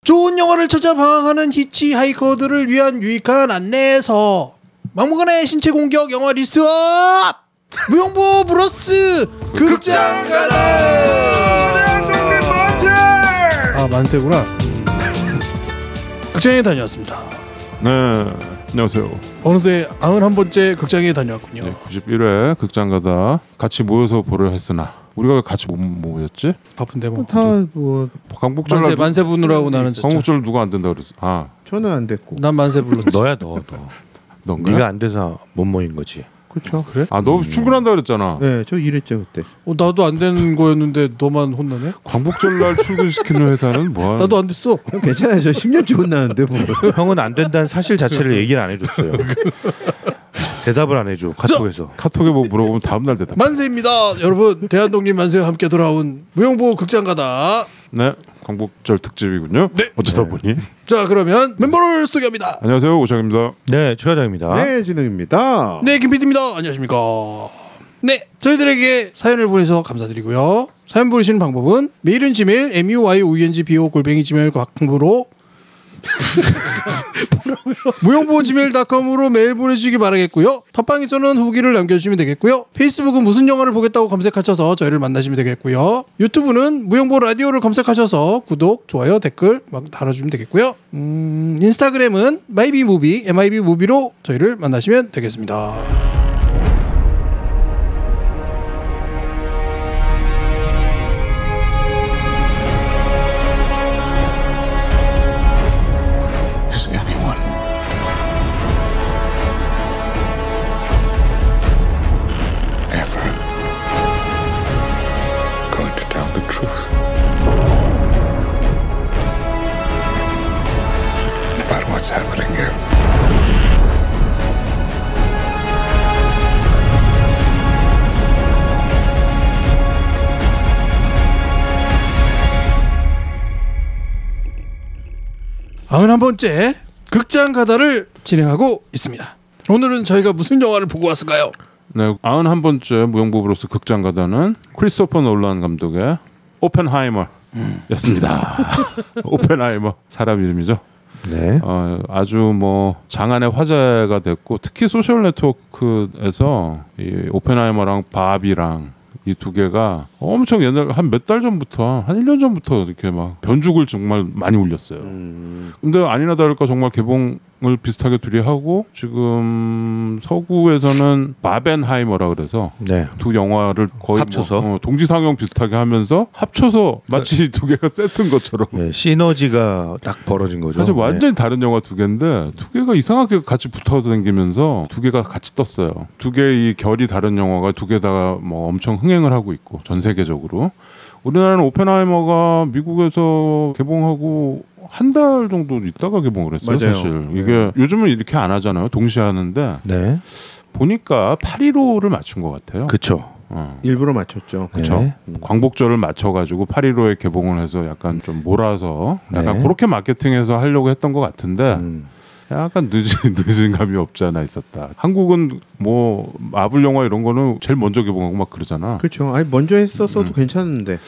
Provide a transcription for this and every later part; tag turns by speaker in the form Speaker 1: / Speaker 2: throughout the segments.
Speaker 1: 좋은 영화를 찾아 방황하는 히치하이커들을 위한 유익한 안내에서 막무가내 신체 공격 영화 리스트업! 무용보 브로스 극장 가다! 아 만세구나. 극장에 다녀왔습니다.
Speaker 2: 네, 안녕하세요.
Speaker 1: 어느새 91번째 극장에 다녀왔군요.
Speaker 2: 네, 91회 극장 가다 같이 모여서 보려 했으나 우리가 같이 못 모였지?
Speaker 1: 바쁜데 뭐.
Speaker 3: 다 뭐
Speaker 2: 광복절
Speaker 1: 만세 부르라고 나는
Speaker 2: 광복절 누가 안 된다 그랬어? 아,
Speaker 3: 저는 안 됐고.
Speaker 1: 난 만세 불렀지.
Speaker 4: 너야 너.
Speaker 2: 넌가?
Speaker 4: 네가 안 돼서 못 모인 거지.
Speaker 3: 그렇죠.
Speaker 1: 그래?
Speaker 2: 아, 너 출근한다 그랬잖아.
Speaker 3: 네, 저 일했죠 그때.
Speaker 1: 나도 안 된 거였는데 너만 혼나네?
Speaker 2: 광복절날 출근시키는 회사는 뭐?
Speaker 1: 나도 안 됐어.
Speaker 3: 괜찮아요. 저 10년째 혼나는데 뭐.
Speaker 4: 형은 안 된다는 사실 자체를 얘기를 안 해줬어요. 대답을 안 해줘 카톡에서.
Speaker 2: 카톡에 뭐 물어보면 다음 날 대답.
Speaker 1: 만세입니다. 여러분 대한독립 만세와 함께 돌아온 무용보 극장 가다.
Speaker 2: 네, 광복절 특집이군요.
Speaker 1: 네.
Speaker 2: 어쩌다 보니.
Speaker 1: 자 그러면 멤버를 소개합니다.
Speaker 2: 안녕하세요, 오창입니다.
Speaker 4: 네, 최과장입니다.
Speaker 3: 네, 진웅입니다.
Speaker 1: 네, 김PD입니다. 안녕하십니까. 네, 저희들에게 사연을 보내서 감사드리고요. 사연 보내시는 방법은 메일은 지메일 muyongbo@gmail.com으로 무용보 gmail.com으로 메일 보내주시기 바라겠고요. 팟빵에서는 후기를 남겨주시면 되겠고요. 페이스북은 무슨 영화를 보겠다고 검색하셔서 저희를 만나시면 되겠고요. 유튜브는 무용보 라디오를 검색하셔서 구독, 좋아요, 댓글 막 달아주면 되겠고요. 인스타그램은 mybemovie, mibmovie로 저희를 만나시면 되겠습니다. 한 번째 극장 가다를 진행하고 있습니다. 오늘은 저희가 무슨 영화를 보고 왔을까요?
Speaker 2: 네, 91번째 무용보 브로스 극장 가다는 크리스토퍼 놀란 감독의 오펜하이머였습니다. 오펜하이머 사람 이름이죠.
Speaker 4: 네.
Speaker 2: 아주 뭐 장안의 화제가 됐고 특히 소셜 네트워크에서 이 오펜하이머랑 바비랑 이 두 개가 엄청 옛날 한 몇 달 전부터 한 1년 전부터 이렇게 막 변죽을 정말 많이 울렸어요. 근데 아니나 다를까 정말 개봉을 비슷하게 둘이 하고 지금 서구에서는 바벤하이머라 그래서
Speaker 4: 네.
Speaker 2: 두 영화를 거의
Speaker 4: 합쳐서
Speaker 2: 뭐, 동지 상영 비슷하게 하면서 합쳐서 마치 두 개가 세트인 것처럼
Speaker 4: 네, 시너지가 딱 벌어진 거죠.
Speaker 2: 사실 완전히 다른 영화 두 개인데 두 개가 이상하게 같이 붙어 다니면서 두 개가 같이 떴어요. 두 개의 결이 다른 영화가 두 개 다 뭐 엄청 흥행을 하고 있고 전 세계적으로. 우리나라는 오펜하이머가 미국에서 개봉하고 한 달 정도 있다가 개봉을 했어요.
Speaker 3: 맞아요.
Speaker 2: 사실 이게 요즘은 이렇게 안 하잖아요. 동시에 하는데
Speaker 4: 네.
Speaker 2: 보니까 8.15를 맞춘 것 같아요.
Speaker 4: 그렇죠.
Speaker 3: 일부러 맞췄죠.
Speaker 2: 그렇죠.
Speaker 4: 네.
Speaker 2: 광복절을 맞춰가지고 8.15에 개봉을 해서 약간 좀 몰아서 약간
Speaker 4: 네.
Speaker 2: 그렇게 마케팅해서 하려고 했던 것 같은데 약간 늦은 감이 없지 않아 있었다. 한국은 뭐 마블 영화 이런 거는 제일 먼저 개봉하고 막 그러잖아.
Speaker 3: 그렇죠. 아니 먼저 했었어도 괜찮은데.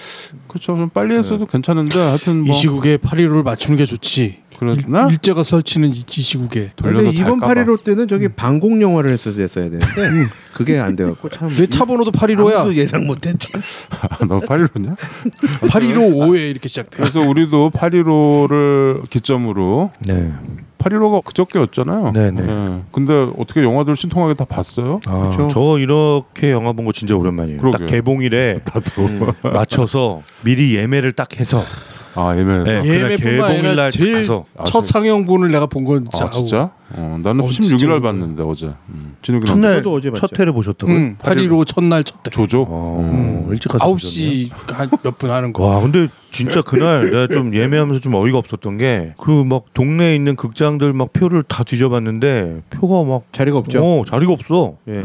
Speaker 2: 그렇죠. 좀 빨리 했어도 괜찮은데 하여튼
Speaker 1: 이
Speaker 2: 뭐
Speaker 1: 시국에 8.15를 맞추는 게 좋지.
Speaker 2: 그러나
Speaker 1: 일제가 설치는 이 시국에.
Speaker 2: 돌려서
Speaker 3: 근데 이번
Speaker 2: 잘까 봐.
Speaker 3: 8.15 때는 저기 방공 영화를 했어야 되는데 그게 안 돼갖고 참.
Speaker 1: 내 차 번호도 8.15야.
Speaker 3: 아무도 예상 못했지.
Speaker 2: 너 8.15냐?
Speaker 1: 8.15에 이렇게 시작돼.
Speaker 2: 그래서 우리도 8.15를 기점으로
Speaker 4: 네.
Speaker 2: 8.15가 그저께였잖아요.
Speaker 4: 네네.
Speaker 2: 네. 근데 어떻게 영화들 신통하게 다 봤어요?
Speaker 4: 아,
Speaker 3: 그쵸.
Speaker 4: 저 이렇게 영화 본 거 진짜 오랜만이에요.
Speaker 2: 그러게요.
Speaker 4: 딱 개봉일에
Speaker 2: 나도.
Speaker 4: 맞춰서 미리 예매를 딱 해서
Speaker 2: 아, 예매해서.
Speaker 4: 네. 그날
Speaker 1: 예매뿐만
Speaker 4: 개봉일
Speaker 1: 아니라
Speaker 4: 날
Speaker 1: 제일
Speaker 4: 가서.
Speaker 1: 첫 상영분을 내가 본 건 진짜.
Speaker 2: 아, 진짜? 나는
Speaker 1: 진짜
Speaker 2: 16일 날
Speaker 1: 오랜만에.
Speaker 2: 봤는데 어제. 진욱이
Speaker 4: 첫날
Speaker 3: 저도 어제 봤죠.
Speaker 4: 첫 회를 보셨다고요?
Speaker 1: 8.15 첫날 첫회.
Speaker 2: 조조.
Speaker 4: 일찍 가서
Speaker 1: 9시 몇 분 하는 거.
Speaker 4: 와 근데 진짜 그날 내가 좀 예매하면서 좀 어이가 없었던 게 그 막 동네에 있는 극장들 막 표를 다 뒤져봤는데 표가 막
Speaker 3: 자리가 없죠.
Speaker 4: 자리가 없어.
Speaker 3: 예.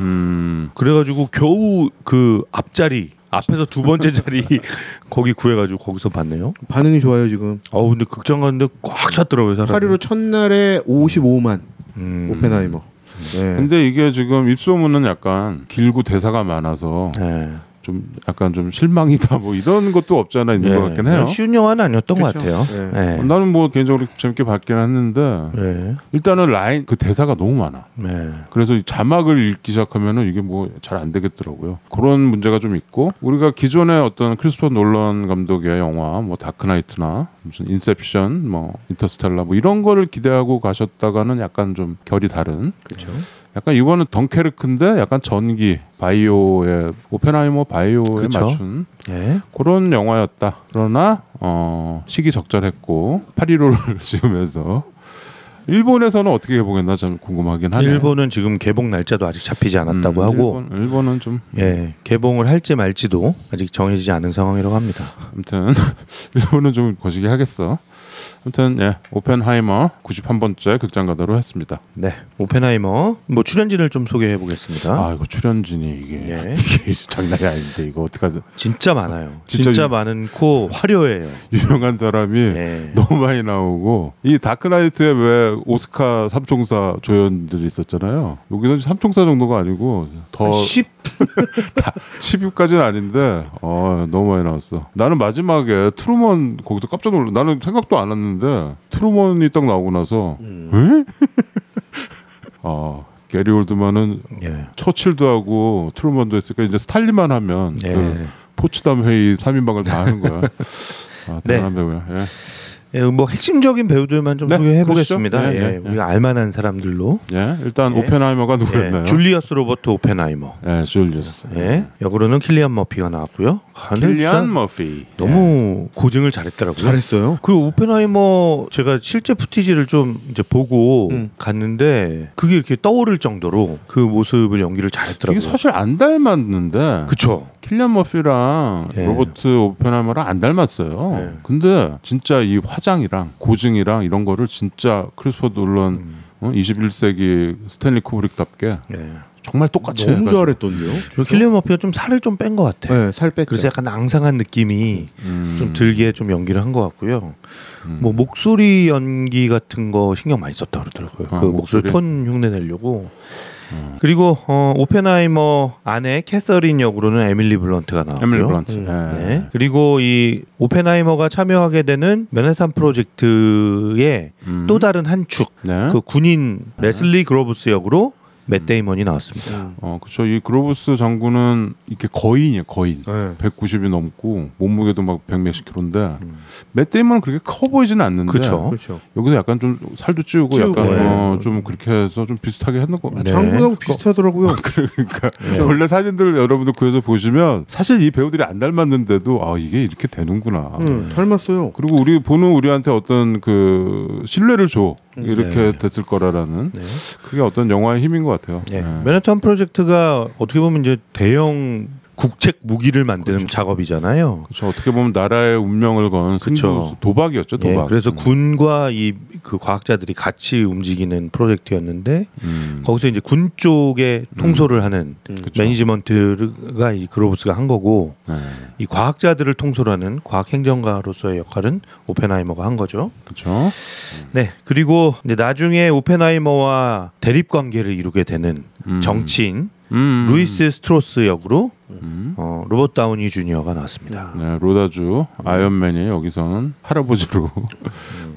Speaker 4: 그래가지고 겨우 그 앞자리 앞에서 두 번째 자리 거기 구해가지고 거기서 봤네요.
Speaker 3: 반응이 좋아요 지금.
Speaker 4: 근데 극장 갔는데 꽉 찼더라고요 사람.
Speaker 3: 8.15 첫날에 55만 오펜하이머. 네.
Speaker 2: 근데 이게 지금 입소문은 약간 길고 대사가 많아서
Speaker 4: 네.
Speaker 2: 좀 약간 좀 실망이다 뭐 이런 것도 없지 않아 있는 것 같긴 해요.
Speaker 4: 쉬운 영화는 아니었던 것
Speaker 1: 그렇죠.
Speaker 4: 같아요. 네.
Speaker 2: 나는 뭐 개인적으로 재밌게 봤긴 했는데
Speaker 4: 네.
Speaker 2: 일단은 라인 그 대사가 너무 많아.
Speaker 4: 네.
Speaker 2: 그래서 이 자막을 읽기 시작하면은 이게 뭐 잘 안 되겠더라고요. 그런 문제가 좀 있고 우리가 기존의 어떤 크리스토퍼 놀런 감독의 영화 뭐 다크나이트나 무슨 인셉션 뭐 인터스텔라 뭐 이런 거를 기대하고 가셨다가는 약간 좀 결이 다른.
Speaker 3: 그렇죠.
Speaker 2: 약간 이거는 덩케르크인데 약간 전기 바이오의 오펜하이머 바이오에
Speaker 4: 그쵸.
Speaker 2: 맞춘
Speaker 4: 네.
Speaker 2: 그런 영화였다. 그러나 시기 적절했고 8.15를 지으면서 일본에서는 어떻게 개봉했나 좀 궁금하긴 하네요.
Speaker 4: 일본은 지금 개봉 날짜도 아직 잡히지 않았다고 하고
Speaker 2: 일본은 좀
Speaker 4: 예, 개봉을 할지 말지도 아직 정해지지 않은 상황이라고 합니다.
Speaker 2: 아무튼 일본은 좀 거시기 하겠어. 아무튼 예, 오펜하이머 91번째 극장가도로 했습니다.
Speaker 4: 네, 오펜하이머 뭐 출연진을 좀 소개해 보겠습니다.
Speaker 2: 아 이거 출연진이 이게,
Speaker 4: 예.
Speaker 2: 이게 장난이 아닌데 이거 어떡하지?
Speaker 4: 진짜 많아요.
Speaker 2: 진짜
Speaker 4: 진짜 많고 화려해요.
Speaker 2: 유명한 사람이
Speaker 4: 예.
Speaker 2: 너무 많이 나오고 이 다크나이트에 왜 오스카 삼총사 조연들이 있었잖아요. 여기는 삼총사 정도가 아니고 더 10위까지는 아닌데 너무 많이 나왔어. 나는 마지막에 트루먼 거기서 깜짝 놀라. 나는 생각도 안 했는데 트루먼이 딱 나오고 나서 에? 게리 올드만은
Speaker 4: 예.
Speaker 2: 처칠도 하고 트루먼도 했으니까 이제 스탈린만 하면
Speaker 4: 예.
Speaker 2: 그 포츠담 회의 3인방을 다 하는 거야. 대단한
Speaker 4: 네.
Speaker 2: 배우야. 예.
Speaker 4: 예, 뭐 핵심적인 배우들만 좀
Speaker 2: 네,
Speaker 4: 소개해 보겠습니다.
Speaker 2: 그러시죠.
Speaker 4: 예,
Speaker 2: 예, 예.
Speaker 4: 우리가 알만한 사람들로.
Speaker 2: 예, 일단
Speaker 4: 예.
Speaker 2: 오펜하이머가 누구였나요?
Speaker 4: 예, 줄리어스 로버트 오펜하이머.
Speaker 2: 예, 줄리어스.
Speaker 4: 예, 역으로는 킬리안 머피가 나왔고요. 근데
Speaker 2: 킬리안
Speaker 4: 진짜
Speaker 2: 머피.
Speaker 4: 너무 고증을 잘했더라고요.
Speaker 3: 잘했어요.
Speaker 4: 그 오펜하이머 제가 실제 푸티지를 좀 이제 보고 갔는데 그게 이렇게 떠오를 정도로 그 모습을 연기를 잘했더라고요.
Speaker 2: 이게 사실 안 닮았는데.
Speaker 4: 그쵸.
Speaker 2: 킬리안 머피랑
Speaker 4: 예.
Speaker 2: 로버트 오펜하이머랑 안 닮았어요.
Speaker 4: 예.
Speaker 2: 근데 진짜 이 화장이랑 고증이랑 이런 거를 진짜 크리스토퍼 놀란 21세기 스탠리 쿠브릭답게
Speaker 4: 예.
Speaker 2: 정말 똑같이
Speaker 3: 너무
Speaker 2: 해가지고.
Speaker 3: 잘했던데요.
Speaker 4: 저 킬리안 머피가 좀 살을 좀 뺀 것 같아.
Speaker 3: 네, 살 뺐죠.
Speaker 4: 그래서 약간 앙상한 느낌이 좀 들게 좀 연기를 한 것 같고요. 뭐 목소리 연기 같은 거 신경 많이 썼다 그러더라고요. 그 목소리 톤 흉내 내려고. 그리고 오펜하이머 아내 캐서린 역으로는 에밀리 블런트가 나왔고요.
Speaker 2: 에밀리 블런트.
Speaker 4: 네. 그리고 이 오펜하이머가 참여하게 되는 맨해튼 프로젝트의 또 다른 한 축,
Speaker 2: 네.
Speaker 4: 그 군인 레슬리 그로브스 역으로 맷 데이먼이 나왔습니다.
Speaker 2: 그렇죠. 이 그로브스 장군은 이렇게 거인이에요. 거인.
Speaker 3: 네.
Speaker 2: 190이 넘고 몸무게도 막 100몇십 킬로인데 맷 데이먼은 그렇게 커 보이지는 않는데
Speaker 4: 그렇죠.
Speaker 3: 그렇죠.
Speaker 2: 여기서 약간 좀 살도 찌우고 약간
Speaker 4: 네.
Speaker 2: 좀 그렇게 해서 좀 비슷하게 했는 거 같아요.
Speaker 4: 네.
Speaker 3: 장군하고 비슷하더라고요.
Speaker 2: 그러니까 원래 사진들 여러분들 구해서 보시면 사실 이 배우들이 안 닮았는데도 이게 이렇게 되는구나.
Speaker 3: 닮았어요.
Speaker 2: 그리고 우리 보는 우리한테 어떤 그 신뢰를 줘. 이렇게 됐을 거라라는 그게 어떤 영화의 힘인 것 같아요.
Speaker 4: 네. 맨해튼 프로젝트가 어떻게 보면 이제 대형 국책 무기를 만드는 작업이잖아요.
Speaker 2: 그렇죠. 어떻게 보면 나라의 운명을 건 승부 도박이었죠. 도박.
Speaker 4: 예, 그래서 군과 이 그 과학자들이 같이 움직이는 프로젝트였는데 거기서 이제 군 쪽에 통솔을 하는
Speaker 2: 그쵸.
Speaker 4: 매니지먼트가 이 그로브스가 한 거고 이 과학자들을 통솔하는 과학 행정가로서의 역할은 오펜하이머가 한 거죠.
Speaker 2: 그렇죠.
Speaker 4: 네, 그리고 이제 나중에 오펜하이머와 대립 관계를 이루게 되는 정치인 루이스 스트로스 역으로 로버트 다우니 주니어가 나왔습니다.
Speaker 2: 네, 로다주 아이언맨이 여기서는 할아버지로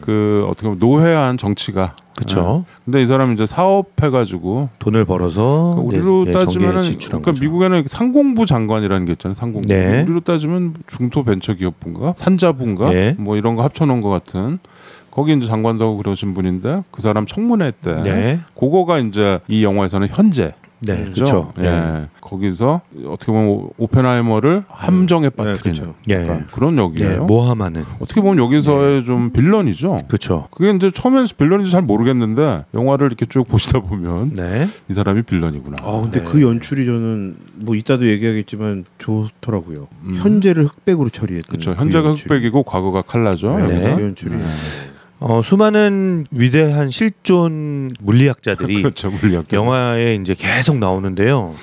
Speaker 2: 그 어떻게 보면 노회한 정치가.
Speaker 4: 그렇죠.
Speaker 2: 근데 이 사람이 이제 사업해가지고
Speaker 4: 돈을 벌어서
Speaker 2: 우리로 따지면은
Speaker 4: 지출한
Speaker 2: 그러니까
Speaker 4: 거죠.
Speaker 2: 미국에는 상공부 장관이라는 게 있잖아요. 상공부.
Speaker 4: 네.
Speaker 2: 우리로 따지면 중소벤처기업부인가 산자부인가
Speaker 4: 네.
Speaker 2: 뭐 이런 거 합쳐놓은 것 같은. 거기 이제 장관도 하고 그러신 분인데 그 사람 청문회 때
Speaker 4: 네.
Speaker 2: 그거가 이제 이 영화에서는 현재.
Speaker 4: 네,
Speaker 2: 그렇죠.
Speaker 4: 그렇죠.
Speaker 2: 예. 거기서 어떻게 보면 오펜하이머를 함정에 빠뜨리는
Speaker 3: 그렇죠.
Speaker 2: 약간 그런 역이에요.
Speaker 4: 모함하는.
Speaker 2: 어떻게 보면 여기서의 좀 빌런이죠.
Speaker 4: 그렇죠.
Speaker 2: 그게 이제 처음엔 빌런인지 잘 모르겠는데 영화를 이렇게 쭉 보시다 보면
Speaker 4: 네.
Speaker 2: 이 사람이 빌런이구나.
Speaker 3: 근데 그 연출이 저는 뭐 이따도 얘기하겠지만 좋더라고요. 현재를 흑백으로 처리했던.
Speaker 2: 그렇죠. 현재가 흑백이고 과거가 칼라죠.
Speaker 3: 네.
Speaker 2: 여기서.
Speaker 3: 그 연출이.
Speaker 4: 수많은 위대한 실존 물리학자들이
Speaker 2: 그렇죠. 물리학.
Speaker 4: 영화에 이제 계속 나오는데요.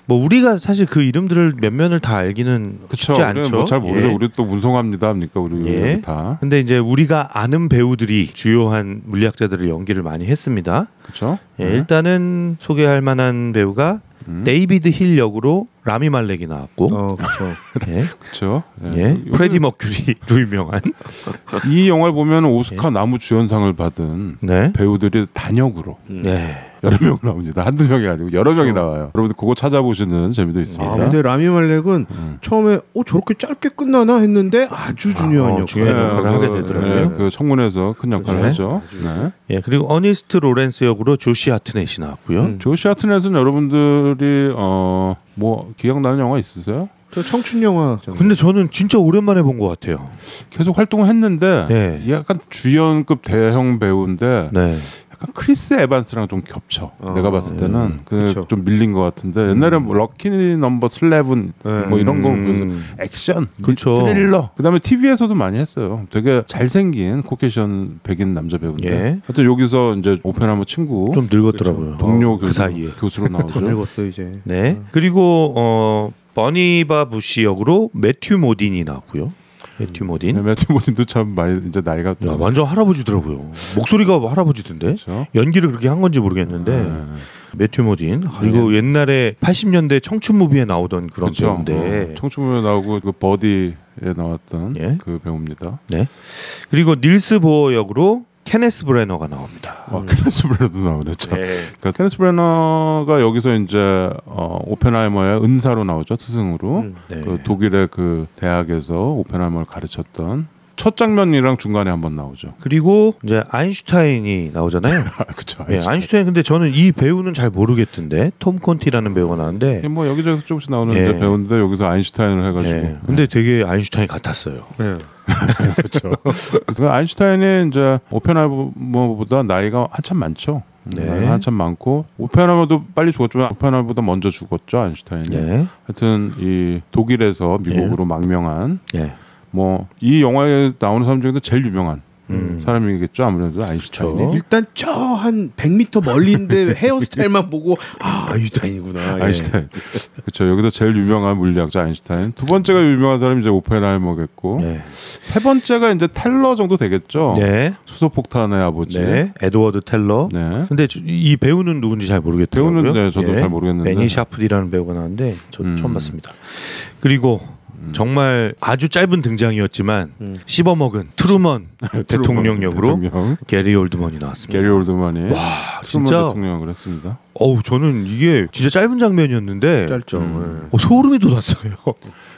Speaker 4: 뭐 우리가 사실 그 이름들을 몇 면을 다 알기는
Speaker 2: 그렇죠.
Speaker 4: 쉽지 않죠.
Speaker 2: 뭐잘 모르죠.
Speaker 4: 예.
Speaker 2: 우리 또 문송합니다 합니까 우리
Speaker 4: 예.
Speaker 2: 다.
Speaker 4: 근데 이제 우리가 아는 배우들이 주요한 물리학자들을 연기를 많이 했습니다.
Speaker 2: 그렇죠.
Speaker 4: 예, 일단은 소개할 만한 배우가 데이비드 힐 역으로 라미 말렉이 나왔고,
Speaker 3: 그렇죠.
Speaker 4: 예,
Speaker 2: 그렇죠.
Speaker 4: 예, 프레디 머큐리로 유명한
Speaker 2: 이 영화를 보면 오스카 나무 주연상을 받은
Speaker 4: 네,
Speaker 2: 배우들이 단역으로
Speaker 4: 네,
Speaker 2: 여러 명 나옵니다. 한두 명이 아니고 여러 명이 나와요. 여러분들 그거 찾아보시는 재미도 있습니다.
Speaker 3: 근데 라미 말렉은 처음에 저렇게 짧게 끝나나 했는데 아주 중요한
Speaker 4: 중요한 역할을 하게 되더라고요.
Speaker 2: 그 청문회에서 큰 역할을
Speaker 4: 네.
Speaker 2: 하죠. 네.
Speaker 4: 예, 그리고 어니스트 로렌스 역으로 조시 하트넷이 나왔고요.
Speaker 2: 조시 하트넷은 여러분들이 뭐 기억나는 영화 있으세요?
Speaker 3: 저 청춘 영화.
Speaker 4: 근데 저는 진짜 오랜만에 본 것 같아요.
Speaker 2: 계속 활동을 했는데
Speaker 4: 네.
Speaker 2: 약간 주연급 대형 배우인데
Speaker 4: 네.
Speaker 2: 약간 크리스 에반스랑 좀 겹쳐. 내가 봤을 때는
Speaker 3: 그쵸.
Speaker 2: 좀 밀린 것 같은데 옛날에 뭐 럭키 넘버 11 뭐 이런 거 액션,
Speaker 4: 그쵸.
Speaker 2: 트릴러. 그다음에 TV에서도 많이 했어요. 되게 잘생긴 코케이션 백인 남자 배우인데.
Speaker 4: 예.
Speaker 2: 하여튼 여기서 이제 오펜하이머 친구
Speaker 4: 좀 늙었더라고요.
Speaker 2: 동료
Speaker 4: 그 사이에.
Speaker 2: 교수로
Speaker 3: 더
Speaker 2: 나오죠.
Speaker 3: 늙었어 이제.
Speaker 4: 네. 그리고 버니바 부시 역으로 매튜 모딘이 나왔고요. 매튜 모딘.
Speaker 2: 네, 매튜 모딘도 참 많이 이제 나이가
Speaker 4: 야, 완전 할아버지더라고요. 목소리가 할아버지던데.
Speaker 2: 그렇죠.
Speaker 4: 연기를 그렇게 한 건지 모르겠는데. 매튜 모딘. 그리고 옛날에 80년대 청춘 무비에 나오던 그런
Speaker 2: 그렇죠.
Speaker 4: 배우인데.
Speaker 2: 청춘무에 나오고 그 버디에 나왔던
Speaker 4: 예.
Speaker 2: 그 배우입니다.
Speaker 4: 네. 그리고 닐스 보어 역으로 케네스 브레너가 나옵니다.
Speaker 2: 케네스 브레너도 나오네. 참.
Speaker 4: 네.
Speaker 2: 그러니까 케네스 브레너가 여기서 이제 오펜하이머의 은사로 나오죠. 스승으로.
Speaker 4: 네.
Speaker 2: 그 독일의 그 대학에서 오펜하이머를 가르쳤던 첫 장면이랑 중간에 한번 나오죠.
Speaker 4: 그리고 이제 아인슈타인이 나오잖아요.
Speaker 2: 그렇죠.
Speaker 4: 네, 아인슈타인 근데 저는 이 배우는 잘 모르겠던데 톰 콘티라는 배우가 나왔는데
Speaker 2: 뭐 여기저기서 조금씩 나오는
Speaker 4: 예.
Speaker 2: 배우인데 여기서 아인슈타인을 해가지고.
Speaker 4: 네. 근데 되게 아인슈타인 같았어요.
Speaker 3: 네.
Speaker 2: 그렇죠. 그래서 아인슈타인이 이제 오펜하이머보다 나이가 한참 많죠.
Speaker 4: 네.
Speaker 2: 나이가 한참 많고 오펜하이머도 빨리 죽었지만 오펜하이머보다 먼저 죽었죠. 아인슈타인이.
Speaker 4: 네.
Speaker 2: 하여튼 이 독일에서 미국으로 망명한
Speaker 4: 네.
Speaker 2: 뭐 이 영화에 나오는 사람 중에도 제일 유명한 사람이겠죠. 아무래도 아인슈타인이.
Speaker 4: 그렇죠.
Speaker 3: 일단 저 한 100m 멀리인데 헤어스타일만 보고 아인슈타인이구나.
Speaker 2: 아인슈타인. 그렇죠. 여기서 제일 유명한 물리학자 아인슈타인. 두 번째가 유명한 사람이 이제 오펜하이머겠고.
Speaker 4: 네.
Speaker 2: 세 번째가 이제 텔러 정도 되겠죠.
Speaker 4: 네.
Speaker 2: 수소폭탄의 아버지.
Speaker 4: 네. 에드워드 텔러.
Speaker 2: 네.
Speaker 4: 근데 이 배우는 누군지 잘 모르겠더라고요.
Speaker 2: 배우는 네, 저도 잘 모르겠는데.
Speaker 4: 베니 샤프디라는 배우가 나왔는데 저 처음 봤습니다. 그리고 정말 아주 짧은 등장이었지만 씹어먹은 트루먼 대통령 역으로
Speaker 2: 대통령.
Speaker 4: 게리 올드먼이 나왔습니다.
Speaker 2: 게리 올드먼이
Speaker 4: 와,
Speaker 2: 트루먼
Speaker 4: 진짜
Speaker 2: 대통령을 했습니다.
Speaker 4: 저는 이게 진짜 짧은 장면이었는데
Speaker 3: 짧죠.
Speaker 4: 소름이 돋았어요.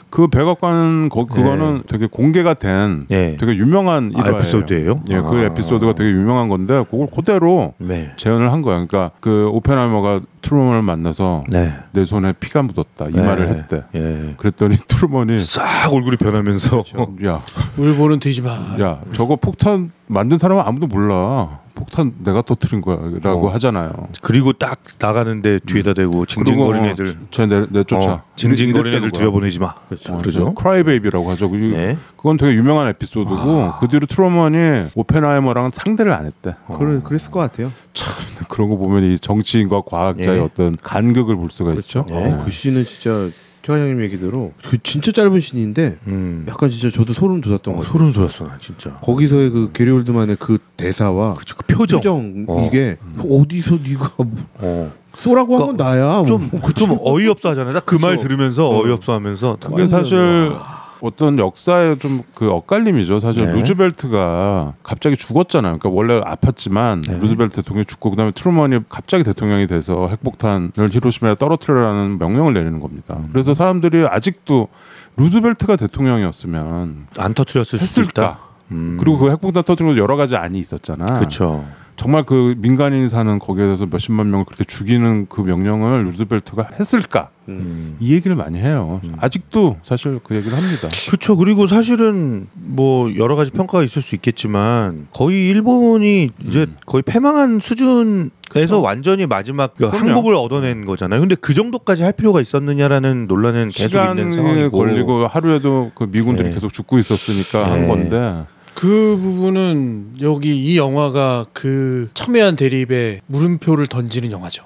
Speaker 2: 그 백악관 그거는 되게 공개가 된
Speaker 4: 네.
Speaker 2: 되게 유명한 일화예요.
Speaker 4: 에피소드예요?
Speaker 2: 예, 그 에피소드가 되게 유명한 건데 그걸 그대로
Speaker 4: 네.
Speaker 2: 재현을 한 거야. 그러니까 그 오펜하이머가 트루먼을 만나서
Speaker 4: 네.
Speaker 2: 내 손에 피가 묻었다 이 말을 했대.
Speaker 4: 예.
Speaker 2: 그랬더니 트루먼이
Speaker 4: 싹 얼굴이 변하면서
Speaker 2: 야,
Speaker 1: 울보는 뒤지 마.
Speaker 2: 야, 저거 폭탄 만든 사람은 아무도 몰라. 폭탄 내가 터뜨린 거야라고 하잖아요.
Speaker 4: 그리고 딱 나가는데 뒤에다 대고 징징거리는 애들
Speaker 2: 쟤 내쫓아.
Speaker 4: 징징거리는 애들
Speaker 2: 이랬다는 거야.
Speaker 4: 들여보내지 마. 그렇죠.
Speaker 2: 크라이베이비라고 하죠.
Speaker 4: 네.
Speaker 2: 그건 되게 유명한 에피소드고 그 뒤로 트루먼이 오펜하이머랑 상대를 안 했대.
Speaker 3: 그랬을 것 같아요.
Speaker 2: 참 그런 거 보면 이 정치인과 과학자의
Speaker 4: 예.
Speaker 2: 어떤 간극을 볼 수가 있죠.
Speaker 4: 네.
Speaker 3: 그 씬은 진짜 최과장님 얘기대로 그 진짜 짧은 씬인데 약간 진짜 저도 소름 돋았던 것 같아요.
Speaker 4: 소름 돋았어 나 진짜.
Speaker 3: 거기서의 그 게리 올드만의 그 대사와
Speaker 4: 그 표정.
Speaker 3: 이게 어디서 네가 쏘라고 한 건 나야.
Speaker 4: 좀 어이없어 하잖아요. 딱 그 말 들으면서 어이없어 하면서
Speaker 2: 그게 사실 어떤 역사의 좀 그 엇갈림이죠. 사실
Speaker 4: 네.
Speaker 2: 루즈벨트가 갑자기 죽었잖아요. 그러니까 원래 아팠지만
Speaker 4: 네.
Speaker 2: 루즈벨트 대통령이 죽고 그다음에 트루먼이 갑자기 대통령이 돼서 핵폭탄을 히로시마에 떨어뜨려라는 명령을 내리는 겁니다. 그래서 사람들이 아직도 루즈벨트가 대통령이었으면
Speaker 4: 안 터뜨렸을 수도 있다.
Speaker 2: 했을까? 그리고 그 핵폭탄 터뜨리는 것도 여러 가지 안이 있었잖아.
Speaker 4: 그렇죠.
Speaker 2: 정말 그 민간인이 사는 거기에서 몇십만 명을 그렇게 죽이는 그 명령을 루즈벨트가 했을까? 이 얘기를 많이 해요. 아직도 사실 그 얘기를 합니다.
Speaker 4: 그렇죠. 그리고 사실은 뭐 여러 가지 평가가 있을 수 있겠지만 거의 일본이 이제 거의 패망한 수준에서 완전히 마지막 그 항복을 얻어낸 거잖아요. 근데 그 정도까지 할 필요가 있었느냐라는 논란은 계속 있는
Speaker 2: 시간이
Speaker 4: 상황이고
Speaker 2: 걸리고 하루에도 그 미군들이
Speaker 4: 네.
Speaker 2: 계속 죽고 있었으니까
Speaker 4: 네.
Speaker 2: 한 건데
Speaker 1: 그 부분은 여기 이 영화가 그 첨예한 대립에 물음표를 던지는 영화죠.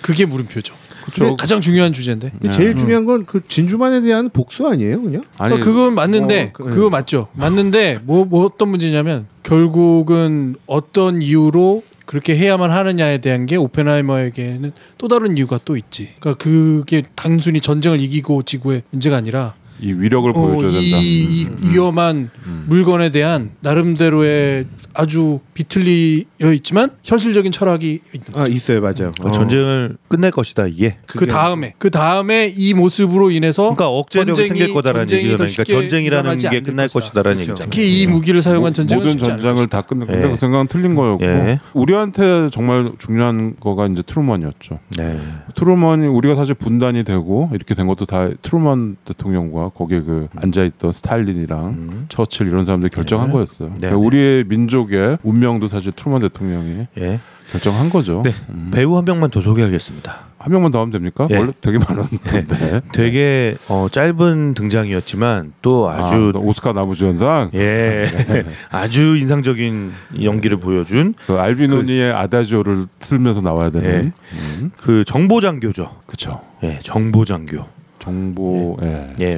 Speaker 1: 그게 물음표죠.
Speaker 2: 그쵸.
Speaker 1: 가장 중요한 주제인데.
Speaker 3: 제일 중요한 건 그 진주만에 대한 복수 아니에요, 그냥?
Speaker 2: 아니
Speaker 1: 그건 맞는데
Speaker 3: 그거
Speaker 1: 그거 맞죠. 맞는데 뭐 어떤 문제냐면 결국은 어떤 이유로 그렇게 해야만 하느냐에 대한 게 오펜하이머에게는 또 다른 이유가 또 있지. 그러니까 그게 단순히 전쟁을 이기고 지구의 문제가 아니라
Speaker 2: 이 위력을 보여줘야 된다.
Speaker 1: 이 위험한 물건에 대한 나름대로의 아주 비틀리어 있지만 현실적인 철학이 있는 거죠.
Speaker 3: 있어요, 맞아요.
Speaker 4: 전쟁을 끝낼 것이다 이게.
Speaker 1: 그 다음에 이 모습으로 인해서
Speaker 4: 그러니까 억제력이 생길 거다라는 얘기가 그러니까 전쟁이라는 게 끝날 것이다라는 얘기죠.
Speaker 1: 특히 이 무기를 사용한 전쟁은
Speaker 2: 모든 전쟁을 다 끝내. 근데 그 생각은 틀린 거였고 우리한테 정말 중요한 거가 이제 트루먼이었죠. 트루먼이 우리가 사실 분단이 되고 이렇게 된 것도 다 트루먼 대통령과 거기에 그 앉아있던 스탈린이랑 처칠 이런 사람들이 결정한 거였어요. 그러니까 우리의 민족의 운명도 사실 트루먼 대통령이 결정한 거죠.
Speaker 4: 네. 배우 한 명만 더 소개하겠습니다.
Speaker 2: 한 명만 더 하면 됩니까? 원래 되게 많았는데.
Speaker 4: 되게 짧은 등장이었지만 또 아주
Speaker 2: 오스카 나무주연상.
Speaker 4: 아주 인상적인 연기를 보여준
Speaker 2: 그 알비노니의 아다지오를 틀면서 나와야 되는
Speaker 4: 그 정보장교죠.
Speaker 2: 그렇죠.
Speaker 4: 정보장교.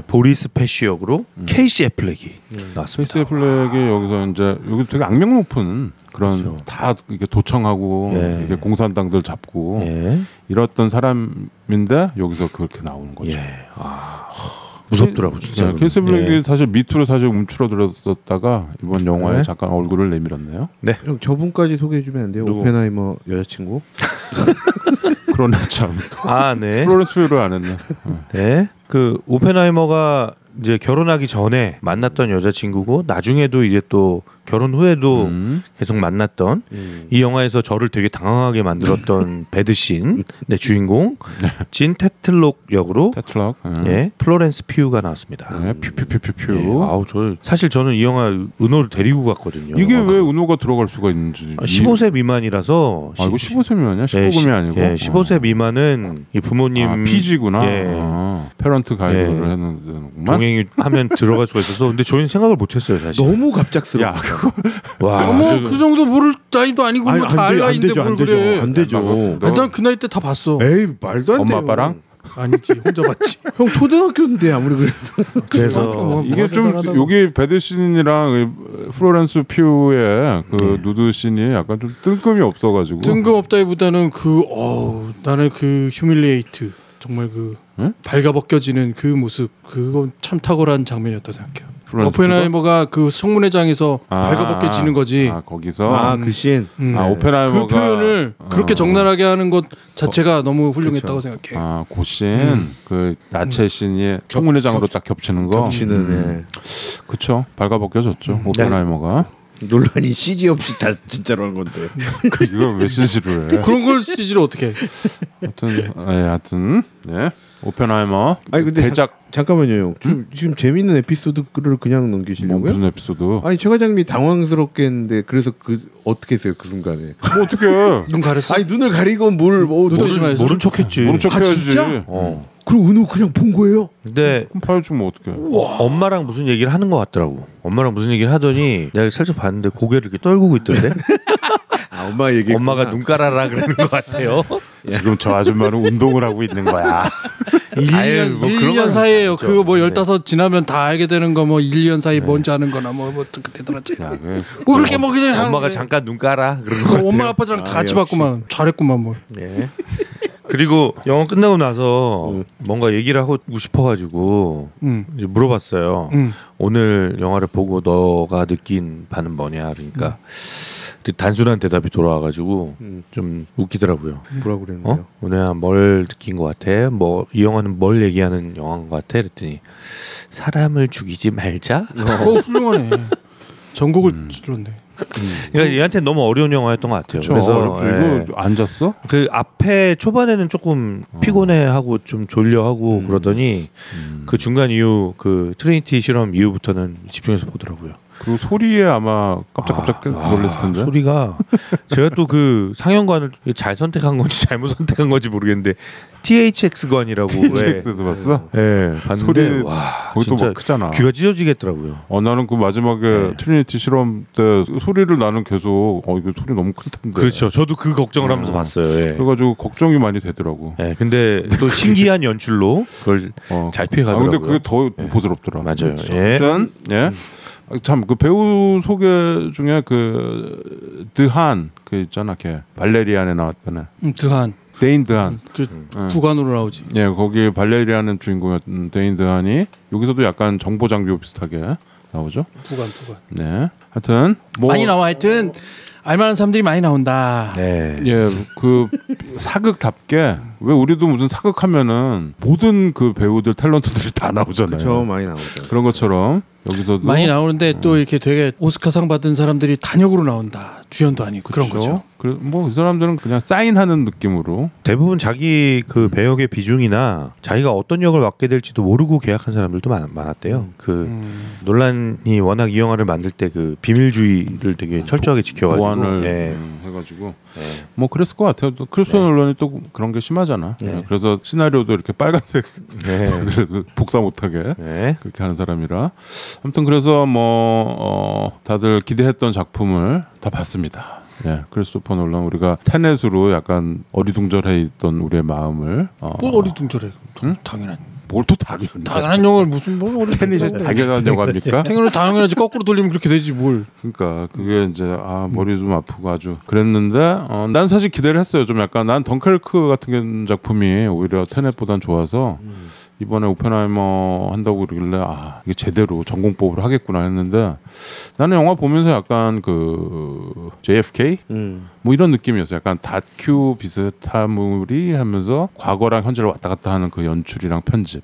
Speaker 4: 보리스 패쉬 역으로 케이시 애플렉이 나왔습니다.
Speaker 2: 케이시 애플렉이 여기서 이제 여기 되게 악명 높은 그런 다 이게 도청하고 이게 공산당들 잡고 이랬던 사람인데 여기서 그렇게 나오는 거죠.
Speaker 4: 무섭더라고 진짜.
Speaker 2: 케이시 애플렉이 사실 미투로 사실 움츠러들었다가 이번 영화에 잠깐 얼굴을 내밀었네요.
Speaker 3: 네. 형 저분까지 소개해주면 안 돼요? 오펜하이머 여자친구?
Speaker 2: 그러네 참. 플로렌스 퓨를 안 했네.
Speaker 4: 그 오펜하이머가 이제 결혼하기 전에 만났던 여자친구고 나중에도 이제 또 결혼 후에도 계속 만났던 이 영화에서 저를 되게 당황하게 만들었던 배드신 주인공 진 테틀록 역으로 플로렌스 퓨가 나왔습니다.
Speaker 2: 퓨.
Speaker 4: 아우 사실 저는 이 영화 은호를 데리고 갔거든요.
Speaker 2: 이게 왜 은호가 들어갈 수가 있는지.
Speaker 4: 15세 미만이라서.
Speaker 2: 이거 15세 미만이야? 19금이 아니고.
Speaker 4: 15세 미만은 이 부모님
Speaker 2: PG구나. 페런트 가이드를 했는데구만.
Speaker 4: 동행이 하면 들어갈 수가 있어서. 근데 저희는 생각을 못했어요 사실.
Speaker 3: 너무 갑작스러워.
Speaker 1: 와, 그 정도 모를 나이도 아니고 다 알 나이인데 뭘 그래?
Speaker 3: 안 되죠.
Speaker 1: 난 그 나이 때 다 봤어.
Speaker 3: 에이 말도 안 돼.
Speaker 2: 엄마 아빠랑?
Speaker 1: 아니지 혼자 봤지.
Speaker 3: 형 초등학교인데 아무리 그래도.
Speaker 4: 그래서
Speaker 2: 이게 좀 여기 배드신이랑 플로렌스 퓨의 그 누드 씬이 약간 좀 뜬금이 없어가지고.
Speaker 1: 뜬금없다기보다는 나는 그 휴밀리에이트 정말 그 발가벗겨지는 그 모습 그건 참 탁월한 장면이었다 생각해요. 오펜하이머가 그 성문회장에서 발가벗겨지는 거지.
Speaker 2: 거기서
Speaker 3: 그 씬.
Speaker 2: 오펜하이머가
Speaker 1: 그 표현을 그렇게 적나라하게 하는 것 자체가 너무 훌륭했다고 생각해.
Speaker 2: 그 씬, 그 나체 씬이 성문회장으로 딱 겹치는 거.
Speaker 3: 겹치는.
Speaker 2: 그렇죠. 발가벗겨졌죠. 오펜하이머가.
Speaker 3: 논란이 CG 없이 다 진짜로 한 건데.
Speaker 2: 이걸 왜 CG로 해?
Speaker 1: 그런 걸 CG로 어떻게 해?
Speaker 2: 하여튼 오펜하이머.
Speaker 3: 아니 근데
Speaker 2: 대작
Speaker 3: 잠깐만요, 형. 지금 재밌는 에피소드를 그냥 넘기시려고요?
Speaker 2: 무슨 에피소드?
Speaker 3: 아니 최 과장님이 당황스럽게 했는데 그래서 어떻게 했어요 그 순간에?
Speaker 2: 뭐 어떻게 해?
Speaker 1: 눈 가렸어?
Speaker 3: 아니 눈을 가리고
Speaker 1: 모른
Speaker 4: 척했지.
Speaker 2: 모른 척해야지.
Speaker 3: 진짜? 그럼 은호 그냥 본 거예요?
Speaker 4: 근데
Speaker 2: 그럼 봐주면 어떡해.
Speaker 4: 엄마랑 무슨 얘기를 하는 것 같더라고. 엄마랑 무슨 얘기를 하더니 내가 살짝 봤는데 고개를 이렇게 떨구고 있던데.
Speaker 3: 엄마 얘기.
Speaker 4: 엄마가 눈 깔아라 그러는 것 같아요.
Speaker 2: 지금 저 아줌마는 운동을 하고 있는 거야.
Speaker 1: 1년 사이에요. 그거 뭐 15 지나면 다 알게 되는 거 뭐 1년 사이 뭔지 아는 거나 뭐 그때 들었지. 뭐 그렇게 뭐 그냥
Speaker 4: 엄마가 잠깐 눈 깔아 그런 거 같아요.
Speaker 1: 엄마 아빠랑 다 같이 봤구만. 잘했구만 뭐.
Speaker 4: 그리고 영화 끝나고 나서 뭔가 얘기를 하고 싶어가지고 이제 물어봤어요. 오늘 영화를 보고 너가 느낀 바는 뭐냐 그러니까 단순한 대답이 돌아와가지고 좀 웃기더라고요.
Speaker 3: 뭐라고 그랬는데요?
Speaker 4: 오늘 뭘 느낀 것 같아? 뭐 이 영화는 뭘 얘기하는 영화인 것 같아? 그랬더니 사람을 죽이지 말자.
Speaker 1: 훌륭하네. 전곡을 찔렀네.
Speaker 4: 그러니까 얘한테 너무 어려운 영화였던 것 같아요.
Speaker 2: 그쵸,
Speaker 4: 그래서
Speaker 2: 어렵죠. 이거 앉았어?
Speaker 4: 그 앞에 초반에는 조금 피곤해하고 좀 졸려하고 그러더니 그 중간 이후 그 트리니티 실험 이후부터는 집중해서 보더라고요.
Speaker 2: 그 소리에 아마 깜짝깜짝 놀랐을 텐데.
Speaker 4: 소리가 제가 또 그 상영관을 잘 선택한 건지 잘못 선택한 건지 모르겠는데 THX관이라고.
Speaker 2: THX에서 봤어?
Speaker 4: 네, 봤는데
Speaker 2: 소리
Speaker 4: 와
Speaker 2: 거기
Speaker 4: 진짜
Speaker 2: 또 크잖아.
Speaker 4: 귀가 찢어지겠더라고요.
Speaker 2: 나는 그 마지막에 트리니티 실험 때 소리를 나는 계속 이거 소리 너무 클 텐데.
Speaker 4: 그렇죠. 저도 그 걱정을 하면서 봤어요.
Speaker 2: 그래가지고 걱정이 많이 되더라고.
Speaker 4: 근데 또 신기한 연출로 그걸 잘 피해가더라고요.
Speaker 2: 근데 그게 더 보드럽더라.
Speaker 4: 맞아요.
Speaker 2: 일단 참 그 배우 소개 중에 그 드한 그 있잖아, 걔 발레리안에 나왔던 애.
Speaker 1: 드한.
Speaker 2: 데인 드한.
Speaker 1: 그 부관으로 나오지.
Speaker 2: 예, 거기 발레리안의 주인공이었던 데인 드한이 여기서도 약간 정보 장교 비슷하게 나오죠.
Speaker 1: 부관.
Speaker 2: 네. 하여튼 뭐
Speaker 1: 많이 나와. 하여튼 알만한 사람들이 많이 나온다.
Speaker 4: 네.
Speaker 2: 예, 그 사극답게 왜 우리도 무슨 사극하면은 모든 그 배우들 탤런트들이 다 나오잖아요.
Speaker 3: 그렇죠, 많이 나오죠.
Speaker 2: 그런 것처럼 여기서도
Speaker 1: 많이 나오는데 또 이렇게 되게 오스카상 받은 사람들이 단역으로 나온다. 주연도 아니고 그런 거죠.
Speaker 2: 뭐 그 사람들은 그냥 사인하는 느낌으로
Speaker 4: 대부분 자기 그 배역의 비중이나 자기가 어떤 역을 맡게 될지도 모르고 계약한 사람들도 많았대요. 그 논란이 워낙 이 영화를 만들 때 그 비밀주의를 되게 철저하게 지켜가지고
Speaker 2: 보안을
Speaker 4: 예.
Speaker 2: 해가지고
Speaker 4: 예.
Speaker 2: 뭐 그랬을 것 같아요. 또 크리스토퍼 놀런이 또 그런 게 심하잖아.
Speaker 4: 네.
Speaker 2: 그래서 시나리오도 이렇게 빨간색
Speaker 4: 네.
Speaker 2: 그래도 복사 못하게
Speaker 4: 네.
Speaker 2: 그렇게 하는 사람이라 아무튼 그래서 뭐 다들 기대했던 작품을 다 봤습니다. 예, 크리스토퍼 놀란 우리가 테넷으로 약간 어리둥절해 있던 우리의 마음을
Speaker 1: 뭘 어리둥절해. 당연한.
Speaker 2: 뭘 또
Speaker 1: 당연한 영화를 무슨 뭘
Speaker 2: 테넷이
Speaker 1: 어리둥절해.
Speaker 2: 당연한 영화입니까?
Speaker 1: 당연하지. 거꾸로 돌리면 그렇게 되지 뭘.
Speaker 2: 그러니까 그게 이제 머리 좀 아프고 아주 그랬는데 난 사실 기대를 했어요. 좀 약간 난 덩케르크 같은 작품이 오히려 테넷보단 좋아서 이번에 오펜하이머 한다고 그러길래 이게 제대로 전공법으로 하겠구나 했는데 나는 영화 보면서 약간 그 JFK 뭐 이런 느낌이었어요. 약간 다큐 비슷하무리 하면서 과거랑 현재를 왔다 갔다 하는 그 연출이랑 편집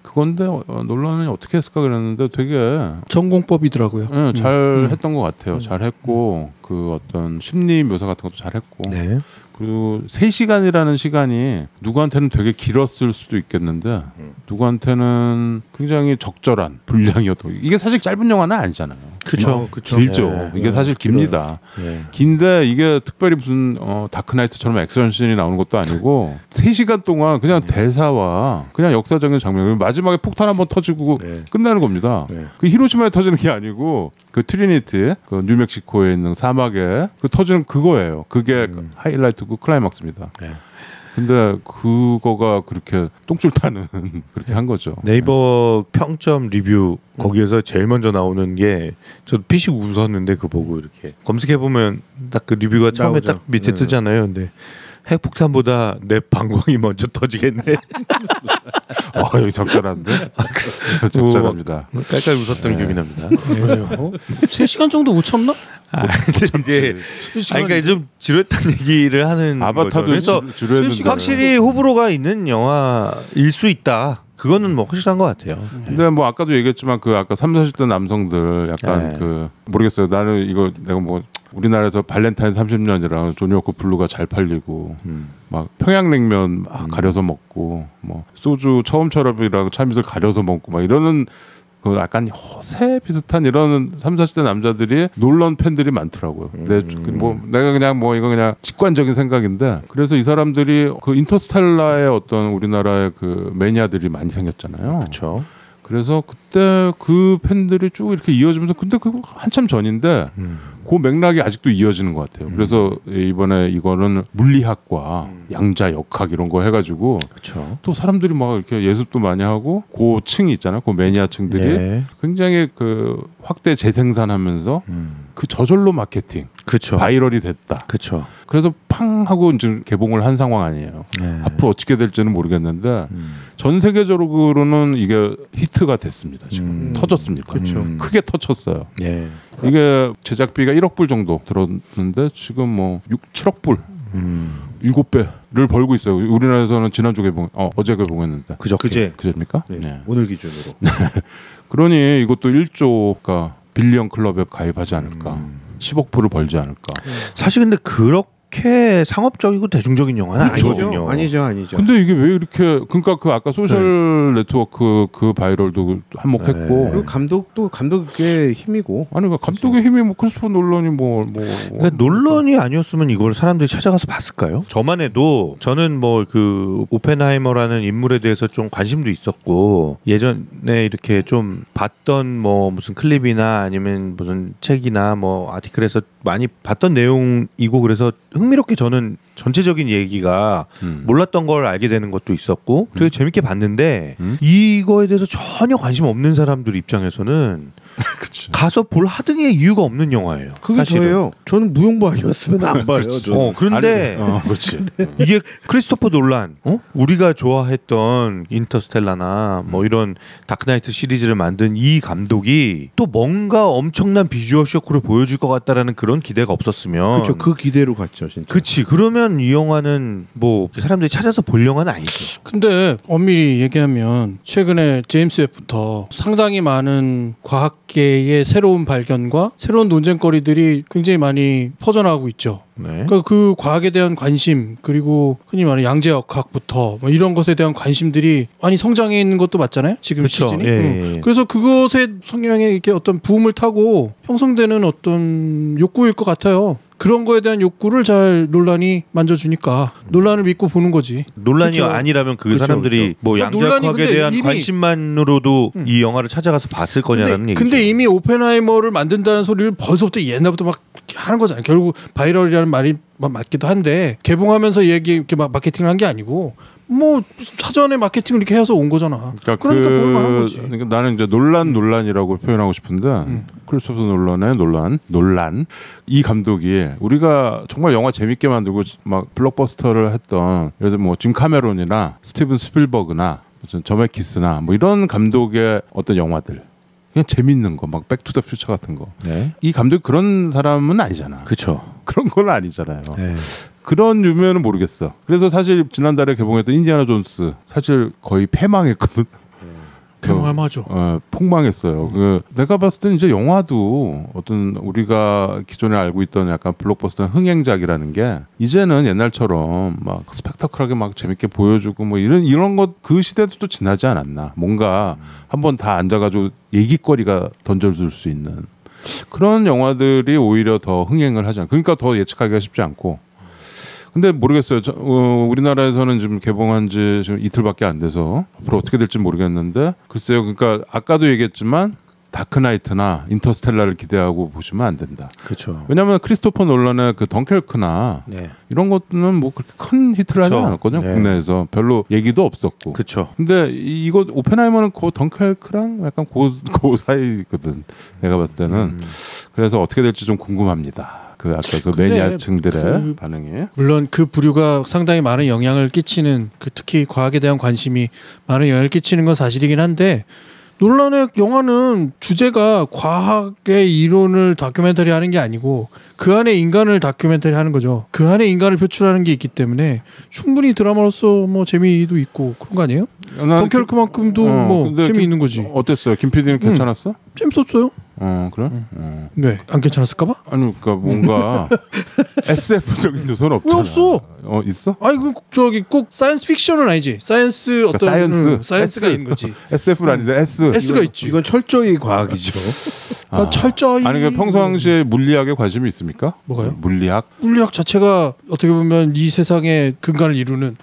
Speaker 2: 그건데 논란이 어떻게 했을까 그랬는데 되게
Speaker 1: 전공법이더라고요.
Speaker 2: 네, 잘 했던 것 같아요. 잘 했고 그 어떤 심리 묘사 같은 것도 잘 했고
Speaker 4: 네.
Speaker 2: 그리고 3시간이라는 시간이 누구한테는 되게 길었을 수도 있겠는데 누구한테는 굉장히 적절한 분량이었던 이게 사실 짧은 영화는 아니잖아요.
Speaker 3: 그렇죠.
Speaker 2: 길죠.
Speaker 4: 네.
Speaker 2: 이게 사실 깁니다.
Speaker 4: 네.
Speaker 2: 긴데 이게 특별히 무슨 다크나이트처럼 액션씬이 나오는 것도 아니고 3시간 동안 그냥 대사와 그냥 역사적인 장면 마지막에 폭탄 한번 터지고
Speaker 4: 네.
Speaker 2: 끝나는 겁니다.
Speaker 4: 네.
Speaker 2: 그 히로시마에 터지는 게 아니고 그 트리니티 그 뉴멕시코에 있는 사막에 그 터지는 그거예요. 그게 하이라이트고 클라이막스입니다.
Speaker 4: 네.
Speaker 2: 근데 그거가 그렇게 똥줄 타는 그렇게 한 거죠.
Speaker 4: 네이버 평점 리뷰 거기에서 제일 먼저 나오는 게 저도 피식 웃었는데 그거 보고 이렇게 검색해 보면 딱 그 리뷰가 처음에
Speaker 3: 나오죠.
Speaker 4: 딱 밑에 뜨잖아요. 근데 핵폭탄보다 내 방광이 먼저 터지겠네.
Speaker 2: 여기 적절한데? 적절합니다.
Speaker 4: 깔깔 웃었던 기억이 납니다.
Speaker 1: 3시간 정도 못 참나?
Speaker 4: 근데 이제 그러니까 좀 지루했던 얘기를 하는
Speaker 2: 아바타도
Speaker 4: 거죠. 그래서
Speaker 2: 지루했는데
Speaker 4: 확실히 호불호가 있는 영화일 수 있다. 그거는 뭐 확실한 것 같아요.
Speaker 2: 근데 뭐 아까도 얘기했지만 그 아까 30, 40대 남성들 약간
Speaker 4: 네.
Speaker 2: 그 모르겠어요. 나는 이거 내가 뭐 우리나라에서 발렌타인 30년이랑 조니워크 블루가 잘 팔리고 막 평양냉면 막 가려서 먹고 뭐 소주 처음처럼이라고 참이슬 가려서 먹고 막 이러는 그 약간 허세 비슷한 이런 30, 40대 남자들이 놀런 팬들이 많더라고요. 뭐 내가 그냥 뭐 이거 그냥 직관적인 생각인데 그래서 이 사람들이 그 인터스텔라의 어떤 우리나라의 그 매니아들이 많이 생겼잖아요.
Speaker 4: 그렇죠.
Speaker 2: 그래서 그때 그 팬들이 쭉 이렇게 이어지면서 근데 그 한참 전인데 그 맥락이 아직도 이어지는 것 같아요. 그래서 이번에 이거는 물리학과 양자 역학 이런 거 해가지고
Speaker 4: 그렇죠.
Speaker 2: 또 사람들이 막 이렇게 예습도 많이 하고 그 층이 있잖아요. 그 매니아층들이
Speaker 4: 네.
Speaker 2: 굉장히 그 확대 재생산하면서 그 저절로 마케팅
Speaker 4: 그렇죠.
Speaker 2: 바이럴이 됐다.
Speaker 4: 그렇죠.
Speaker 2: 그래서 팡 하고 이제 개봉을 한 상황 아니에요.
Speaker 4: 네.
Speaker 2: 앞으로 어떻게 될지는 모르겠는데 전 세계적으로는 이게 히트가 됐습니다. 지금 터졌습니다.
Speaker 4: 그렇죠.
Speaker 2: 크게 터쳤어요.
Speaker 4: 예.
Speaker 2: 이게 제작비가 1억 불 정도 들었는데 지금 뭐 7억 불 7배를 벌고 있어요. 우리나라에서는 지난주 개봉 어제 개봉했는데 그제입니까?
Speaker 3: 네.
Speaker 2: 네.
Speaker 3: 오늘 기준으로.
Speaker 2: 그러니 이것도 1조가 빌리언 클럽에 가입하지 않을까. 10억 불을 벌지 않을까.
Speaker 4: 사실 근데 그렇게 상업적이고 대중적인 영화는
Speaker 2: 그렇죠.
Speaker 4: 아니거든요.
Speaker 3: 아니죠.
Speaker 2: 근데 이게 왜 이렇게 그러니까 그 아까 소셜 네트워크 그 바이럴도 한몫했고
Speaker 3: 그리고 감독도 감독의 힘이고.
Speaker 2: 아니 그러니까 감독의 힘이 뭐 크리스토퍼 놀런이
Speaker 4: 그러니까 논란이 아니었으면 이걸 사람들이 찾아가서 봤을까요? 저만 해도 저는 뭐 그 오펜하이머라는 인물에 대해서 좀 관심도 있었고 예전에 이렇게 좀 봤던 뭐 무슨 클립이나 아니면 무슨 책이나 뭐 아티클에서 많이 봤던 내용이고 그래서 흥미롭게 저는 전체적인 얘기가 몰랐던 걸 알게 되는 것도 있었고 되게 재밌게 봤는데 이거에 대해서 전혀 관심 없는 사람들 입장에서는 가서 볼 하등의 이유가 없는 영화예요.
Speaker 3: 그게
Speaker 4: 사실은.
Speaker 3: 저예요. 저는 무용부 아니었으면 안 봐요.
Speaker 4: 그런데
Speaker 2: 그렇지.
Speaker 4: 이게 크리스토퍼 놀란, 우리가 좋아했던 인터스텔라나 뭐 이런 다크나이트 시리즈를 만든 이 감독이 또 뭔가 엄청난 비주얼 쇼크를 보여줄 것 같다라는 그런 기대가 없었으면,
Speaker 3: 그렇죠. 그 기대로 갔죠, 진짜.
Speaker 4: 그치. 그러면 이 영화는 뭐 사람들이 찾아서 볼 영화는 아니죠.
Speaker 1: 근데 엄밀히 얘기하면 최근에 제임스 웹부터 상당히 많은 과학계의 새로운 발견과 새로운 논쟁거리들이 굉장히 많이 퍼져나가고 있죠.
Speaker 4: 네.
Speaker 1: 그러니까 그 과학에 대한 관심, 그리고 흔히 말하는 양자역학부터 뭐 이런 것에 대한 관심들이 많이 성장해 있는 것도 맞잖아요. 지금
Speaker 4: 그쵸.
Speaker 1: 시즌이.
Speaker 4: 예.
Speaker 1: 그래서 그것의 성향에 이렇게 어떤 부음을 타고 형성되는 어떤 욕구일 것 같아요. 그런 거에 대한 욕구를 잘 논란이 만져주니까 논란을 믿고 보는 거지.
Speaker 4: 논란이
Speaker 1: 그쵸.
Speaker 4: 아니라면 그
Speaker 3: 그쵸,
Speaker 4: 사람들이
Speaker 3: 그쵸.
Speaker 4: 뭐
Speaker 1: 그러니까
Speaker 4: 양자역학에
Speaker 1: 논란이
Speaker 4: 대한
Speaker 1: 이미
Speaker 4: 관심만으로도 이 영화를 찾아가서 봤을 거냐라는 얘기죠.
Speaker 1: 근데 이미 오펜하이머를 만든다는 소리를 벌써부터 옛날부터 막 하는 거잖아요. 결국 바이럴이라는 말이 맞기도 한데 개봉하면서 이렇게 막 마케팅을 한 게 아니고 뭐 사전에 마케팅을 이렇게 해서 온 거잖아. 그러니까 볼 만한 거지.
Speaker 2: 그러니까 나는 이제 논란이라고 표현하고 싶은데 크리스토퍼 놀란의 논란 이 감독이 우리가 정말 영화 재밌게 만들고 막 블록버스터를 했던 예를 들어 뭐 짐 카메론이나 스티븐 스필버그나 무슨 저메키스나 뭐 이런 감독의 어떤 영화들 그냥 재밌는 거 막 백투더 퓨처 같은 거.
Speaker 4: 네.
Speaker 2: 이 감독이 그런 사람은 아니잖아.
Speaker 4: 그렇죠.
Speaker 2: 그런 건 아니잖아요.
Speaker 3: 네.
Speaker 2: 그런 유명은 모르겠어. 그래서 사실 지난달에 개봉했던 인디아나 존스 사실 거의 패망했거든.
Speaker 1: 대망하죠.
Speaker 2: 폭망했어요. 내가 봤을 때는 이제 영화도 어떤 우리가 기존에 알고 있던 약간 블록버스터 흥행작이라는 게 이제는 옛날처럼 막 스펙타클하게 막 재밌게 보여주고 뭐 이런 것 그 시대도 또 지나지 않았나. 뭔가 한번 다 앉아가지고 얘기거리가 던져줄 수 있는 그런 영화들이 오히려 더 흥행을 하지 않. 그러니까 더 예측하기가 쉽지 않고. 근데 모르겠어요. 우리나라에서는 지금 개봉한 지 지금 이틀밖에 안 돼서 앞으로 어떻게 될지 모르겠는데 글쎄요. 그러니까 아까도 얘기했지만 다크나이트나 인터스텔라를 기대하고 보시면 안 된다.
Speaker 4: 그렇죠.
Speaker 2: 왜냐하면 크리스토퍼 놀란의 그 덩케르크나
Speaker 4: 네.
Speaker 2: 이런 것들은 뭐 그렇게 큰 히트를 하지
Speaker 4: 그쵸.
Speaker 2: 않았거든요.
Speaker 4: 네.
Speaker 2: 국내에서 별로 얘기도 없었고.
Speaker 4: 그렇죠.
Speaker 2: 근데 이거 오펜하이머는 그 덩케르크랑 약간 그 사이거든. 내가 봤을 때는. 그래서 어떻게 될지 좀 궁금합니다. 그 아까 그 매니아층들의 반응이.
Speaker 1: 물론 그 부류가 상당히 많은 영향을 끼치는 특히 과학에 대한 관심이 많은 영향을 끼치는 건 사실이긴 한데 논란의 영화는 주제가 과학의 이론을 다큐멘터리 하는 게 아니고 그 안에 인간을 다큐멘터리 하는 거죠. 그 안에 인간을 표출하는 게 있기 때문에 충분히 드라마로서 뭐 재미도 있고 그런 거 아니에요? 덩케르크만큼도 뭐 재미있는 거지.
Speaker 2: 어땠어요? 김 PD는 괜찮았어?
Speaker 1: 재밌었어요.
Speaker 2: 그래?
Speaker 1: 네, 안 괜찮았을까봐?
Speaker 2: 아니, 그러니까 뭔가 SF적인 요소는 없잖아.
Speaker 1: 왜 없어?
Speaker 2: 있어?
Speaker 1: 아니 꼭 사이언스 픽션은 아니지. 사이언스 어떤 사이언스가 있는 거지.
Speaker 2: SF는 아닌데
Speaker 1: S가 있지.
Speaker 3: 이건 철저히 과학이죠.
Speaker 1: 철저히.
Speaker 2: 아니 그러니까 평상시에 물리학에 관심이 있습니까?
Speaker 1: 뭐가요?
Speaker 2: 물리학
Speaker 1: 자체가 어떻게 보면 이 세상의 근간을 이루는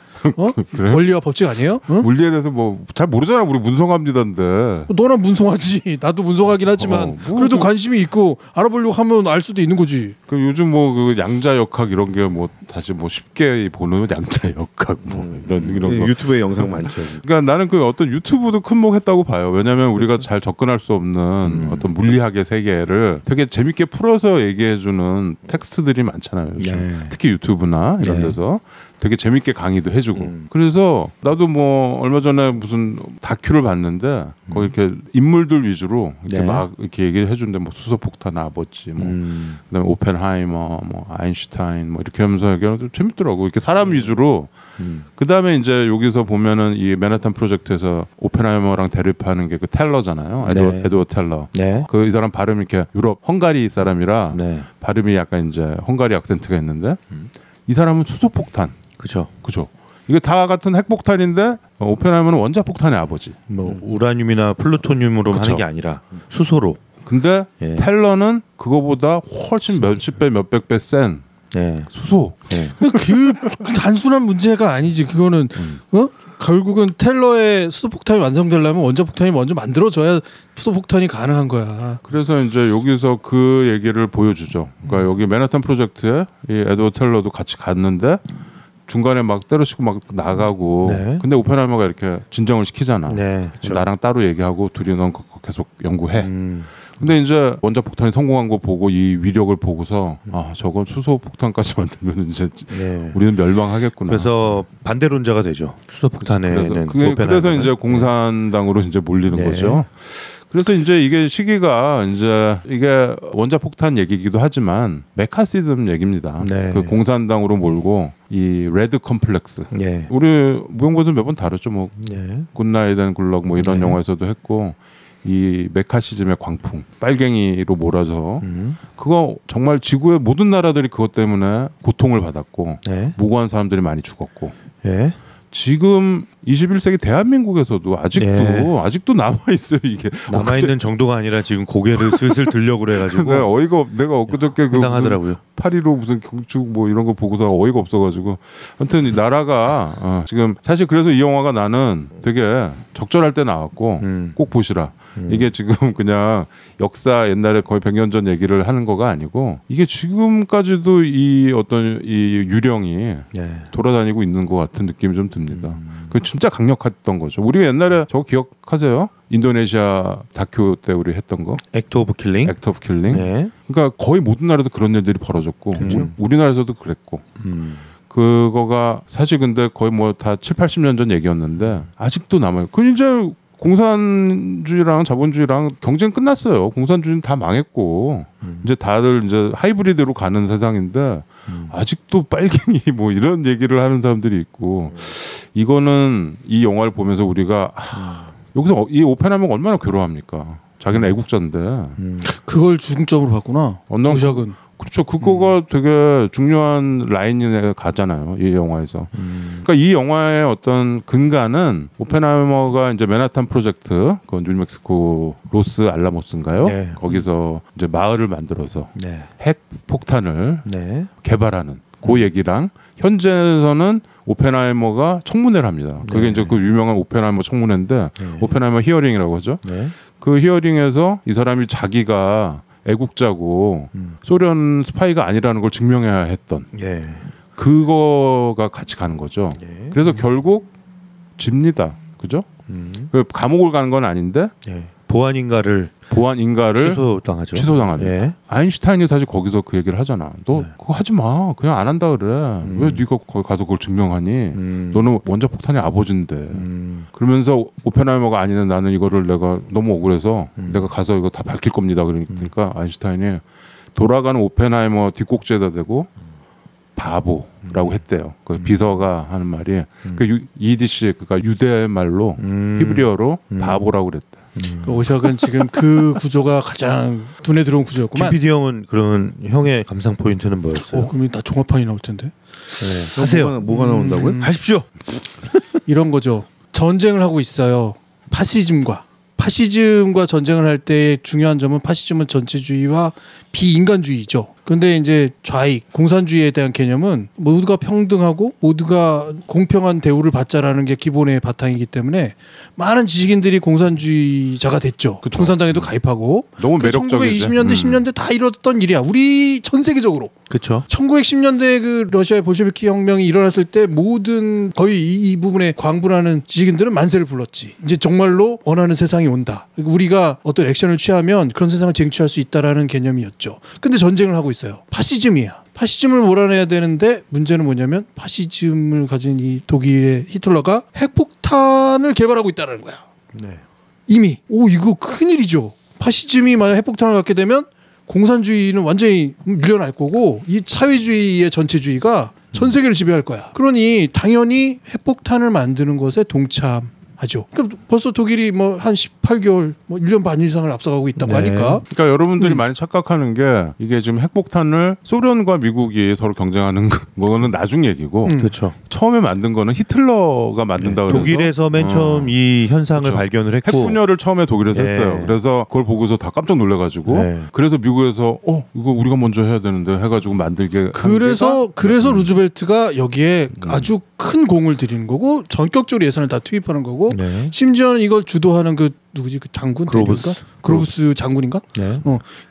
Speaker 2: 그래?
Speaker 1: 원리와 법칙 아니에요?
Speaker 2: 물리에 대해서 뭐 잘 모르잖아. 우리 문성합니다인데.
Speaker 1: 너나 문송하지. 나도 문송하긴 하지만 그래도 관심이 있고 알아보려고 하면 알 수도 있는 거지.
Speaker 2: 그 요즘 뭐 그 양자역학 이런 게 뭐 다시 뭐 쉽게 보는 양자역학 뭐 이런 거
Speaker 3: 유튜브에 영상 많죠.
Speaker 2: 그러니까 나는 그 어떤 유튜브도 큰몫했다고 봐요. 왜냐하면 우리가 잘 접근할 수 없는 어떤 물리학의 세계를 되게 재밌게 풀어서 얘기해주는 텍스트들이 많잖아요. 요즘.
Speaker 4: 네.
Speaker 2: 특히 유튜브나 이런 데서 되게 재밌게 강의도 해주고. 그래서 나도 뭐 얼마 전에 무슨 다큐를 봤는데 거기 이렇게 인물들 위주로 이렇게 막 이렇게 얘기해 주는데 뭐 수소폭탄 아버지, 뭐 그다음에 오펜하이머, 뭐 아인슈타인, 뭐 이렇게 하면서 얘기하는데 재밌더라고. 이렇게 사람 위주로. 그다음에 이제 여기서 보면은 이 맨하탄 프로젝트에서 오펜하이머랑 대립하는 게 그 텔러잖아요. 에드워드 텔러.
Speaker 4: 네.
Speaker 2: 그 이 사람 발음이 이렇게 유럽 헝가리 사람이라
Speaker 4: 네.
Speaker 2: 발음이 약간 이제 헝가리 악센트가 있는데 이 사람은 수소폭탄.
Speaker 4: 그죠.
Speaker 2: 이게 다 같은 핵폭탄인데 오펜하이머는 원자폭탄의 아버지.
Speaker 4: 뭐 우라늄이나 플루토늄으로 하는 게 아니라 수소로.
Speaker 2: 근데 텔러는 그거보다 훨씬 몇십 배, 몇백 배 센 수소.
Speaker 1: 그 단순한 문제가 아니지. 그거는 결국은 텔러의 수소폭탄이 완성되려면 원자폭탄이 먼저 만들어져야 수소폭탄이 가능한 거야.
Speaker 2: 그래서 이제 여기서 그 얘기를 보여주죠. 그러니까 여기 맨하탄 프로젝트에 이 에드워드 텔러도 같이 갔는데 중간에 막 때려치고 막 나가고 근데 오펜하이머가 이렇게 진정을 시키잖아. 나랑 따로 얘기하고 둘이 넌 계속 연구해. 근데 이제 원자폭탄이 성공한 거 보고 이 위력을 보고서 아 저건 수소폭탄까지 만들면 이제 우리는 멸망하겠구나.
Speaker 4: 그래서 반대론자가 되죠. 수소폭탄에는
Speaker 2: 그래서 이제 공산당으로 이제 몰리는 거죠. 그래서 이제 이게 시기가 이제 이게 원자폭탄 얘기이기도 하지만 메카시즘 얘기입니다. 그 공산당으로 몰고 이 레드 컴플렉스. 우리 무용고도 몇 번 다뤘죠. 뭐 굿나잇 앤 굿럭 뭐 이런 영화에서도 했고 이 메카시즘의 광풍, 빨갱이로 몰아서 그거 정말 지구의 모든 나라들이 그것 때문에 고통을 받았고 무고한 사람들이 많이 죽었고. 지금 21세기 대한민국에서도 아직도 남아 있어요. 이게
Speaker 4: 남아 있는 정도가 아니라 지금 고개를 슬슬 들려고 그래가지고
Speaker 2: 내가 엊그저께 그
Speaker 4: 무슨
Speaker 2: 8.15 무슨 경축 뭐 이런 거 보고서 어이가 없어가지고 아무튼 이 나라가 지금 사실 그래서 이 영화가 나는 되게 적절할 때 나왔고 꼭 보시라. 이게 지금 그냥 역사 옛날에 거의 100년 전 얘기를 하는 거가 아니고 이게 지금까지도 이 어떤 이 유령이 돌아다니고 있는 것 같은 느낌이 좀 듭니다. 그 진짜 강력했던 거죠. 우리가 옛날에 저거 기억하세요? 인도네시아 다큐 때 우리 했던 거
Speaker 4: 액트 오브 킬링.
Speaker 2: 그러니까 거의 모든 나라도 그런 일들이 벌어졌고 우리나라에서도 그랬고 그거가 사실 근데 거의 뭐 다 7, 80년 전 얘기였는데 아직도 남아요. 그 이제 공산주의랑 자본주의랑 경쟁 끝났어요. 공산주의는 다 망했고 이제 다들 이제 하이브리드로 가는 세상인데 아직도 빨갱이 뭐 이런 얘기를 하는 사람들이 있고 이거는 이 영화를 보면서 우리가 여기서 이 오펜하이머가 얼마나 괴로워합니까? 자기는 애국자인데
Speaker 1: 그걸 중점으로 봤구나. 무작은.
Speaker 2: 그렇죠. 그거가 되게 중요한 라인에 가잖아요. 이 영화에서. 그러니까 이 영화의 어떤 근간은 오펜하이머가 이제 맨하탄 프로젝트, 그 뉴멕시코 로스 알라모스인가요? 거기서 이제 마을을 만들어서 핵 폭탄을 개발하는 그 얘기랑 현재에서는 오펜하이머가 청문회를 합니다. 그게 이제 그 유명한 오펜하이머 청문회인데 오펜하이머 히어링이라고 하죠. 그 히어링에서 이 사람이 자기가 애국자고 소련 스파이가 아니라는 걸 증명해야 했던 그거가 같이 가는 거죠. 그래서 결국 집니다. 그죠? 그 감옥을 가는 건 아닌데
Speaker 4: 보안 인가를
Speaker 2: 취소당하죠. 아인슈타인이 사실 거기서 그 얘기를 하잖아. 너 그거 하지 마. 그냥 안 한다 그래. 왜 네가 거기 가서 그걸 증명하니? 너는 원자폭탄의 아버지인데. 그러면서 오펜하이머가 아니는 나는 이거를 내가 너무 억울해서 내가 가서 이거 다 밝힐 겁니다. 그러니까 아인슈타인이 돌아가는 오펜하이머 뒷꼭지에다 대고 바보라고 했대요. 그 비서가 하는 말이 그 이디시 그러니까 유대 말로 히브리어로 바보라고 그랬대.
Speaker 1: 오샥은 지금 그 구조가 가장 눈에 들어온 구조였구만.
Speaker 4: 김PD 형은 그런 형의 감상 포인트는 뭐였어요?
Speaker 1: 그럼 나 종합판이 나올 텐데.
Speaker 3: 하세요. 뭐가 나온다고요?
Speaker 4: 하십시오.
Speaker 1: 이런 거죠. 전쟁을 하고 있어요. 파시즘과 전쟁을 할 때 중요한 점은 파시즘은 전체주의와 비인간주의죠. 그런데 이제 좌익, 공산주의에 대한 개념은 모두가 평등하고 모두가 공평한 대우를 받자라는 게 기본의 바탕이기 때문에 많은 지식인들이 공산주의자가 됐죠.
Speaker 2: 그쵸.
Speaker 1: 공산당에도 가입하고.
Speaker 2: 너무 매력적이지.
Speaker 1: 1920년대, 10년대 다 이뤘던 일이야. 우리 전 세계적으로.
Speaker 4: 그렇죠.
Speaker 1: 1910년대 그 러시아의 볼셰비키 혁명이 일어났을 때 모든 거의 이 부분에 광분하는 지식인들은 만세를 불렀지. 이제 정말로 원하는 세상이 온다. 우리가 어떤 액션을 취하면 그런 세상을 쟁취할 수 있다라는 개념이었죠. 근데 전쟁을 하고 있어요. 파시즘이야. 파시즘을 몰아내야 되는데 문제는 뭐냐면 파시즘을 가진 이 독일의 히틀러가 핵폭탄을 개발하고 있다는 거야. 이미 이거 큰일이죠. 파시즘이 만약 핵폭탄을 갖게 되면 공산주의는 완전히 밀려날 거고 이 사회주의의 전체주의가 전 세계를 지배할 거야. 그러니 당연히 핵폭탄을 만드는 것에 동참하죠. 그러니까 벌써 독일이 뭐 한 18개월, 뭐 1년 반 이상을 앞서가고 있다고 하니까.
Speaker 2: 그러니까 여러분들이 많이 착각하는 게 이게 지금 핵폭탄을 소련과 미국이 서로 경쟁하는 거는 나중 얘기고.
Speaker 4: 그렇죠.
Speaker 2: 처음에 만든 거는 히틀러가 만든다 그래서
Speaker 4: 독일에서 맨 처음 이 현상을 발견을 했고
Speaker 2: 핵분열을 처음에 독일에서 했어요. 그래서 그걸 보고서 다 깜짝 놀래가지고 그래서 미국에서 이거 우리가 먼저 해야 되는데 해가지고 만들게.
Speaker 1: 그래서 루즈벨트가 여기에 아주 큰 공을 들이는 거고 전격적으로 예산을 다 투입하는 거고 심지어는 이걸 주도하는 그 누구지 그 장군 그로브스 장군인가?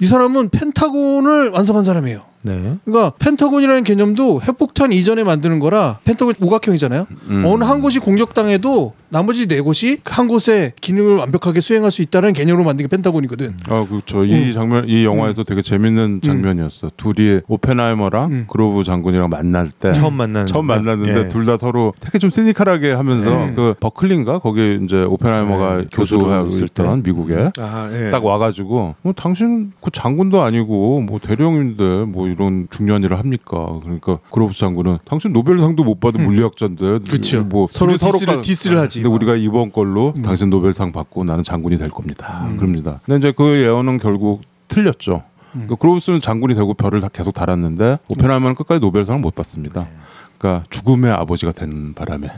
Speaker 1: 이 사람은 펜타곤을 완성한 사람이에요.
Speaker 4: 네.
Speaker 1: 그러니까 펜타곤이라는 개념도 핵폭탄 이전에 만드는 거라 펜타곤 오각형이잖아요. 어느 한 곳이 공격당해도 나머지 4곳이 한 곳의 기능을 완벽하게 수행할 수 있다는 개념으로 만든 게 펜타곤이거든.
Speaker 2: 아, 그렇죠. 이 장면, 이 영화에서 되게 재밌는 장면이었어. 둘이 오펜하이머랑 그로브 장군이랑 만날 때
Speaker 4: 처음 만났는데
Speaker 2: 둘 다 서로 되게 좀 시니컬하게 하면서 그 버클리인가 거기 이제 오펜하이머가 교수하고 있던 미국에 딱 와가지고 당신 그 장군도 아니고 뭐 대령인데 뭐 이런 중요한 일을 합니까? 그러니까 그로브 장군은 당신 노벨상도 못 받은 물리학자인데
Speaker 1: 그렇죠.
Speaker 2: 뭐
Speaker 1: 서로 디스를 하지.
Speaker 2: 근데 우리가 이번 걸로 당신 노벨상 받고 나는 장군이 될 겁니다. 그럽니다. 근데 이제 그 예언은 결국 틀렸죠. 그로브스는 장군이 되고 별을 다 계속 달았는데 오펜하이머는 끝까지 노벨상을 못 받습니다. 그러니까 죽음의 아버지가 된 바람에.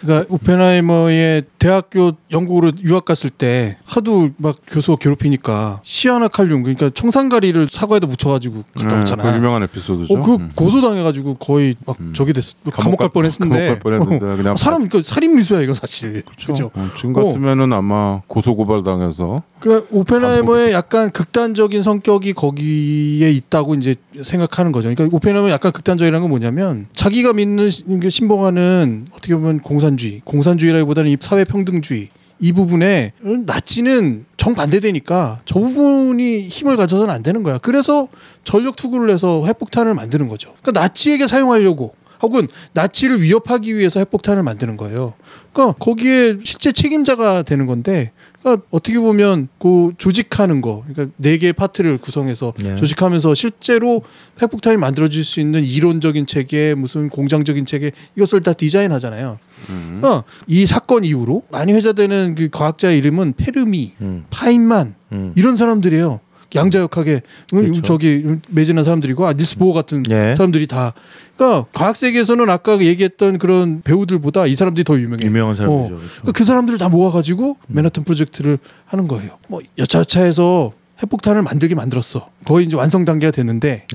Speaker 1: 그러니까 오펜하이머의 대학교 영국으로 유학 갔을 때 하도 막 교수가 괴롭히니까 시아나 칼륨 그러니까 청산가리를 사과에다 묻혀가지고 갔다 왔잖아.
Speaker 2: 그 유명한 에피소드죠.
Speaker 1: 그 고소당해가지고 거의 막 저기 됐어. 감옥 갈 뻔했는데.
Speaker 2: 그냥
Speaker 1: 사람 그러니까 살인 미수야 이거 사실.
Speaker 2: 그렇죠. 지금 같으면은 아마 고소 고발당해서.
Speaker 1: 그 오펜하이머의 약간 극단적인 성격이 거기에 있다고 이제 생각하는 거죠. 그러니까 오펜하이머 약간 극단적이라는 건 뭐냐면 자기가 믿는 신봉하는 어떻게 보면 공산주의라기보다는 이 사회평등주의 이 부분에 나치는 정반대되니까 저 부분이 힘을 가져서는 안 되는 거야. 그래서 전력 투구를 해서 핵폭탄을 만드는 거죠. 그러니까 나치에게 사용하려고 혹은 나치를 위협하기 위해서 핵폭탄을 만드는 거예요. 그러니까 거기에 실제 책임자가 되는 건데 그러니까 어떻게 보면 그 조직하는 거 그러니까 4개의 파트를 구성해서 조직하면서 실제로 핵폭탄이 만들어질 수 있는 이론적인 체계 무슨 공장적인 체계 이것을 다 디자인하잖아요. 그러니까 이 사건 이후로 많이 회자되는 그 과학자의 이름은 페르미, 파인만 이런 사람들이에요. 양자역학에 그렇죠. 저기 매진한 사람들이고 닐스 보어 같은 사람들이 다 그러니까 과학 세계에서는 아까 얘기했던 그런 배우들보다 이 사람들이 더
Speaker 4: 유명한 사람들이죠. 그렇죠.
Speaker 1: 그러니까 그 사람들을 다 모아가지고 맨하탄 프로젝트를 하는 거예요. 뭐 여차여차해서 핵폭탄을 만들었어. 거의 이제 완성 단계가 됐는데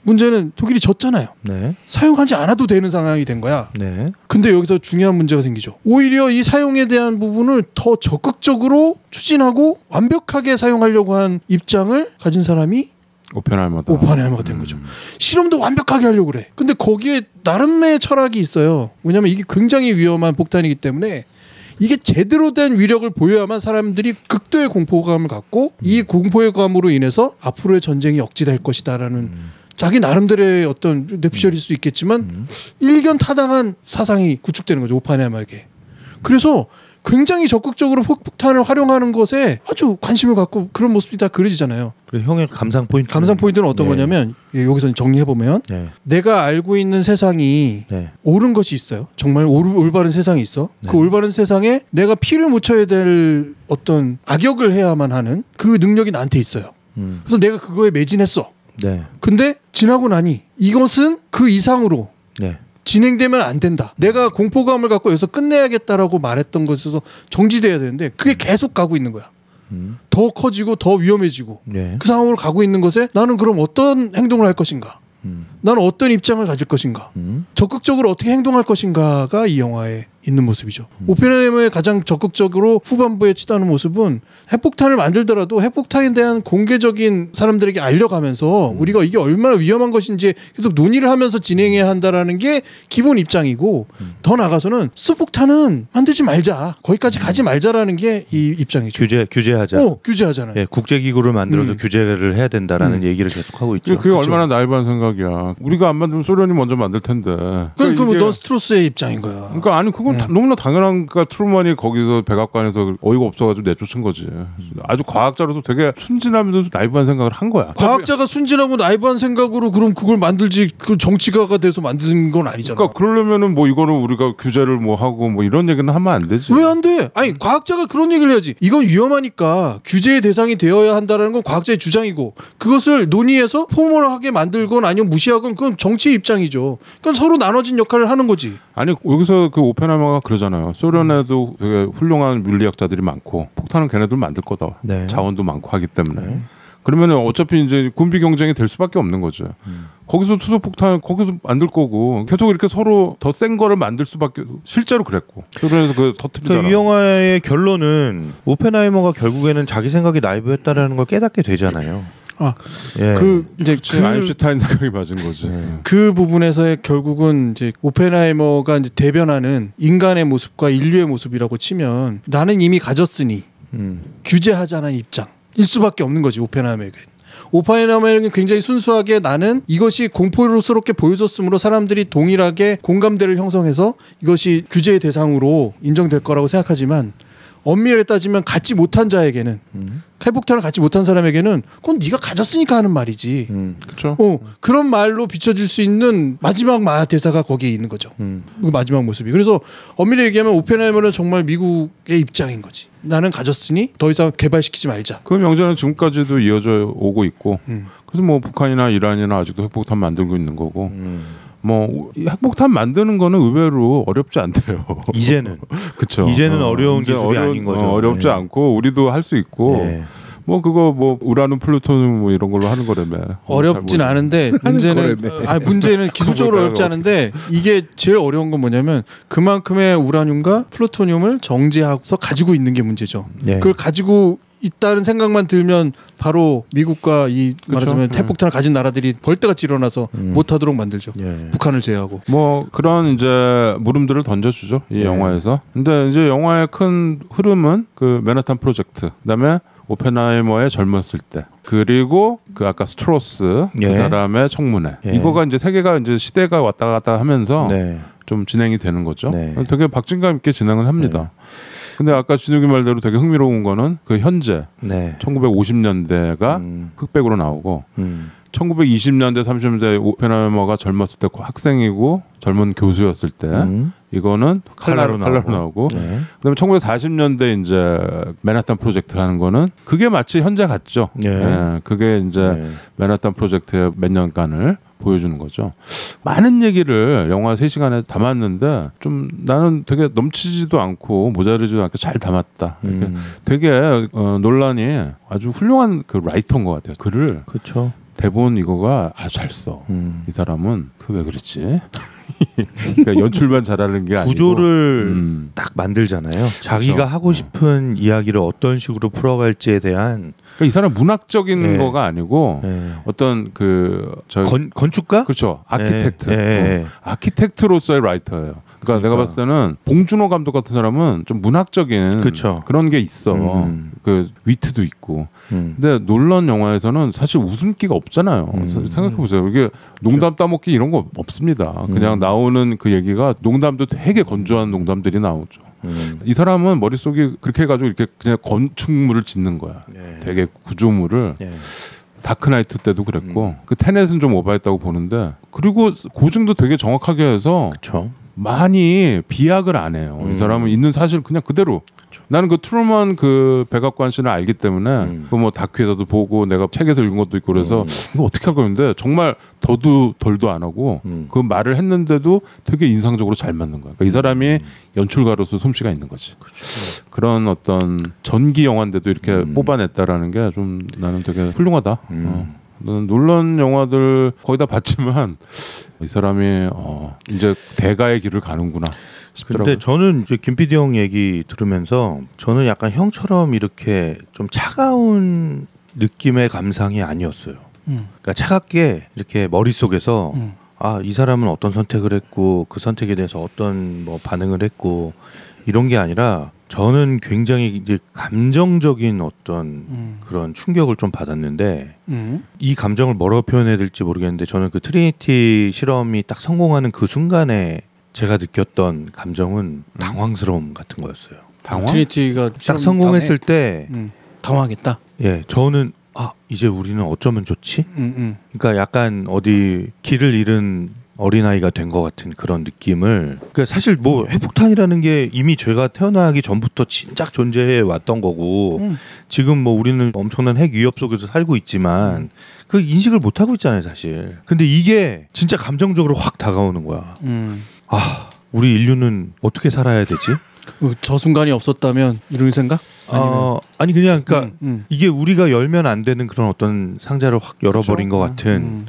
Speaker 1: 문제는 독일이 졌잖아요. 사용하지 않아도 되는 상황이 된 거야. 근데 여기서 중요한 문제가 생기죠. 오히려 이 사용에 대한 부분을 더 적극적으로 추진하고 완벽하게 사용하려고 한 입장을 가진 사람이 오펜하이머가 된 거죠. 실험도 완벽하게 하려고 그래. 근데 거기에 나름의 철학이 있어요. 왜냐하면 이게 굉장히 위험한 폭탄이기 때문에 이게 제대로 된 위력을 보여야만 사람들이 극도의 공포감을 갖고 이 공포감으로 인해서 앞으로의 전쟁이 억지될 것이다라는 자기 나름대로의 어떤 뇌피셜일 수 있겠지만 일견타당한 사상이 구축되는 거죠. 오펜하이머에게. 그래서 굉장히 적극적으로 핵폭탄을 활용하는 것에 아주 관심을 갖고 그런 모습이 다 그려지잖아요.
Speaker 4: 그래서 형의 감상
Speaker 1: 포인트는 어떤 거냐면 여기서 정리해보면 내가 알고 있는 세상이 옳은 것이 있어요. 정말 올바른 세상이 있어. 그 올바른 세상에 내가 피를 묻혀야 될 어떤 악역을 해야만 하는 그 능력이 나한테 있어요. 그래서 내가 그거에 매진했어. 근데 지나고 나니 이것은 그 이상으로 진행되면 안 된다. 내가 공포감을 갖고 여기서 끝내야겠다라고 말했던 것에서 정지돼야 되는데 그게 계속 가고 있는 거야. 더 커지고 더 위험해지고 그 상황으로 가고 있는 것에 나는 그럼 어떤 행동을 할 것인가? 나는 어떤 입장을 가질 것인가? 적극적으로 어떻게 행동할 것인가가 이 영화에 있는 모습이죠. 오펜하이머의 가장 적극적으로 후반부에 치닫는 모습은 핵폭탄을 만들더라도 핵폭탄에 대한 공개적인 사람들에게 알려가면서 우리가 이게 얼마나 위험한 것인지 계속 논의를 하면서 진행해야 한다라는 게 기본 입장이고 더 나가서는 수폭탄은 만들지 말자. 거기까지 가지 말자라는 게 이 입장이죠.
Speaker 4: 규제하자.
Speaker 1: 규제하잖아요.
Speaker 4: 국제기구를 만들어서 규제를 해야 된다라는 얘기를 계속하고 있죠.
Speaker 2: 그게 얼마나 나이브한 생각이야. 우리가 안 만들면 소련이 먼저 만들 텐데.
Speaker 1: 그러니까 넌 스트로스의 입장인 거야.
Speaker 2: 그러니까 아니 그건 너무나 당연한 거 트루먼이 거기서 백악관에서 어이가 없어가지고 내쫓은 거지. 아주 과학자로서 되게 순진하면서 나이브한 생각을 한 거야.
Speaker 1: 과학자가 순진하고 나이브한 생각으로 그럼 그걸 만들지 그 정치가가 돼서 만든 건 아니잖아.
Speaker 2: 그러니까 그러려면은 뭐 이거를 우리가 규제를 뭐 하고 뭐 이런 얘기는 하면 안 되지.
Speaker 1: 왜 안 돼? 아니 과학자가 그런 얘기를 해야지. 이건 위험하니까 규제의 대상이 되어야 한다라는 건 과학자의 주장이고 그것을 논의해서 포멀하게 만들건 아니면 무시하건 그건 정치의 입장이죠. 그러니까 서로 나눠진 역할을 하는 거지.
Speaker 2: 아니 여기서 그 오펜하이머가 그러잖아요. 소련에도 되게 훌륭한 물리학자들이 많고 폭탄은 걔네들 만들 거다. 자원도 많고 하기 때문에. 그러면은 어차피 이제 군비 경쟁이 될 수밖에 없는 거죠. 거기서 수소폭탄 거기서 만들 거고 계속 이렇게 서로 더 센 거를 만들 수밖에 실제로 그랬고 소련에서 그 터뜨리잖아.
Speaker 4: 이 영화의 결론은 오펜하이머가 결국에는 자기 생각이 나이브였다라는 걸 깨닫게 되잖아요.
Speaker 1: 그 이제
Speaker 2: 아인슈타인 생각이 맞은 거지.
Speaker 1: 그 부분에서의 결국은 이제 오펜하이머가 이제 대변하는 인간의 모습과 인류의 모습이라고 치면 나는 이미 가졌으니 규제하자는 입장일 수밖에 없는 거지 오펜하이머에게. 오펜하이머는 굉장히 순수하게 나는 이것이 공포스럽게 보여줬으므로 사람들이 동일하게 공감대를 형성해서 이것이 규제의 대상으로 인정될 거라고 생각하지만 엄밀하게 따지면 갖지 못한 자에게는 회복탄을 갖지 못한 사람에게는 그건 네가 가졌으니까 하는 말이지.
Speaker 2: 그렇죠.
Speaker 1: 그런 말로 비춰질 수 있는 마지막 대사가 거기에 있는 거죠. 그 마지막 모습이. 그래서 엄밀히 얘기하면 오펜하이머는 정말 미국의 입장인 거지. 나는 가졌으니 더 이상 개발시키지 말자.
Speaker 2: 그 명제는 지금까지도 이어져 오고 있고 그래서 뭐 북한이나 이란이나 아직도 핵폭탄 만들고 있는 거고 뭐 핵폭탄 만드는 거는 의외로 어렵지 않대요.
Speaker 4: 이제는
Speaker 2: 그렇죠.
Speaker 4: 이제는 어려운 기술이 아닌 거죠.
Speaker 2: 어렵지 않고 우리도 할 수 있고 뭐 그거 뭐 우라늄 플루토늄 뭐 이런 걸로 하는 거라며.
Speaker 1: 어렵진 않은데 문제는 기술적으로 어렵지 않은데 이게 제일 어려운 건 뭐냐면 그만큼의 우라늄과 플루토늄을 정제하고서 가지고 있는 게 문제죠. 그걸 가지고 있다는 생각만 들면 바로 미국과 말하자면 핵폭탄을 가진 나라들이 벌떼같이 일어나서 못하도록 만들죠. 북한을 제외하고.
Speaker 2: 뭐 그런 이제 물음들을 던져주죠 이 영화에서. 근데 이제 영화의 큰 흐름은 그 맨하탄 프로젝트, 그다음에 오펜하이머의 젊었을 때, 그리고 그 아까 스트로스 그 사람의 청문회. 이거가 이제 세계가 이제 시대가 왔다 갔다 하면서 좀 진행이 되는 거죠. 되게 박진감 있게 진행을 합니다. 근데 아까 진욱이 말대로 되게 흥미로운 거는 그 현재 1950년대가 흑백으로 나오고 1920년대 30년대 오펜하이머가 젊었을 때 학생이고 젊은 교수였을 때 이거는 칼라로 나오고 그다음에 1940년대 이제 맨하탄 프로젝트 하는 거는 그게 마치 현재 같죠. 그게 이제 맨하탄 프로젝트의 몇 년간을 보여주는 거죠. 많은 얘기를 영화 3시간에 담았는데 좀 나는 되게 넘치지도 않고 모자르지도 않고 잘 담았다. 이렇게 되게 논란이 아주 훌륭한 그 라이터인 것 같아요. 글을.
Speaker 4: 그렇죠.
Speaker 2: 대본 이거가 아주 잘 써. 이 사람은 그 왜 그랬지? 그러니까 연출만 잘하는 게 아니고
Speaker 4: 구조를 딱 만들잖아요. 자기가
Speaker 2: 그렇죠.
Speaker 4: 하고 싶은 이야기를 어떤 식으로 풀어갈지에 대한
Speaker 2: 그러니까 이 사람 문학적인 거가 아니고 어떤
Speaker 4: 건축가?
Speaker 2: 그렇죠. 아키텍트. 아키텍트로서의 라이터예요. 그러니까 내가 봤을 때는 봉준호 감독 같은 사람은 좀 문학적인 그런 게 있어. 그 위트도 있고. 근데 논란 영화에서는 사실 웃음기가 없잖아요. 생각해 보세요. 이게 농담 따먹기 이런 거 없습니다. 그냥 나오는 그 얘기가 농담도 되게 건조한 농담들이 나오죠. 이 사람은 머릿속이 그렇게 해가지고 이렇게 그냥 건축물을 짓는 거야. 되게 구조물을. 다크나이트 때도 그랬고 그 테넷은 좀 오버했다고 보는데, 그리고 고증도 되게 정확하게 해서 많이 비약을 안 해요. 이 사람은 있는 사실 그냥 그대로. 나는 그 트루먼 그 백악관 씨를 알기 때문에 그 뭐 다큐에서도 보고 내가 책에서 읽은 것도 있고 그래서 이거 어떻게 할 거였는데 정말 더도 덜도 안 하고 그 말을 했는데도 되게 인상적으로 잘 맞는 거야. 그러니까 이 사람이 연출가로서 솜씨가 있는 거지. 그런 어떤 전기 영화인데도 이렇게 뽑아냈다라는 게 좀 나는 되게 훌륭하다. 논란 영화들 거의 다 봤지만 이 사람이 이제 대가의 길을 가는구나 싶더라고요.
Speaker 4: 근데 저는 이제 김 PD 형 얘기 들으면서 저는 약간 형처럼 이렇게 좀 차가운 느낌의 감상이 아니었어요. 그러니까 차갑게 이렇게 머릿속에서 이 사람은 어떤 선택을 했고 그 선택에 대해서 어떤 뭐 반응을 했고 이런 게 아니라 저는 굉장히 이제 감정적인 어떤 그런 충격을 좀 받았는데 이 감정을 뭐라고 표현해야 될지 모르겠는데 저는 그 트리니티 실험이 딱 성공하는 그 순간에 제가 느꼈던 감정은 당황스러움 같은 거였어요.
Speaker 2: 당황?
Speaker 1: 트리니티가
Speaker 4: 딱 성공했을 때
Speaker 1: 당황했다.
Speaker 4: 예, 저는 이제 우리는 어쩌면 좋지? 그러니까 약간 어디 길을 잃은 어린아이가 된 것 같은 그런 느낌을. 그러니까 사실 뭐 핵폭탄이라는 게 이미 죄가 태어나기 전부터 진작 존재해 왔던 거고 지금 뭐 우리는 엄청난 핵 위협 속에서 살고 있지만 그 인식을 못 하고 있잖아요 사실. 근데 이게 진짜 감정적으로 확 다가오는 거야. 우리 인류는 어떻게 살아야 되지?
Speaker 1: 저 순간이 없었다면 이런 생각?
Speaker 4: 아니 그냥 그러니까 이게 우리가 열면 안 되는 그런 어떤 상자를 확 열어버린 것 같은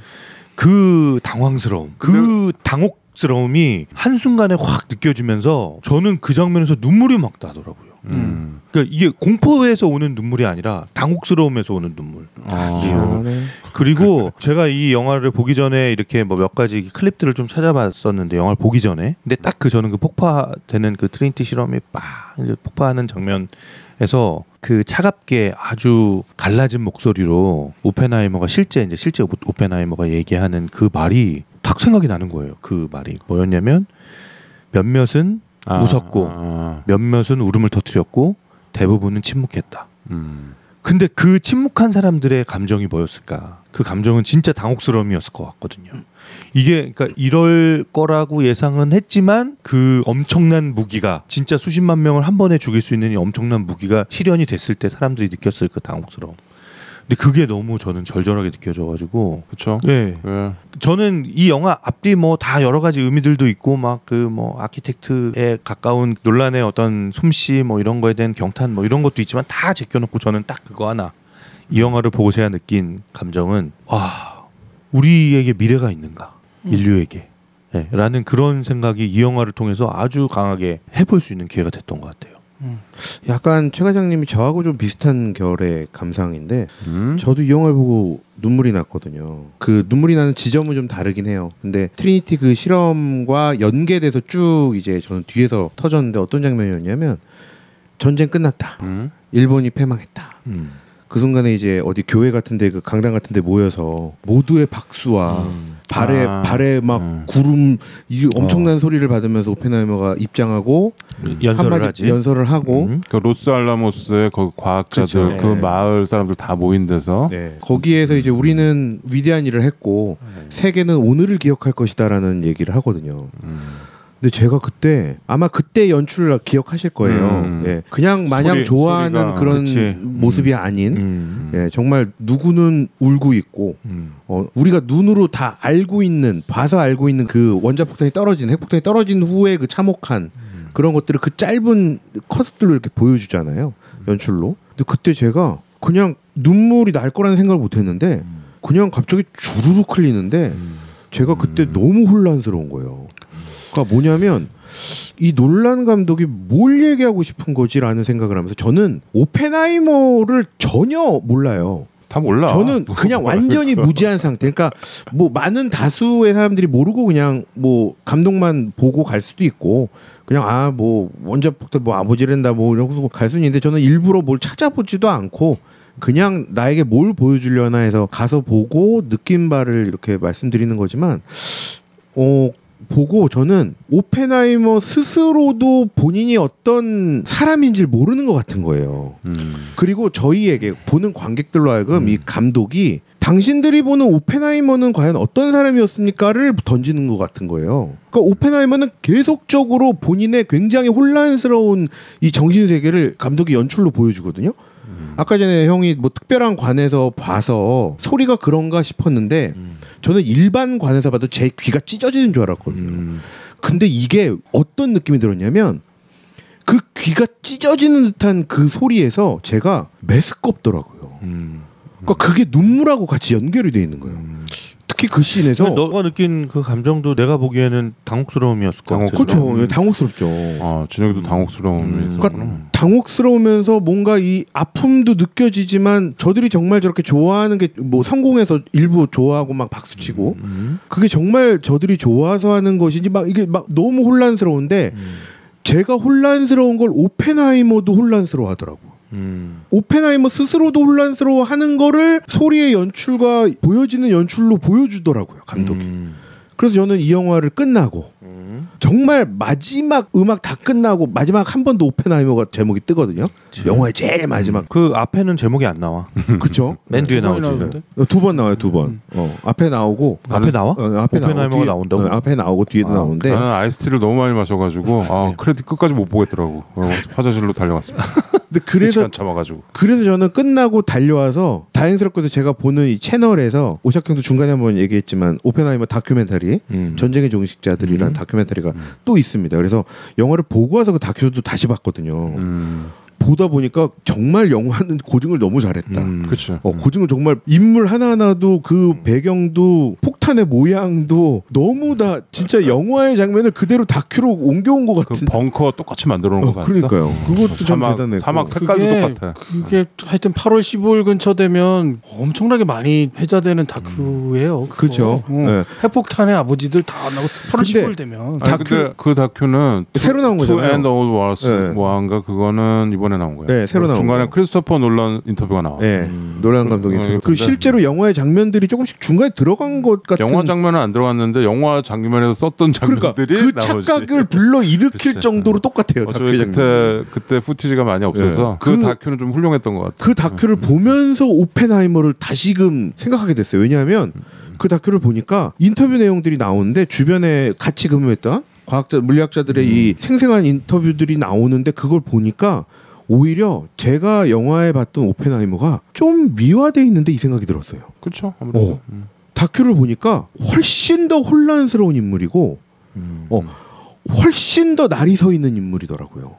Speaker 4: 그 당황스러움, 그 당혹스러움이 한순간에 확 느껴지면서 저는 그 장면에서 눈물이 막 나더라고요. 그러니까 이게 공포에서 오는 눈물이 아니라 당혹스러움에서 오는 눈물. 그리고 제가 이 영화를 보기 전에 이렇게 뭐 몇 가지 클립들을 좀 찾아봤었는데 영화를 보기 전에 근데 딱 저는 그 폭파되는 그 트리니티 실험이 빵 이제 폭파하는 장면에서 그 차갑게 아주 갈라진 목소리로 오펜하이머가 실제 오펜하이머가 얘기하는 그 말이 딱 생각이 나는 거예요. 그 말이 뭐였냐면 몇몇은 웃었고 몇몇은 울음을 터뜨렸고 대부분은 침묵했다. 근데 그 침묵한 사람들의 감정이 뭐였을까? 그 감정은 진짜 당혹스러움이었을 것 같거든요. 이게 그러니까 이럴 거라고 예상은 했지만 그 엄청난 무기가 진짜 수십만 명을 한 번에 죽일 수 있는 이 엄청난 무기가 실현이 됐을 때 사람들이 느꼈을 그 당혹스러움. 근데 그게 너무 저는 절절하게 느껴져가지고.
Speaker 2: 그렇죠.
Speaker 4: 예. 네. 저는 이 영화 앞뒤 뭐 다 여러 가지 의미들도 있고 막 그 뭐 아키텍트에 가까운 논란의 어떤 솜씨 뭐 이런 거에 대한 경탄 뭐 이런 것도 있지만 다 제껴놓고 저는 딱 그거 하나 이 영화를 보고 제가 느낀 감정은 와 우리에게 미래가 있는가 인류에게 네, 라는 그런 생각이 이 영화를 통해서 아주 강하게 해볼 수 있는 기회가 됐던 것 같아요.
Speaker 3: 약간 최 과장님이 저하고 좀 비슷한 결의 감상인데 저도 이 영화를 보고 눈물이 났거든요. 그 눈물이 나는 지점은 좀 다르긴 해요. 근데 트리니티 그 실험과 연계돼서 쭉 이제 저는 뒤에서 터졌는데 어떤 장면이었냐면 전쟁 끝났다. 일본이 패망했다. 그 순간에 이제 어디 교회 같은데 그 강당 같은데 모여서 모두의 박수와 발에 막 구름 이 엄청난 소리를 받으면서 오펜하이머가 입장하고 연설을 하고
Speaker 2: 그 로스 알라모스의 그 과학자들
Speaker 3: 그렇죠.
Speaker 2: 그 마을 사람들 다 모인 데서
Speaker 3: 거기에서 이제 우리는 위대한 일을 했고 세계는 오늘을 기억할 것이다라는 얘기를 하거든요. 근데 제가 그때 아마 그때 연출을 기억하실 거예요. 예, 그냥 마냥 좋아하는 그런 모습이 아닌 예, 정말 누구는 울고 있고 우리가 눈으로 다 알고 있는 봐서 알고 있는 그 원자폭탄이 떨어진 핵폭탄이 떨어진 후에 그 참혹한 그런 것들을 그 짧은 컷들로 이렇게 보여주잖아요. 연출로. 근데 그때 제가 그냥 눈물이 날 거라는 생각을 못했는데 그냥 갑자기 주르륵 흘리는데 제가 그때 너무 혼란스러운 거예요. 그러니까 뭐냐면 이 놀란 감독이 뭘 얘기하고 싶은 거지라는 생각을 하면서 저는 오펜하이머를 전혀 몰라요.
Speaker 2: 다 몰라.
Speaker 3: 저는 그냥 완전히 무지한 상태. 그러니까 뭐 많은 다수의 사람들이 모르고 그냥 뭐 감독만 보고 갈 수도 있고 그냥 뭐 원자폭탄 뭐 아버지랜다 뭐 이러고 갈 수는 있는데 저는 일부러 뭘 찾아보지도 않고 그냥 나에게 뭘 보여주려나 해서 가서 보고 느낀 바를 이렇게 말씀드리는 거지만 보고 저는 오펜하이머 스스로도 본인이 어떤 사람인지를 모르는 것 같은 거예요. 그리고 저희에게 보는 관객들로 하여금 이 감독이 당신들이 보는 오펜하이머는 과연 어떤 사람이었습니까를 던지는 것 같은 거예요. 그러니까 오펜하이머는 계속적으로 본인의 굉장히 혼란스러운 이 정신세계를 감독이 연출로 보여주거든요. 아까 전에 형이 뭐 특별한 관에서 봐서 소리가 그런가 싶었는데 저는 일반 관에서 봐도 제 귀가 찢어지는 줄 알았거든요. 근데 이게 어떤 느낌이 들었냐면 그 귀가 찢어지는 듯한 그 소리에서 제가 메스껍더라고요. 그러니까 그게 눈물하고 같이 연결이 돼 있는 거예요. 특히 그 씬에서
Speaker 4: 너가 느낀 그 감정도 내가 보기에는 당혹스러움이었을 것 같아요.
Speaker 3: 그렇죠. 당혹스럽죠.
Speaker 2: 준혁이도 당혹스러움이 있었구나.
Speaker 3: 그러니까 당혹스러우면서 뭔가 이 아픔도 느껴지지만 저들이 정말 저렇게 좋아하는 게 뭐 성공해서 일부 좋아하고 막 박수치고 그게 정말 저들이 좋아서 하는 것인지 막 이게 막 너무 혼란스러운데 제가 혼란스러운 걸 오펜하이머도 혼란스러워하더라고. 오펜하이머 스스로도 혼란스러워하는 거를 소리의 연출과 보여지는 연출로 보여주더라고요 감독이. 그래서 저는 이 영화를 끝나고 정말 마지막 음악 다 끝나고 마지막 한 번 더 오펜하이머가 제목이 뜨거든요. 영화의 제일 마지막.
Speaker 4: 그 앞에는 제목이 안 나와.
Speaker 3: 그렇죠.
Speaker 4: 맨 뒤에 나오지.
Speaker 3: 두 번 나와요. 두 번. 앞에 나오고.
Speaker 4: 앞에 나와?
Speaker 3: 앞에
Speaker 4: 오펜하이머가 나온다고?
Speaker 3: 앞에 나오고 뒤에도 나오는데.
Speaker 2: 나는 아이스티를 너무 많이 마셔가지고 크레딧 끝까지 못 보겠더라고. 화장실로 달려갔습니다.
Speaker 3: 근데 그래서
Speaker 2: 시간 참아가지고.
Speaker 3: 그래서 저는 끝나고 달려와서 다행스럽게도 제가 보는 이 채널에서 오샥 형도 중간에 한번 얘기했지만 오펜하이머 다큐멘터리 전쟁의 종식자들이라는 다큐멘터리가 또 있습니다. 그래서 영화를 보고 와서 그 다큐도 다시 봤거든요. 보다 보니까 정말 영화는 고증을 너무 잘했다.
Speaker 2: 그렇죠.
Speaker 3: 고증을 정말 인물 하나하나도 그 배경도 폭탄 핵폭탄의 모양도 너무 다 진짜 영화의 장면을 그대로 다큐로 옮겨온 것
Speaker 2: 그
Speaker 3: 같은.
Speaker 2: 벙커 똑같이 만들어 놓은 거 봤어?
Speaker 3: 그러니까요. 그것도 좀 대단해.
Speaker 2: 사막 색깔도 똑같아.
Speaker 1: 그게 하여튼 8월 15일 근처 되면 엄청나게 많이 회자되는 다큐예요.
Speaker 3: 그죠. 네.
Speaker 1: 핵폭탄의 아버지들 다 나고 8월
Speaker 3: 근데
Speaker 1: 15일 되면.
Speaker 2: 근데 그 다큐는
Speaker 3: 새로 나온 거잖아요.
Speaker 2: To End All Wars
Speaker 3: 네.
Speaker 2: 뭐한가 그거는 이번에 나온 거예요.
Speaker 3: 네, 새로 나온
Speaker 2: 중간에
Speaker 3: 거.
Speaker 2: 크리스토퍼 놀란 인터뷰가 나와.
Speaker 3: 네, 놀란 감독이. 그 실제로 영화의 장면들이 조금씩 중간에 들어간 것 같은.
Speaker 2: 영화 장면은 안 들어갔는데 영화 장면에서 썼던 장면들이
Speaker 3: 그러니까 그
Speaker 2: 나오지.
Speaker 3: 착각을 불러 일으킬
Speaker 2: 글쎄.
Speaker 3: 정도로 똑같아요. 다큐
Speaker 2: 어차피
Speaker 3: 장면.
Speaker 2: 그때 후티지가 많이 없어서
Speaker 3: 네.
Speaker 2: 그
Speaker 3: 그-
Speaker 2: 다큐는 좀 훌륭했던 것 같아요.
Speaker 3: 그 다큐를 보면서 오펜하이머를 다시금 생각하게 됐어요. 왜냐하면 그 다큐를 보니까 인터뷰 내용들이 나오는데 주변에 같이 근무했던 과학자, 물리학자들의 이 생생한 인터뷰들이 나오는데 그걸 보니까 오히려 제가 영화에 봤던 오펜하이머가 좀 미화돼 있는데 이 생각이 들었어요.
Speaker 2: 그렇죠. 아무래도.
Speaker 3: 다큐를 보니까 훨씬 더 혼란스러운 인물이고, 훨씬 더 날이 서 있는 인물이더라고요.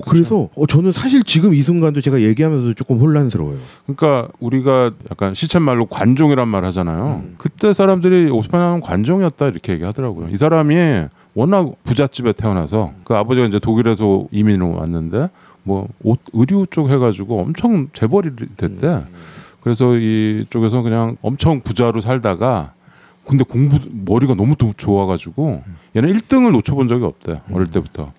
Speaker 3: 그래서 저는 사실 지금 이 순간도 제가 얘기하면서도 조금 혼란스러워요.
Speaker 2: 그러니까 우리가 약간 시쳇말로 관종이란 말 하잖아요. 그때 사람들이 오펜하이머는 관종이었다 이렇게 얘기하더라고요. 이 사람이 워낙 부잣집에 태어나서 그 아버지가 이제 독일에서 이민으로 왔는데 뭐 옷 의류 쪽 해가지고 엄청 재벌이 됐대. 그래서 이쪽에서 그냥 엄청 부자로 살다가 근데 머리가 너무 좋아가지고 얘는 1등을 놓쳐본 적이 없대. 어릴 때부터.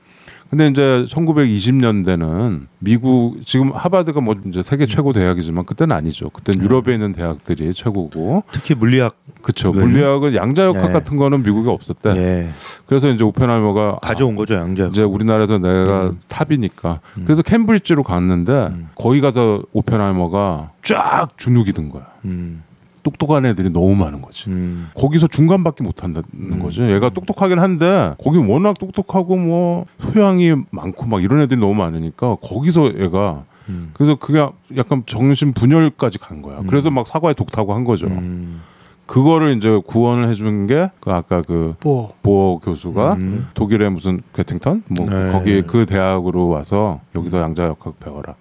Speaker 2: 근데 이제 1920년대는 미국 지금 하버드가 뭐 이제 세계 최고 대학이지만 그때는 아니죠. 그때는 유럽에 있는 대학들이 최고고.
Speaker 4: 특히 물리학.
Speaker 2: 그렇죠. 물리학은 양자역학
Speaker 4: 네.
Speaker 2: 같은 거는 미국에 없었대.
Speaker 4: 예.
Speaker 2: 그래서 이제 오펜하이머가
Speaker 4: 가져온 거죠 양자.
Speaker 2: 이제 우리나라에서 내가 탑이니까. 그래서 캠브리지로 갔는데 거기 가서 오펜하이머가 쫙 주눅이 든 거야. 똑똑한 애들이 너무 많은 거지. 거기서 중간밖에 못 한다는 거지. 얘가 똑똑하긴 한데 거기 워낙 똑똑하고 뭐 소양이 많고 막 이런 애들이 너무 많으니까 거기서 얘가 그래서 그게 약간 정신 분열까지 간 거야. 그래서 막 사과에 독타고 한 거죠. 그거를 이제 구원을 해준 게 그 아까 그 보어 교수가 독일의 무슨 괴팅턴 뭐
Speaker 4: 네.
Speaker 2: 거기 그 대학으로 와서 여기서 양자역학 배워라.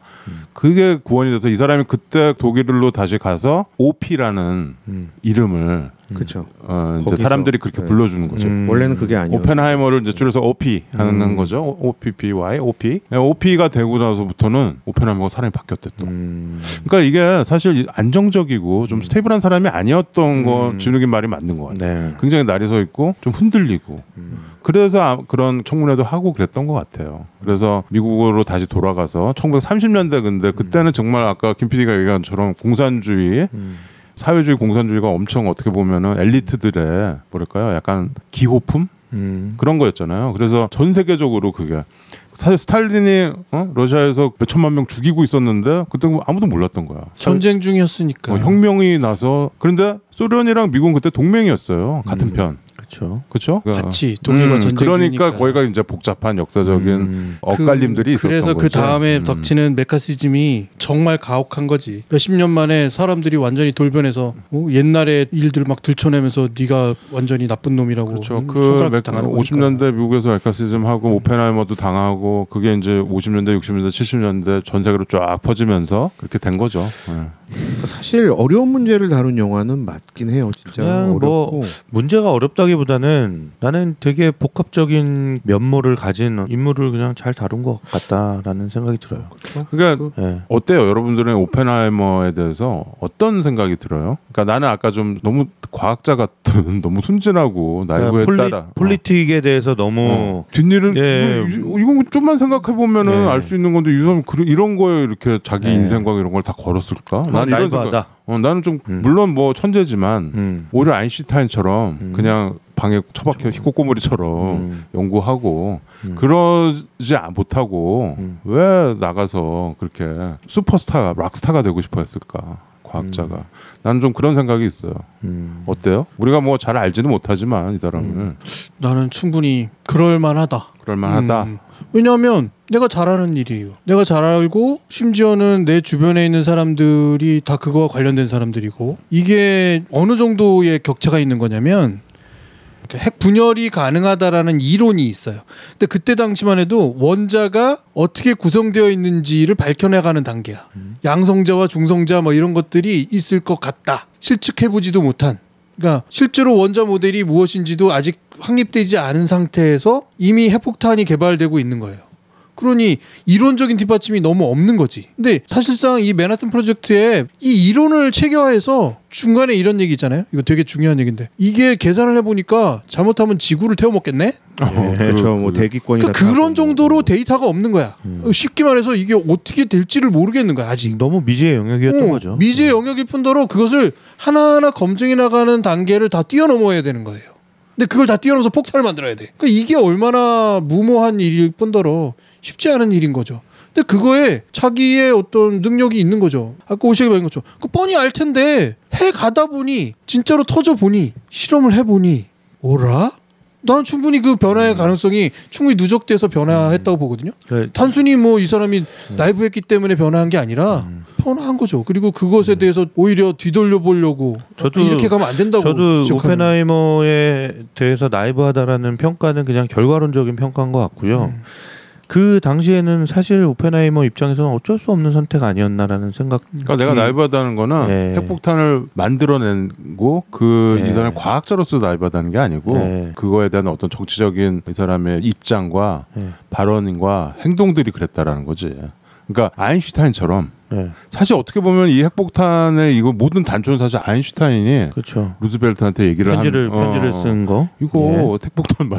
Speaker 2: 그게 구원이 돼서 이 사람이 그때 독일로 다시 가서 OP라는 이름을
Speaker 3: 그렇죠.
Speaker 2: 이제
Speaker 3: 거기서,
Speaker 2: 사람들이 그렇게
Speaker 3: 네.
Speaker 2: 불러주는 거죠.
Speaker 3: 원래는 그게 아니에요.
Speaker 2: 오펜하이머를 이제 줄여서 OP 하는 거죠. OPPY, OP. OP가 되고 나서부터는 오펜하이머가 사람이 바뀌었대 또. 그러니까 이게 사실 안정적이고 좀 스테이블한 사람이 아니었던 거 진욱이 말이 맞는 것 같아요.
Speaker 4: 네.
Speaker 2: 굉장히 날이 서 있고 좀 흔들리고. 그래서 그런 청문회도 하고 그랬던 것 같아요. 그래서 미국으로 다시 돌아가서 1930년대 근데 그때는 정말 아까 김 PD가 얘기한 것처럼 공산주의 사회주의 공산주의가 엄청 어떻게 보면은 엘리트들의 뭐랄까요 약간 기호품 그런 거였잖아요. 그래서 전 세계적으로 그게 사실 스탈린이 러시아에서 몇 천만 명 죽이고 있었는데 그때 아무도 몰랐던 거야.
Speaker 1: 전쟁 중이었으니까.
Speaker 2: 혁명이 나서 그런데 소련이랑 미국은 그때 동맹이었어요. 같은 편.
Speaker 4: 그렇죠.
Speaker 1: 같이 독일과 전쟁
Speaker 2: 그러니까
Speaker 1: 중이니까.
Speaker 2: 거기가 이제 복잡한 역사적인 엇갈림들이 있었던
Speaker 1: 그래서
Speaker 2: 거죠.
Speaker 1: 그 다음에 덮치는 메카시즘이 정말 가혹한 거지. 몇십 년 만에 사람들이 완전히 돌변해서 옛날의 일들 막 들춰내면서 네가 완전히 나쁜 놈이라고.
Speaker 2: 그렇죠.
Speaker 1: 손가락 당하는 거니까.
Speaker 2: 50년대 미국에서 메카시즘 하고 오펜하이머도 당하고 그게 이제 50년대, 60년대, 70년대 전 세계로 쫙 퍼지면서 그렇게 된 거죠.
Speaker 3: 사실 어려운 문제를 다룬 영화는 맞긴 해요. 진짜
Speaker 4: 그냥
Speaker 3: 어렵고.
Speaker 4: 뭐 문제가 어렵다기보다는 나는 되게 복합적인 면모를 가진 인물을 그냥 잘 다룬 것 같다라는 생각이 들어요.
Speaker 2: 그러니까
Speaker 4: 네.
Speaker 2: 어때요? 여러분들은 오펜하이머에 대해서 어떤 생각이 들어요? 그러니까 나는 아까 좀 너무 과학자 같은 너무 순진하고 날고에 따라
Speaker 4: 폴리틱에 대해서 너무
Speaker 2: 뒷일을
Speaker 4: 예.
Speaker 2: 이건 좀만 생각해 보면은
Speaker 4: 예.
Speaker 2: 알 수 있는 건데 이 사람 이런 거에 이렇게 자기
Speaker 4: 예.
Speaker 2: 인생과 이런 걸 다 걸었을까? 나는 이런
Speaker 4: 나이브하다.
Speaker 2: 생각. 나는 좀 물론 뭐 천재지만 오히려 아인슈타인처럼 그냥 방에 처박혀 꼬꼬무리처럼 연구하고 그러지 못하고 왜 나가서 그렇게 슈퍼스타, 락스타가 되고 싶어 했을까? 과학자가. 나는 좀 그런 생각이 있어요. 어때요? 우리가 뭐 잘 알지는 못하지만 이 사람을
Speaker 1: 나는 충분히 그럴 만하다.
Speaker 2: 그럴 만하다.
Speaker 1: 왜냐하면 내가 잘 아는 일이에요. 내가 잘 알고 심지어는 내 주변에 있는 사람들이 다 그거와 관련된 사람들이고 이게 어느 정도의 격차가 있는 거냐면 핵 분열이 가능하다라는 이론이 있어요. 근데 그때 당시만 해도 원자가 어떻게 구성되어 있는지를 밝혀내가는 단계야. 양성자와 중성자 뭐 이런 것들이 있을 것 같다. 실측해보지도 못한 그러니까 실제로 원자 모델이 무엇인지도 아직 확립되지 않은 상태에서 이미 핵폭탄이 개발되고 있는 거예요. 그러니 이론적인 뒷받침이 너무 없는 거지. 근데 사실상 이 맨하탄 프로젝트에 이 이론을 체계화해서 중간에 이런 얘기 있잖아요. 이거 되게 중요한 얘기인데 이게 계산을 해보니까 잘못하면 지구를 태워먹겠네?
Speaker 3: 그렇죠. 뭐 대기권이나
Speaker 1: 그러니까 그런 정도로 데이터가 없는 거야. 쉽게 말해서 이게 어떻게 될지를 모르겠는 거야 아직.
Speaker 4: 너무 미지의 영역이었던 거죠.
Speaker 1: 미지의 영역일 뿐더러 그것을 하나하나 검증해 나가는 단계를 다 뛰어넘어야 되는 거예요. 근데 그걸 다 뛰어넘어서 폭탄을 만들어야 돼. 그러니까 이게 얼마나 무모한 일일 뿐더러 쉽지 않은 일인 거죠. 근데 그거에 자기의 어떤 능력이 있는 거죠. 아까 오시게 말한 것처럼 그 뻔히 알 텐데 해 가다 보니 진짜로 터져 보니 실험을 해보니 오라? 나는 충분히 그 변화의 가능성이 충분히 누적돼서 변화했다고 보거든요. 단순히 뭐 이 사람이 라이브했기 때문에 변화한 게 아니라 변화한 거죠. 그리고 그것에 대해서 오히려 뒤돌려 보려고 이렇게 가면 안 된다고.
Speaker 4: 저도
Speaker 1: 지적하는.
Speaker 4: 오펜하이머에 대해서 나이브하다라는 평가는 그냥 결과론적인 평가인 것 같고요. 그 당시에는 사실 오펜하이머 입장에서는 어쩔 수 없는 선택 아니었나라는 생각.
Speaker 2: 그러니까 내가 나이브하다는 거는 핵폭탄을 만들어내고 이 사람의 과학자로서 나이브하다는 게 아니고 그거에 대한 어떤 정치적인 이 사람의 입장과 발언과 행동들이 그랬다라는 거지. 그러니까 아인슈타인처럼 사실 어떻게 보면 이 핵폭탄의 이거 모든 단초는 사실 아인슈타인이
Speaker 4: 그렇죠.
Speaker 2: 루즈벨트한테 얘기를
Speaker 4: 편지를 쓴 거.
Speaker 2: 이거 핵폭탄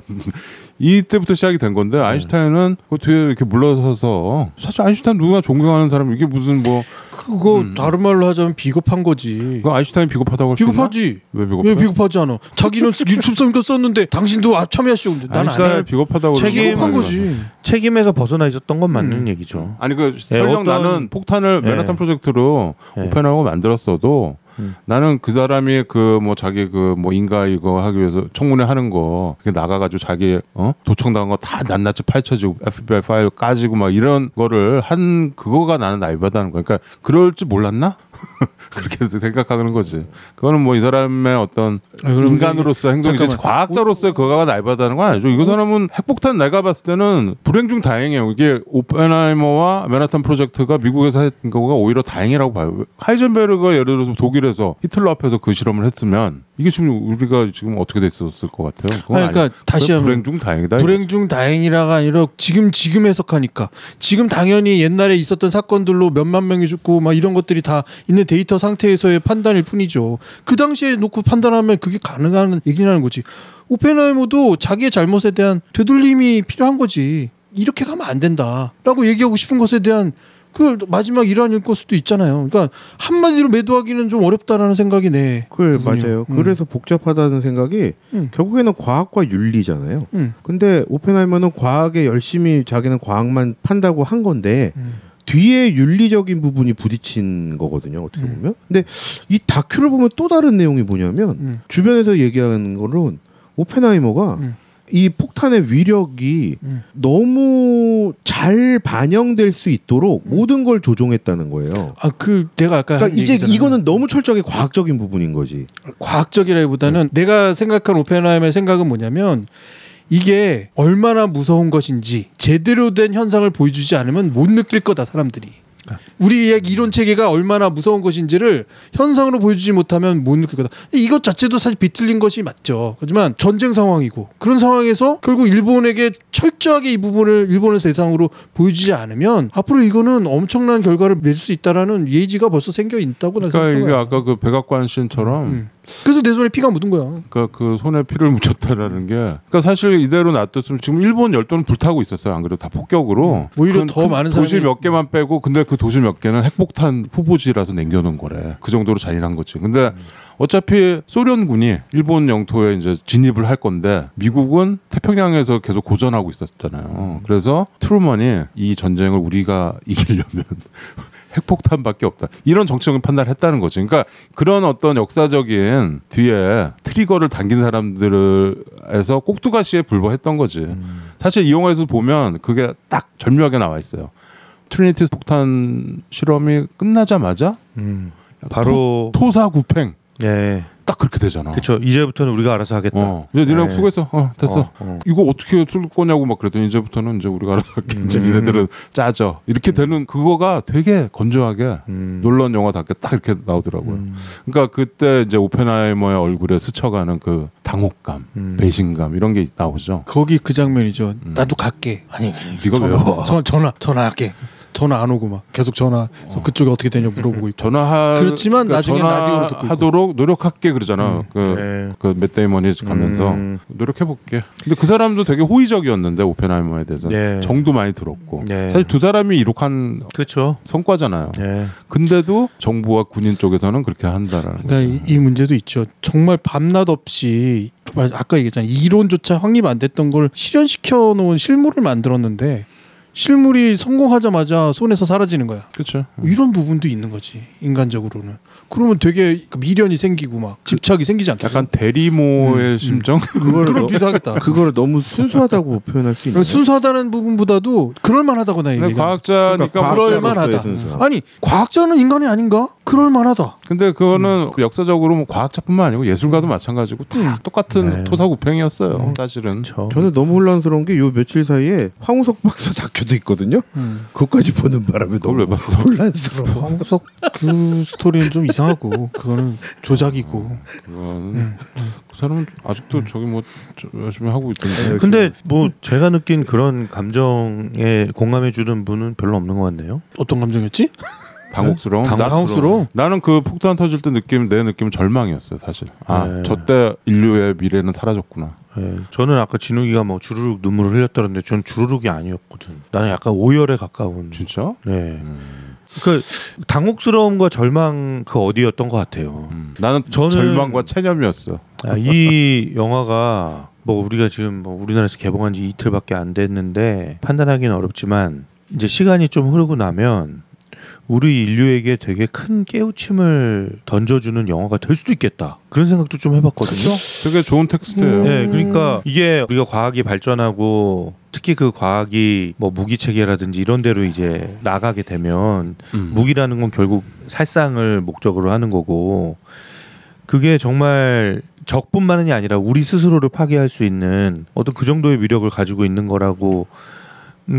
Speaker 2: 이때부터 시작이 된 건데 아인슈타인은 그 뒤에 이렇게 물러서서 사실 아인슈타인 누구나 존경하는 사람 이게 무슨 뭐
Speaker 1: 그거 다른 말로 하자면 비겁한 거지.
Speaker 2: 그 아인슈타인 비겁하다고 할 수 있나?
Speaker 1: 비겁하지.
Speaker 2: 왜 비겁해?
Speaker 1: 왜 비겁하지 않아? 자기는 유튜브 썼는데 당신도 참여하시고 나는
Speaker 2: 아인슈타인 비겁하다고
Speaker 1: 비겁한 거지.
Speaker 4: 책임에서 벗어나 있었던 건 맞는 얘기죠.
Speaker 2: 아니 그 설령 나는 폭탄을 맨하탄 프로젝트로 오펜하이머 만들었어도 나는 그 사람이 그 뭐 자기 그 뭐 인가 이거 하기 위해서 청문회 하는 거 나가가지고 자기 도청당한 거 다 낱낱이 파헤쳐지고 FBI 파일 까지고 막 이런 거를 한 그거가 나는 나이브하다는 거야. 그러니까 그럴 줄 몰랐나? 그렇게 생각하는 거지. 그거는 뭐 이 사람의 어떤 인간으로서 행동이지 과학자로서의 그거가 나이브하다는 건 아니죠. 이 사람은 핵폭탄 내가 봤을 때는 불행 중 다행이에요. 이게 오펜하이머와 맨하탄 프로젝트가 미국에서 했던 거가 오히려 다행이라고 봐요. 하이젠베르가 예를 들어서 독일에서 히틀러 앞에서 그 실험을 했으면 이게 지금 우리가 지금 어떻게 됐었을 것 같아요.
Speaker 1: 그러니까 다시 하면
Speaker 2: 불행 중 다행이다.
Speaker 1: 불행 중 다행이라가 아니라 지금 해석하니까 지금 당연히 옛날에 있었던 사건들로 몇만 명이 죽고 막 이런 것들이 다 있는 데이터 상태에서의 판단일 뿐이죠. 그 당시에 놓고 판단하면 그게 가능한 얘기라는 거지. 오펜하이머도 자기의 잘못에 대한 되돌림이 필요한 거지. 이렇게 가면 안 된다라고 얘기하고 싶은 것에 대한 그 마지막 일환일 걸 수도 있잖아요. 그러니까 한마디로 매도하기는 좀 어렵다라는 생각이 네.
Speaker 3: 그래 맞아요. 그래서 복잡하다는 생각이 결국에는 과학과 윤리잖아요. 근데 오펜하이머는 과학에 열심히 자기는 과학만 판다고 한 건데 뒤에 윤리적인 부분이 부딪힌 거거든요. 어떻게 보면. 근데 이 다큐를 보면 또 다른 내용이 뭐냐면 주변에서 얘기하는 거는 오펜하이머가 이 폭탄의 위력이 너무 잘 반영될 수 있도록 모든 걸 조종했다는 거예요.
Speaker 1: 내가 아까
Speaker 3: 그러니까 이제 이거는 너무 철저하게 과학적인 부분인 거지.
Speaker 1: 과학적이라기보다는 내가 생각한 오펜하이머의 생각은 뭐냐면 이게 얼마나 무서운 것인지 제대로 된 현상을 보여주지 않으면 못 느낄 거다 사람들이. 우리의 이론 체계가 얼마나 무서운 것인지를 현상으로 보여주지 못하면 못 느낄 거다. 이것 자체도 사실 비틀린 것이 맞죠. 하지만 전쟁 상황이고 그런 상황에서 결국 일본에게 철저하게 이 부분을 일본의 대상으로 보여주지 않으면 앞으로 이거는 엄청난 결과를 낼 수 있다라는 예의지가 벌써 생겨 있다고 나 생각해요.
Speaker 2: 그러니까 이게 아까 그 백악관 씬처럼
Speaker 1: 그래서 내 손에 피가 묻은 거야.
Speaker 2: 그러니까 그 손에 피를 묻혔다라는 게 그러니까 사실 이대로 놔뒀으면 지금 일본 열도는 불타고 있었어요. 안 그래도 다 폭격으로
Speaker 1: 오히려 더 많은 사람이
Speaker 2: 도시 몇 개만 빼고 근데 그 도시 몇 개는 핵폭탄 후보지라서 남겨놓은 거래. 그 정도로 잔인한 거지. 근데 어차피 소련군이 일본 영토에 이제 진입을 할 건데 미국은 태평양에서 계속 고전하고 있었잖아요. 그래서 트루먼이 이 전쟁을 우리가 이기려면 핵폭탄밖에 없다. 이런 정치적인 판단을 했다는 거죠. 그러니까 그런 어떤 역사적인 뒤에 트리거를 당긴 사람들에서 꼭두가시에 불과했던 거지. 사실 이 영화에서 보면 그게 딱 절묘하게 나와 있어요. 트리니티 폭탄 실험이 끝나자마자
Speaker 4: 바로
Speaker 2: 토사구팽. 딱 그렇게 되잖아.
Speaker 4: 그렇죠. 이제부터는 우리가 알아서 하겠다.
Speaker 2: 이제 니네
Speaker 4: 네.
Speaker 2: 수고했어. 됐어. 이거 어떻게 쓸 거냐고 막 그랬더니 이제부터는 이제 우리가 알아서 할게. 이제 니네들은 짜져. 이렇게 되는 그거가 되게 건조하게 놀라운 영화답게 딱 이렇게 나오더라고요. 그러니까 그때 이제 오펜하이머의 얼굴에 스쳐가는 그 당혹감, 배신감 이런 게 나오죠.
Speaker 1: 거기 그 장면이죠. 나도 갈게. 아니,
Speaker 2: 네가 왜 와?
Speaker 1: 전화할게. 전화 안 오고 막 계속 전화해서 그쪽이 어떻게 되냐 물어보고 있고. 그렇지만 나중에 라디오로 듣고
Speaker 2: 하도록 노력할게 그러잖아. 그 맷 데이먼이 가면서 노력해볼게. 근데 그 사람도 되게 호의적이었는데 오펜하이머에 대해서 정도 많이 들었고 사실 두 사람이 이룩한
Speaker 4: 그렇죠.
Speaker 2: 성과잖아요. 근데도 정부와 군인 쪽에서는 그렇게 한다라는.
Speaker 1: 그러니까 이 문제도 있죠. 정말 밤낮 없이 아까 얘기했잖아요. 이론조차 확립 안 됐던 걸 실현시켜 놓은 실물을 만들었는데. 실물이 성공하자마자 손에서 사라지는 거야.
Speaker 2: 그렇죠.
Speaker 1: 이런 부분도 있는 거지 인간적으로는. 그러면 되게 미련이 생기고 막 집착이 생기지 않겠어?
Speaker 2: 약간 대리모의 심정?
Speaker 1: 그거를 비슷하겠다.
Speaker 3: 그거를 너무 순수하다고 표현할 수 있나요?
Speaker 1: 순수하다는 부분보다도 그럴만하다고 나 얘기해.
Speaker 2: 과학자니까
Speaker 1: 그럴만하다. 아니 과학자는 인간이 아닌가? 그럴만하다.
Speaker 2: 근데 그거는 역사적으로 뭐 과학자뿐만 아니고 예술가도 마찬가지고 다 똑같은 토사구팽이었어요. 사실은.
Speaker 3: 저는 너무 혼란스러운 게 요 며칠 사이에 황우석 박사 다큐도 있거든요. 그것까지 보는 바람에
Speaker 2: 그걸
Speaker 3: 너무
Speaker 2: 왜 봤어?
Speaker 3: 혼란스러워.
Speaker 1: 황우석 그 스토리는 좀 이상하고 그거는 조작이고.
Speaker 2: 그 사람은 아직도 저기 뭐 열심히 하고 있던데.
Speaker 4: 근데 뭐 제가 느낀 그런 감정에 공감해주는 분은 별로 없는 것 같네요.
Speaker 1: 어떤 감정이었지?
Speaker 2: 당혹스러운.
Speaker 1: 당혹스러워.
Speaker 2: 나는 그 폭탄 터질 때 내 느낌은 절망이었어요, 사실. 저때 인류의 미래는 사라졌구나.
Speaker 4: 저는 아까 진욱이가 뭐 주르륵 눈물을 흘렸다는데 전 주르륵이 아니었거든. 나는 약간 오열에 가까운.
Speaker 2: 진짜?
Speaker 4: 네. 그 당혹스러움과 절망 그 어디였던 것 같아요.
Speaker 2: 나는 절망과 체념이었어.
Speaker 4: 이 영화가 뭐 우리가 지금 뭐 우리나라에서 개봉한 지 이틀밖에 안 됐는데 판단하기는 어렵지만 이제 시간이 좀 흐르고 나면 우리 인류에게 되게 큰 깨우침을 던져주는 영화가 될 수도 있겠다. 그런 생각도 좀 해봤거든요.
Speaker 2: 되게 좋은 텍스트예요.
Speaker 4: 네, 그러니까 이게 우리가 과학이 발전하고 특히 그 과학이 뭐 무기 체계라든지 이런 데로 이제 나가게 되면 무기라는 건 결국 살상을 목적으로 하는 거고 그게 정말 적뿐만이 아니라 우리 스스로를 파괴할 수 있는 어떤 그 정도의 위력을 가지고 있는 거라고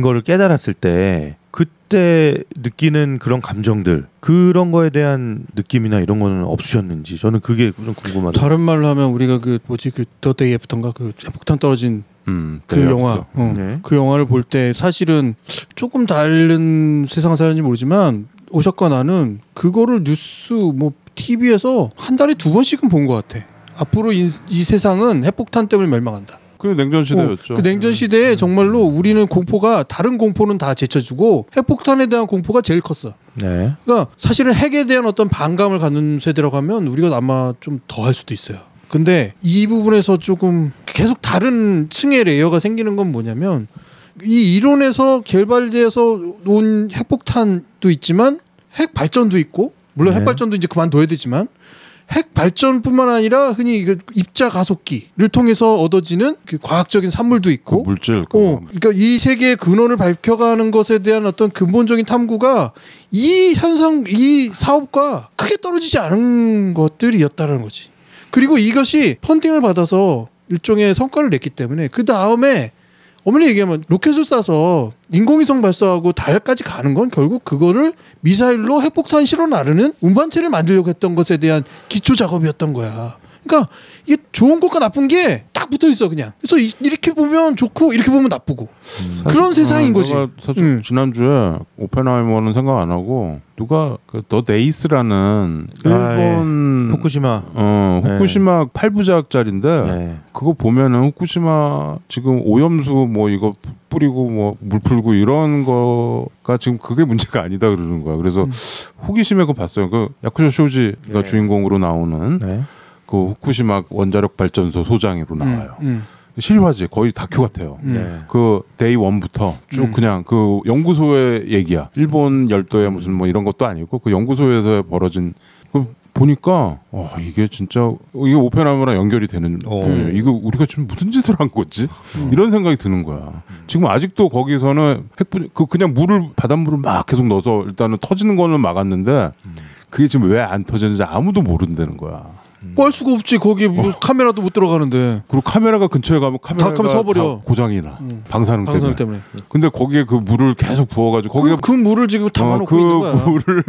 Speaker 4: 걸 깨달았을 때 그때 느끼는 그런 감정들 그런 거에 대한 느낌이나 이런 거는 없으셨는지 저는 그게 좀 궁금하다.
Speaker 1: 다른 말로 하면 우리가 그 뭐지 그 더 데이 애프터인가 그 폭탄 떨어진 그 영화 그 영화를 볼 때 사실은 조금 다른 세상을 사는지 모르지만 오작과 나는 그거를 뉴스 뭐 TV에서 한 달에 2번씩은 본 것 같아. 앞으로 이 세상은 핵폭탄 때문에 멸망한다.
Speaker 2: 그 냉전 시대였죠.
Speaker 1: 그 냉전 시대에 정말로 우리는 공포가 다른 공포는 다 제쳐주고 핵폭탄에 대한 공포가 제일 컸어.
Speaker 4: 네.
Speaker 1: 그러니까 사실은 핵에 대한 어떤 반감을 갖는 세대라고 하면 우리가 아마 좀 더 할 수도 있어요. 근데 이 부분에서 조금 계속 다른 층의 레이어가 생기는 건 뭐냐면 이 이론에서 개발돼서 온 핵폭탄도 있지만 핵 발전도 있고 물론 핵 발전도 이제 그만둬야 되지만 핵 발전뿐만 아니라 흔히 입자 가속기를 통해서 얻어지는 그 과학적인 산물도 있고
Speaker 2: 그 물질.
Speaker 1: 그러니까 이 세계의 근원을 밝혀가는 것에 대한 어떤 근본적인 탐구가 이 현상, 이 사업과 크게 떨어지지 않은 것들이었다는 거지. 그리고 이것이 펀딩을 받아서 일종의 성과를 냈기 때문에 그 다음에 어머니 얘기하면 로켓을 쏴서 인공위성 발사하고 달까지 가는 건 결국 그거를 미사일로 핵폭탄 실어 나르는 운반체를 만들려고 했던 것에 대한 기초 작업이었던 거야. 그러니까 이게 좋은 것과 나쁜 게 딱 붙어 있어 그냥. 그래서 이렇게 보면 좋고 이렇게 보면 나쁘고 그런 세상인 거지.
Speaker 2: 사실 지난주에 오펜하이머는 생각 안 하고 누가 그 더 데이스라는 일본
Speaker 4: 후쿠시마
Speaker 2: 후쿠시마 8부작짜리인데 그거 보면은 후쿠시마 지금 오염수 뭐 이거 뿌리고 뭐 물 풀고 이런 거가 지금 그게 문제가 아니다 그러는 거야. 그래서 호기심에 그거 봤어요. 그 야쿠쇼 쇼지가 주인공으로 나오는 그 후쿠시마 원자력 발전소 소장으로 나와요. 실화지 거의 다큐 같아요. 그 데이 1부터 쭉 그냥 그 연구소의 얘기야. 일본 열도에 무슨 뭐 이런 것도 아니고 그 연구소에서 벌어진 그 보니까 이게 진짜 이게 오펜하이머랑 연결이 되는 이거 우리가 지금 무슨 짓을 한 거지? 이런 생각이 드는 거야. 지금 아직도 거기서는 그냥 바닷물을 막 계속 넣어서 일단은 터지는 거는 막았는데 그게 지금 왜 안 터지는지 아무도 모른다는 거야.
Speaker 1: 뭐 할 수가 없지. 거기 카메라도 못 들어가는데.
Speaker 2: 그리고 카메라가 근처에 가면 카메라가
Speaker 1: 서버려.
Speaker 2: 고장이 나. 방사능 때문에.
Speaker 1: 네.
Speaker 2: 근데 거기에 그 물을 계속 부어가지고 거기에
Speaker 1: 그 물을 지금 담아놓고 있는 거야.
Speaker 2: 그 물을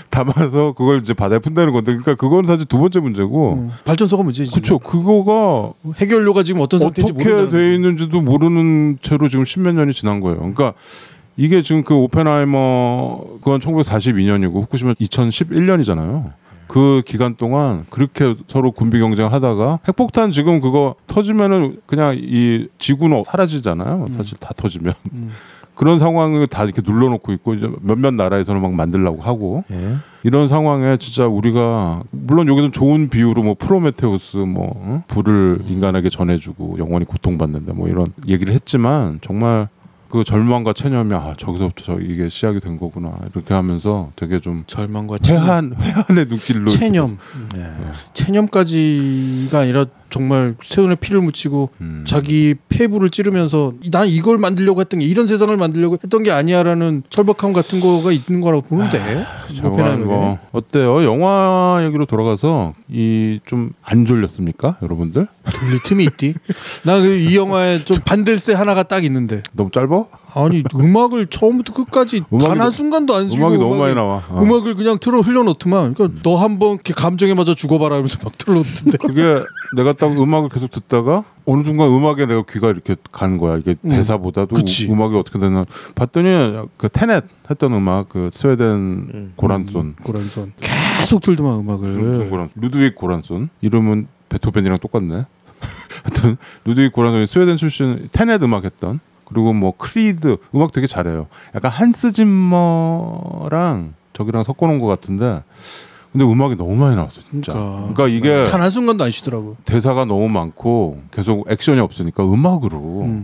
Speaker 2: 담아서 그걸 이제 바다에 푼다는 건데, 그러니까 그건 사실 두 번째 문제고.
Speaker 1: 발전소가 문제지.
Speaker 2: 그렇죠. 그거가
Speaker 1: 해결료가 지금 어떤 상태인지
Speaker 2: 어떻게 돼 있는지도 모르는 채로 지금 10몇 년이 지난 거예요. 그러니까 이게 지금 그 오펜하이머 그건 1942년이고 후쿠시마 2011년이잖아요. 그 기간 동안 그렇게 서로 군비 경쟁하다가 핵폭탄 지금 그거 터지면은 그냥 이 지구는 사라지잖아요. 사실 다 터지면. 그런 상황을 다 이렇게 눌러놓고 있고 이제 몇몇 나라에서는 막 만들려고 하고 이런 상황에 진짜 우리가 물론 여기서 좋은 비유로 뭐 프로메테우스 뭐 불을 인간에게 전해주고 영원히 고통받는다 뭐 이런 얘기를 했지만 정말 그 절망과 체념이 저기서부터 이게 시작이 된 거구나 이렇게 하면서 되게 좀
Speaker 1: 절망과
Speaker 2: 회한의 눈길로
Speaker 1: 체념 체념까지가 아니라 정말 새눈에 피를 묻히고 자기 폐부를 찌르면서 난 이걸 만들려고 했던 게 이런 세상을 만들려고 했던 게 아니야라는 절박함 같은 거가 있는 거라고 보는데
Speaker 2: 정말 뭐 어때요? 영화 얘기로 돌아가서 이 좀 안 졸렸습니까, 여러분들?
Speaker 1: 졸릴 틈이 있디? 나 이 영화에 좀 반댈세 하나가 딱 있는데
Speaker 2: 너무 짧아?
Speaker 1: 아니 음악을 처음부터 끝까지 단 한 순간도 안 쉬고
Speaker 2: 음악이 너무 많이 나와.
Speaker 1: 음악을 그냥 틀어 흘려놓더만. 그러니까 너 한번 이렇게 감정에 맞아 죽어봐라 이러면서 막 틀어놓던데.
Speaker 2: 그게 내가 딱 음악을 계속 듣다가 어느 순간 음악에 내가 귀가 이렇게 가는 거야. 이게 대사보다도 음악이 어떻게 되나 봤더니 그 테넷 했던 음악 그 스웨덴 고란손
Speaker 1: 계속 틀더만 음악을.
Speaker 2: 루드윅 고란손 이름은 베토벤이랑 똑같네. 하여튼 루드윅 고란손이 스웨덴 출신 테넷 음악 했던. 그리고 뭐 크리드 음악 되게 잘해요. 약간 한스 짐머랑 저기랑 섞어놓은 것 같은데 근데 음악이 너무 많이 나왔어 진짜. 그러니까 이게
Speaker 1: 단 한순간도 안 쉬더라고.
Speaker 2: 대사가 너무 많고 계속 액션이 없으니까 음악으로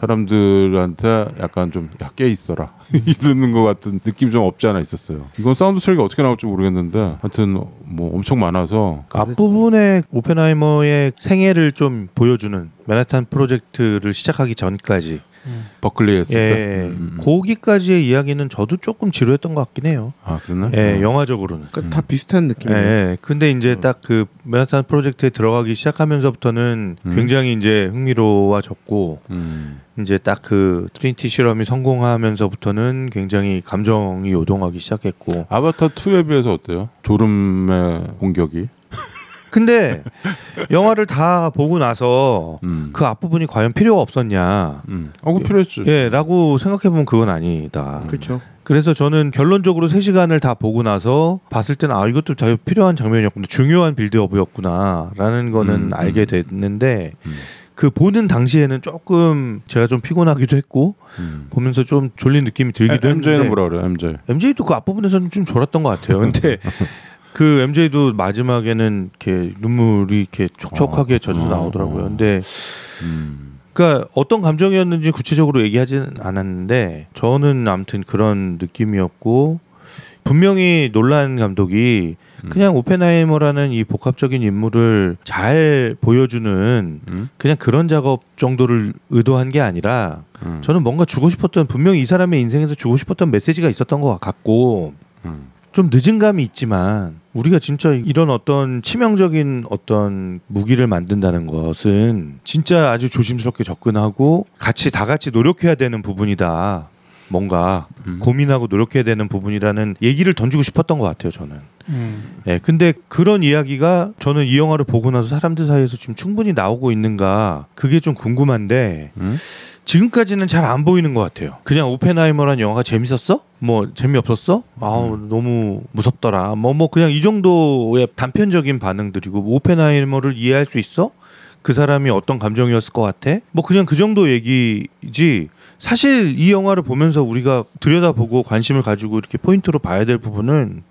Speaker 2: 사람들한테 약간 좀 깨 있어라 이러는 것 같은 느낌이 좀 없지 않아 있었어요. 이건 사운드 트랙이 어떻게 나올지 모르겠는데 하여튼 뭐 엄청 많아서
Speaker 4: 앞부분에 오펜하이머의 생애를 좀 보여주는 맨하탄 프로젝트를 시작하기 전까지
Speaker 2: 버클리 했을 때
Speaker 4: 거기까지의 이야기는 저도 조금 지루했던 것 같긴 해요.
Speaker 2: 아 그러네.
Speaker 4: 예, 영화적으로는
Speaker 3: 그러니까 다 비슷한 느낌이에요.
Speaker 4: 예, 근데 이제 딱 그 맨하탄 프로젝트에 들어가기 시작하면서부터는 굉장히 이제 흥미로워졌고 이제 딱 그 트리니티 실험이 성공하면서부터는 굉장히 감정이 요동하기 시작했고.
Speaker 2: 아바타 2에 비해서 어때요? 졸음의 공격이?
Speaker 4: 근데 영화를 다 보고 나서 그 앞부분이 과연 필요가 없었냐?
Speaker 2: 그 필요했지.
Speaker 4: 예, 라고 생각해보면 그건 아니다.
Speaker 3: 그렇죠.
Speaker 4: 그래서 저는 결론적으로 3시간을 다 보고 나서 봤을 때는 이것도 다 필요한 장면이었구나, 중요한 빌드업이었구나라는 거는 알게 됐는데 그 보는 당시에는 조금 제가 좀 피곤하기도 했고 보면서 좀 졸린 느낌이 들기도 했는데
Speaker 2: MJ는 뭐라 그래요?
Speaker 4: MJ도 그 앞부분에서는 좀 졸았던 것 같아요. 근데 그 MJ도 마지막에는 이렇게 눈물이 이렇게 촉촉하게 젖어서 나오더라고요. 근데 그러니까 어떤 감정이었는지 구체적으로 얘기하지는 않았는데 저는 아무튼 그런 느낌이었고 분명히 놀란 감독이 그냥 오펜하이머라는 이 복합적인 인물을 잘 보여주는 그냥 그런 작업 정도를 의도한 게 아니라 저는 뭔가 주고 싶었던 분명히 이 사람의 인생에서 주고 싶었던 메시지가 있었던 것 같고 좀 늦은 감이 있지만 우리가 진짜 이런 어떤 치명적인 어떤 무기를 만든다는 것은 진짜 아주 조심스럽게 접근하고 다 같이 노력해야 되는 부분이다. 뭔가 고민하고 노력해야 되는 부분이라는 얘기를 던지고 싶었던 것 같아요, 저는. 네, 근데 그런 이야기가 저는 이 영화를 보고 나서 사람들 사이에서 지금 충분히 나오고 있는가 그게 좀 궁금한데 지금까지는 잘 안 보이는 것 같아요. 그냥 오펜하이머란 영화가 재밌었어? 뭐 재미없었어? 너무 무섭더라. 뭐 그냥 이 정도의 단편적인 반응들이고 오펜하이머를 이해할 수 있어? 그 사람이 어떤 감정이었을 것 같아? 뭐 그냥 그 정도 얘기지. 사실 이 영화를 보면서 우리가 들여다보고 관심을 가지고 이렇게 포인트로 봐야 될 부분은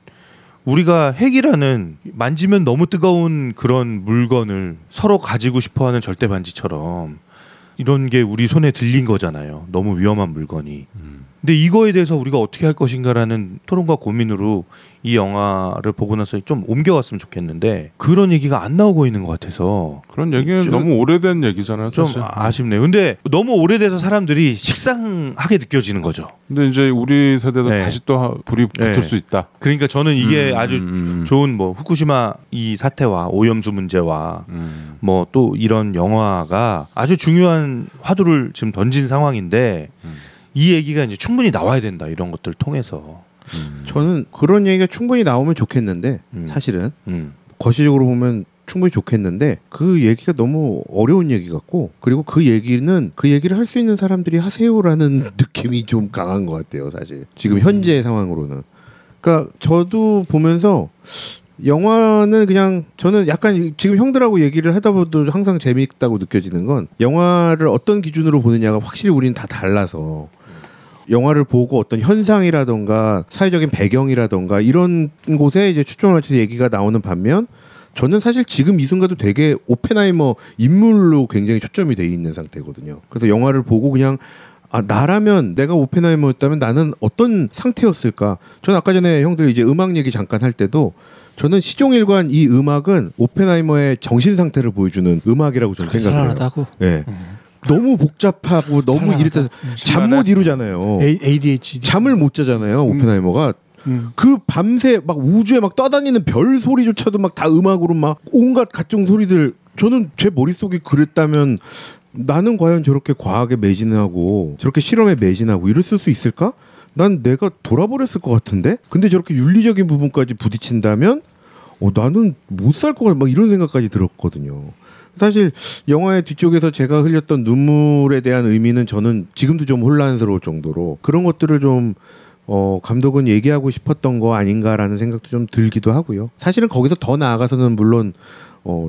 Speaker 4: 우리가 핵이라는 만지면 너무 뜨거운 그런 물건을 서로 가지고 싶어하는 절대 반지처럼 이런 게 우리 손에 들린 거잖아요. 너무 위험한 물건이. 근데 이거에 대해서 우리가 어떻게 할 것인가라는 토론과 고민으로 이 영화를 보고 나서 좀 옮겨왔으면 좋겠는데 그런 얘기가 안 나오고 있는 것 같아서
Speaker 2: 그런 얘기는 너무 오래된 얘기잖아요.
Speaker 4: 좀
Speaker 2: 사실.
Speaker 4: 아쉽네요. 근데 너무 오래돼서 사람들이 식상하게 느껴지는 거죠.
Speaker 2: 근데 이제 우리 세대도
Speaker 4: 네.
Speaker 2: 다시 또 불이 붙을
Speaker 4: 네.
Speaker 2: 수 있다.
Speaker 4: 그러니까 저는 이게 아주 좋은 뭐 후쿠시마 이 사태와 오염수 문제와 뭐 또 이런 영화가 아주 중요한 화두를 지금 던진 상황인데 이 얘기가 이제 충분히 나와야 된다 이런 것들을 통해서
Speaker 3: 저는 그런 얘기가 충분히 나오면 좋겠는데 사실은 거시적으로 보면 충분히 좋겠는데 그 얘기가 너무 어려운 얘기 같고 그리고 그 얘기를 할 수 있는 사람들이 하세요라는 느낌이 좀 강한 것 같아요. 사실 지금 현재 상황으로는. 그러니까 저도 보면서 영화는 그냥 저는 약간 지금 형들하고 얘기를 하다 보도 항상 재미있다고 느껴지는 건 영화를 어떤 기준으로 보느냐가 확실히 우리는 다 달라서 영화를 보고 어떤 현상이라던가 사회적인 배경이라던가 이런 곳에 이제 초점을 맞춰서 얘기가 나오는 반면 저는 사실 지금 이 순간도 되게 오펜하이머 인물로 굉장히 초점이 돼 있는 상태거든요. 그래서 영화를 보고 그냥 나라면 내가 오펜하이머였다면 나는 어떤 상태였을까? 저는 아까 전에 형들 이제 음악 얘기 잠깐 할 때도 저는 시종일관 이 음악은 오펜하이머의 정신 상태를 보여주는 음악이라고 저는 생각해요. 네. 너무 복잡하고 너무 이랬다 잠 못 이루잖아요.
Speaker 1: ADHD
Speaker 3: 잠을 못 자잖아요. 오펜하이머가 그 밤새 막 우주에 막 떠다니는 별 소리조차도 막 다 음악으로 막 온갖 각종 소리들 저는 제 머릿속이 그랬다면 나는 과연 저렇게 과학에 매진하고 저렇게 실험에 매진하고 이랬을 수 있을까? 난 내가 돌아버렸을 것 같은데? 근데 저렇게 윤리적인 부분까지 부딪힌다면 나는 못 살 것 같아. 막 이런 생각까지 들었거든요. 사실 영화의 뒤쪽에서 제가 흘렸던 눈물에 대한 의미는 저는 지금도 좀 혼란스러울 정도로 그런 것들을 좀 감독은 얘기하고 싶었던 거 아닌가라는 생각도 좀 들기도 하고요. 사실은 거기서 더 나아가서는 물론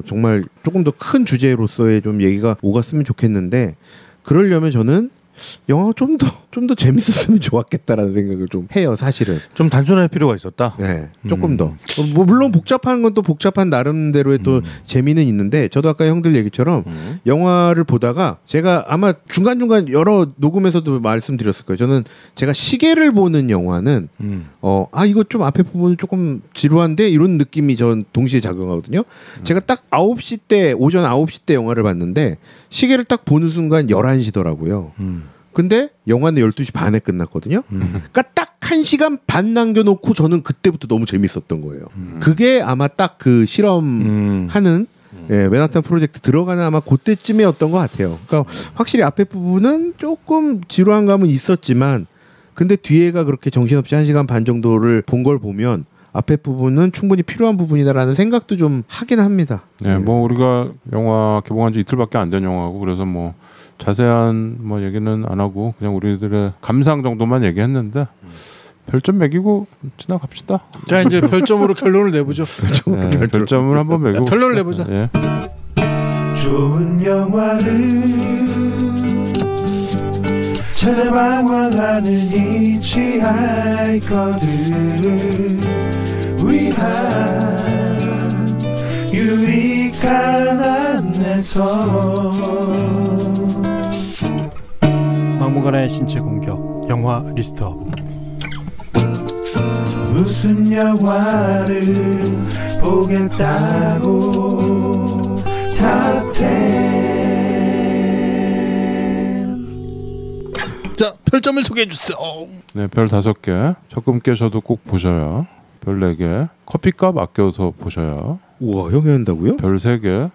Speaker 3: 정말 조금 더 큰 주제로서의 좀 얘기가 오갔으면 좋겠는데 그러려면 저는 영화가 좀 더 재밌었으면 좋았겠다라는 생각을 좀 해요. 사실은
Speaker 4: 좀 단순할 필요가 있었다.
Speaker 3: 네, 조금 더. 뭐 물론 복잡한 건 또 복잡한 나름대로의 또 재미는 있는데 저도 아까 형들 얘기처럼 영화를 보다가 제가 아마 중간중간 여러 녹음에서도 말씀드렸을 거예요. 저는 제가 시계를 보는 영화는 이거 좀 앞에 부분은 조금 지루한데 이런 느낌이 전 동시에 작용하거든요. 제가 딱 9시 때 오전 9시 때 영화를 봤는데 시계를 딱 보는 순간 11시더라고요. 근데 영화는 12시 반에 끝났거든요. 그러니까 딱 1시간 반 남겨놓고 저는 그때부터 너무 재밌었던 거예요. 그게 아마 딱 그 실험하는 맨하탄 프로젝트 들어가는 아마 그때쯤이었던 것 같아요. 그러니까 확실히 앞에 부분은 조금 지루한 감은 있었지만 근데 뒤에가 그렇게 정신없이 1시간 반 정도를 본 걸 보면 앞에 부분은 충분히 필요한 부분이다라는 생각도 좀 하긴 합니다.
Speaker 2: 네, 뭐 우리가 영화 개봉한 지 이틀밖에 안 된 영화고 그래서 뭐 자세한 뭐 얘기는 안 하고 그냥 우리들의 감상 정도만 얘기했는데 별점 매기고 지나갑시다.
Speaker 1: 자 이제 별점으로 결론을 내보죠.
Speaker 2: 네, 별점을 한번 매기고
Speaker 1: 결론을 내보자.
Speaker 2: 예.
Speaker 5: 좋은 영화를 찾아방황하는 이 취하이커들을 위한 유익한 안내서
Speaker 1: 막무가내의 신체 공격 영화 리스트업.
Speaker 5: 무슨 영화를 보겠다고 탑10.
Speaker 1: 자 별점을 소개해 주세요.
Speaker 2: 네, 별 5개. 적금 깨셔도 꼭 보셔야. 별 4개. 커피값 아껴서 보셔야.
Speaker 3: 우와 형이 한다고요?
Speaker 2: 별 3개.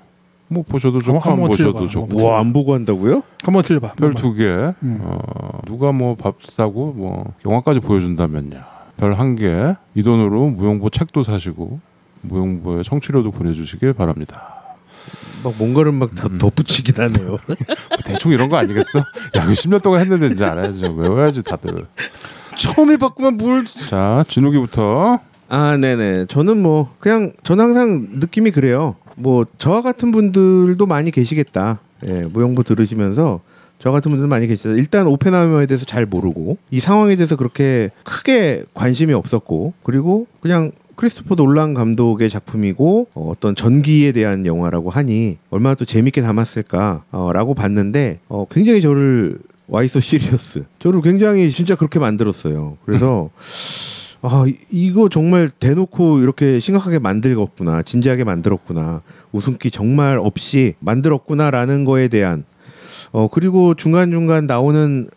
Speaker 2: 뭐 보셔도 좋고 안 보셔도 좋고.
Speaker 3: 와 안 보고 한다고요?
Speaker 1: 한번 틀려봐.
Speaker 2: 별 2개. 누가 뭐 밥 사고 뭐 영화까지 보여준다면야. 별 1개. 이 돈으로 무용보 책도 사시고 무용보에 청취료도 보내주시길 바랍니다.
Speaker 3: 막 뭔가를 막 다 덧붙이긴 하네요.
Speaker 2: 대충 이런 거 아니겠어? 야, 이거 10년 동안 했는데 이제 알아야지. 외워야지 다들.
Speaker 1: 처음 해봤구만 뭘.
Speaker 2: 자, 진욱이부터.
Speaker 3: 네네. 저는 뭐 그냥 저는 항상 느낌이 그래요. 뭐 저와 같은 분들도 많이 계시겠다. 예, 무용보 들으시면서 저 같은 분들 많이 계시죠. 일단 오펜하이머에 대해서 잘 모르고 이 상황에 대해서 그렇게 크게 관심이 없었고 그리고 그냥 크리스토퍼 놀란 감독의 작품이고 어떤 전기에 대한 영화라고 하니 얼마나 또 재밌게 담았을까라고 봤는데 굉장히 저를 Why So Serious. 저를 굉장히 진짜 그렇게 만들었어요. 그래서 이거 정말 대놓고 이렇게 심각하게 만들었구나, 진지하게 만들었구나, 웃음기 정말 없이 만들었구나라는 거에 대한 그리고 중간중간 나오는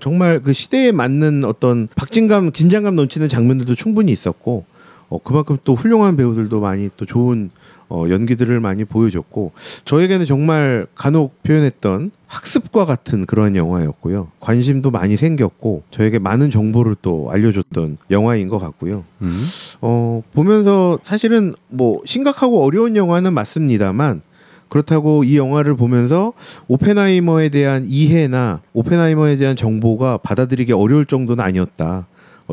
Speaker 3: 정말 그 시대에 맞는 어떤 박진감, 긴장감 넘치는 장면들도 충분히 있었고 그만큼 또 훌륭한 배우들도 많이 또 좋은 연기들을 많이 보여줬고 저에게는 정말 간혹 표현했던 학습과 같은 그런 영화였고요. 관심도 많이 생겼고 저에게 많은 정보를 또 알려줬던 영화인 것 같고요. 보면서 사실은 뭐 심각하고 어려운 영화는 맞습니다만 그렇다고 이 영화를 보면서 오펜하이머에 대한 이해나 오펜하이머에 대한 정보가 받아들이기 어려울 정도는 아니었다.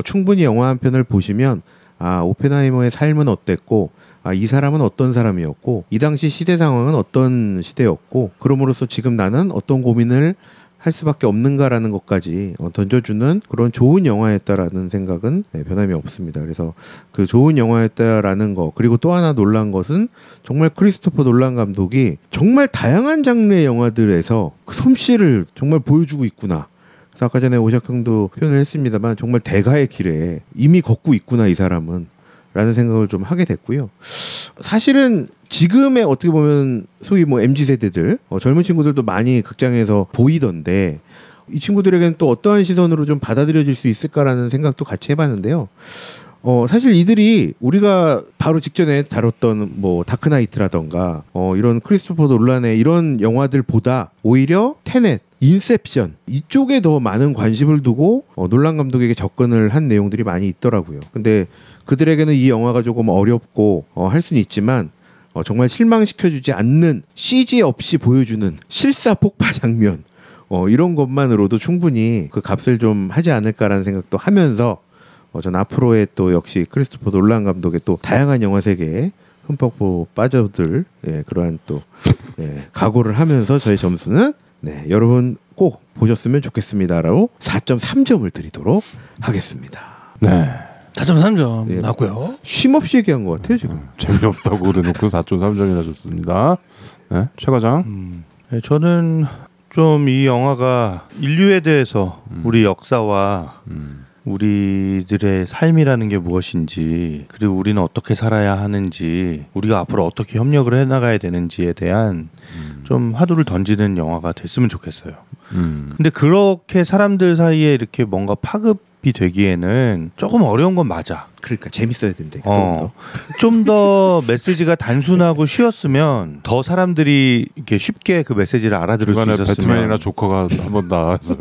Speaker 3: 충분히 영화 한 편을 보시면 오펜하이머의 삶은 어땠고 이 사람은 어떤 사람이었고 이 당시 시대 상황은 어떤 시대였고 그럼으로써 지금 나는 어떤 고민을 할 수밖에 없는가라는 것까지 던져주는 그런 좋은 영화였다라는 생각은 변함이 없습니다. 그래서 그 좋은 영화였다라는 거 그리고 또 하나 놀란 것은 정말 크리스토퍼 놀란 감독이 정말 다양한 장르의 영화들에서 그 솜씨를 정말 보여주고 있구나. 그래서 아까 전에 오샥 형도 표현을 했습니다만 정말 대가의 길에 이미 걷고 있구나 이 사람은 라는 생각을 좀 하게 됐고요. 사실은 지금의 어떻게 보면 소위 뭐 MZ세대들 젊은 친구들도 많이 극장에서 보이던데 이 친구들에게는 또 어떠한 시선으로 좀 받아들여질 수 있을까라는 생각도 같이 해봤는데요. 사실 이들이 우리가 바로 직전에 다뤘던 뭐 다크나이트라던가 이런 크리스토퍼 놀란의 이런 영화들보다 오히려 테넷, 인셉션 이쪽에 더 많은 관심을 두고 놀란 감독에게 접근을 한 내용들이 많이 있더라고요. 근데 그들에게는 이 영화가 조금 어렵고 할 수는 있지만 정말 실망시켜주지 않는 CG 없이 보여주는 실사 폭파 장면 이런 것만으로도 충분히 그 값을 좀 하지 않을까라는 생각도 하면서 전 앞으로의 또 역시 크리스토퍼 놀란 감독의 또 다양한 영화 세계에 흠뻑 빠져들 그러한 또 각오를 하면서 저의 점수는 여러분 꼭 보셨으면 좋겠습니다라고 4.3점을 드리도록 하겠습니다.
Speaker 2: 네.
Speaker 1: 4.3점 나고요.
Speaker 3: 쉼없이 얘기한 것 같아요 지금.
Speaker 2: 재미없다고 그래놓고 4.3점이나 줬습니다. 네, 최 과장.
Speaker 4: 저는 좀 이 영화가 인류에 대해서 우리 역사와 우리들의 삶이라는 게 무엇인지 그리고 우리는 어떻게 살아야 하는지 우리가 앞으로 어떻게 협력을 해나가야 되는지에 대한 좀 화두를 던지는 영화가 됐으면 좋겠어요. 근데 그렇게 사람들 사이에 이렇게 뭔가 파급이 되기에는 조금 어려운 건 맞아.
Speaker 3: 그러니까 재밌어야 된대.
Speaker 4: 좀 더 메시지가 단순하고 쉬웠으면 더 사람들이 이렇게 쉽게 그 메시지를 알아들을 수 있었으면.
Speaker 2: 배트맨이나 조커가 한번 나와서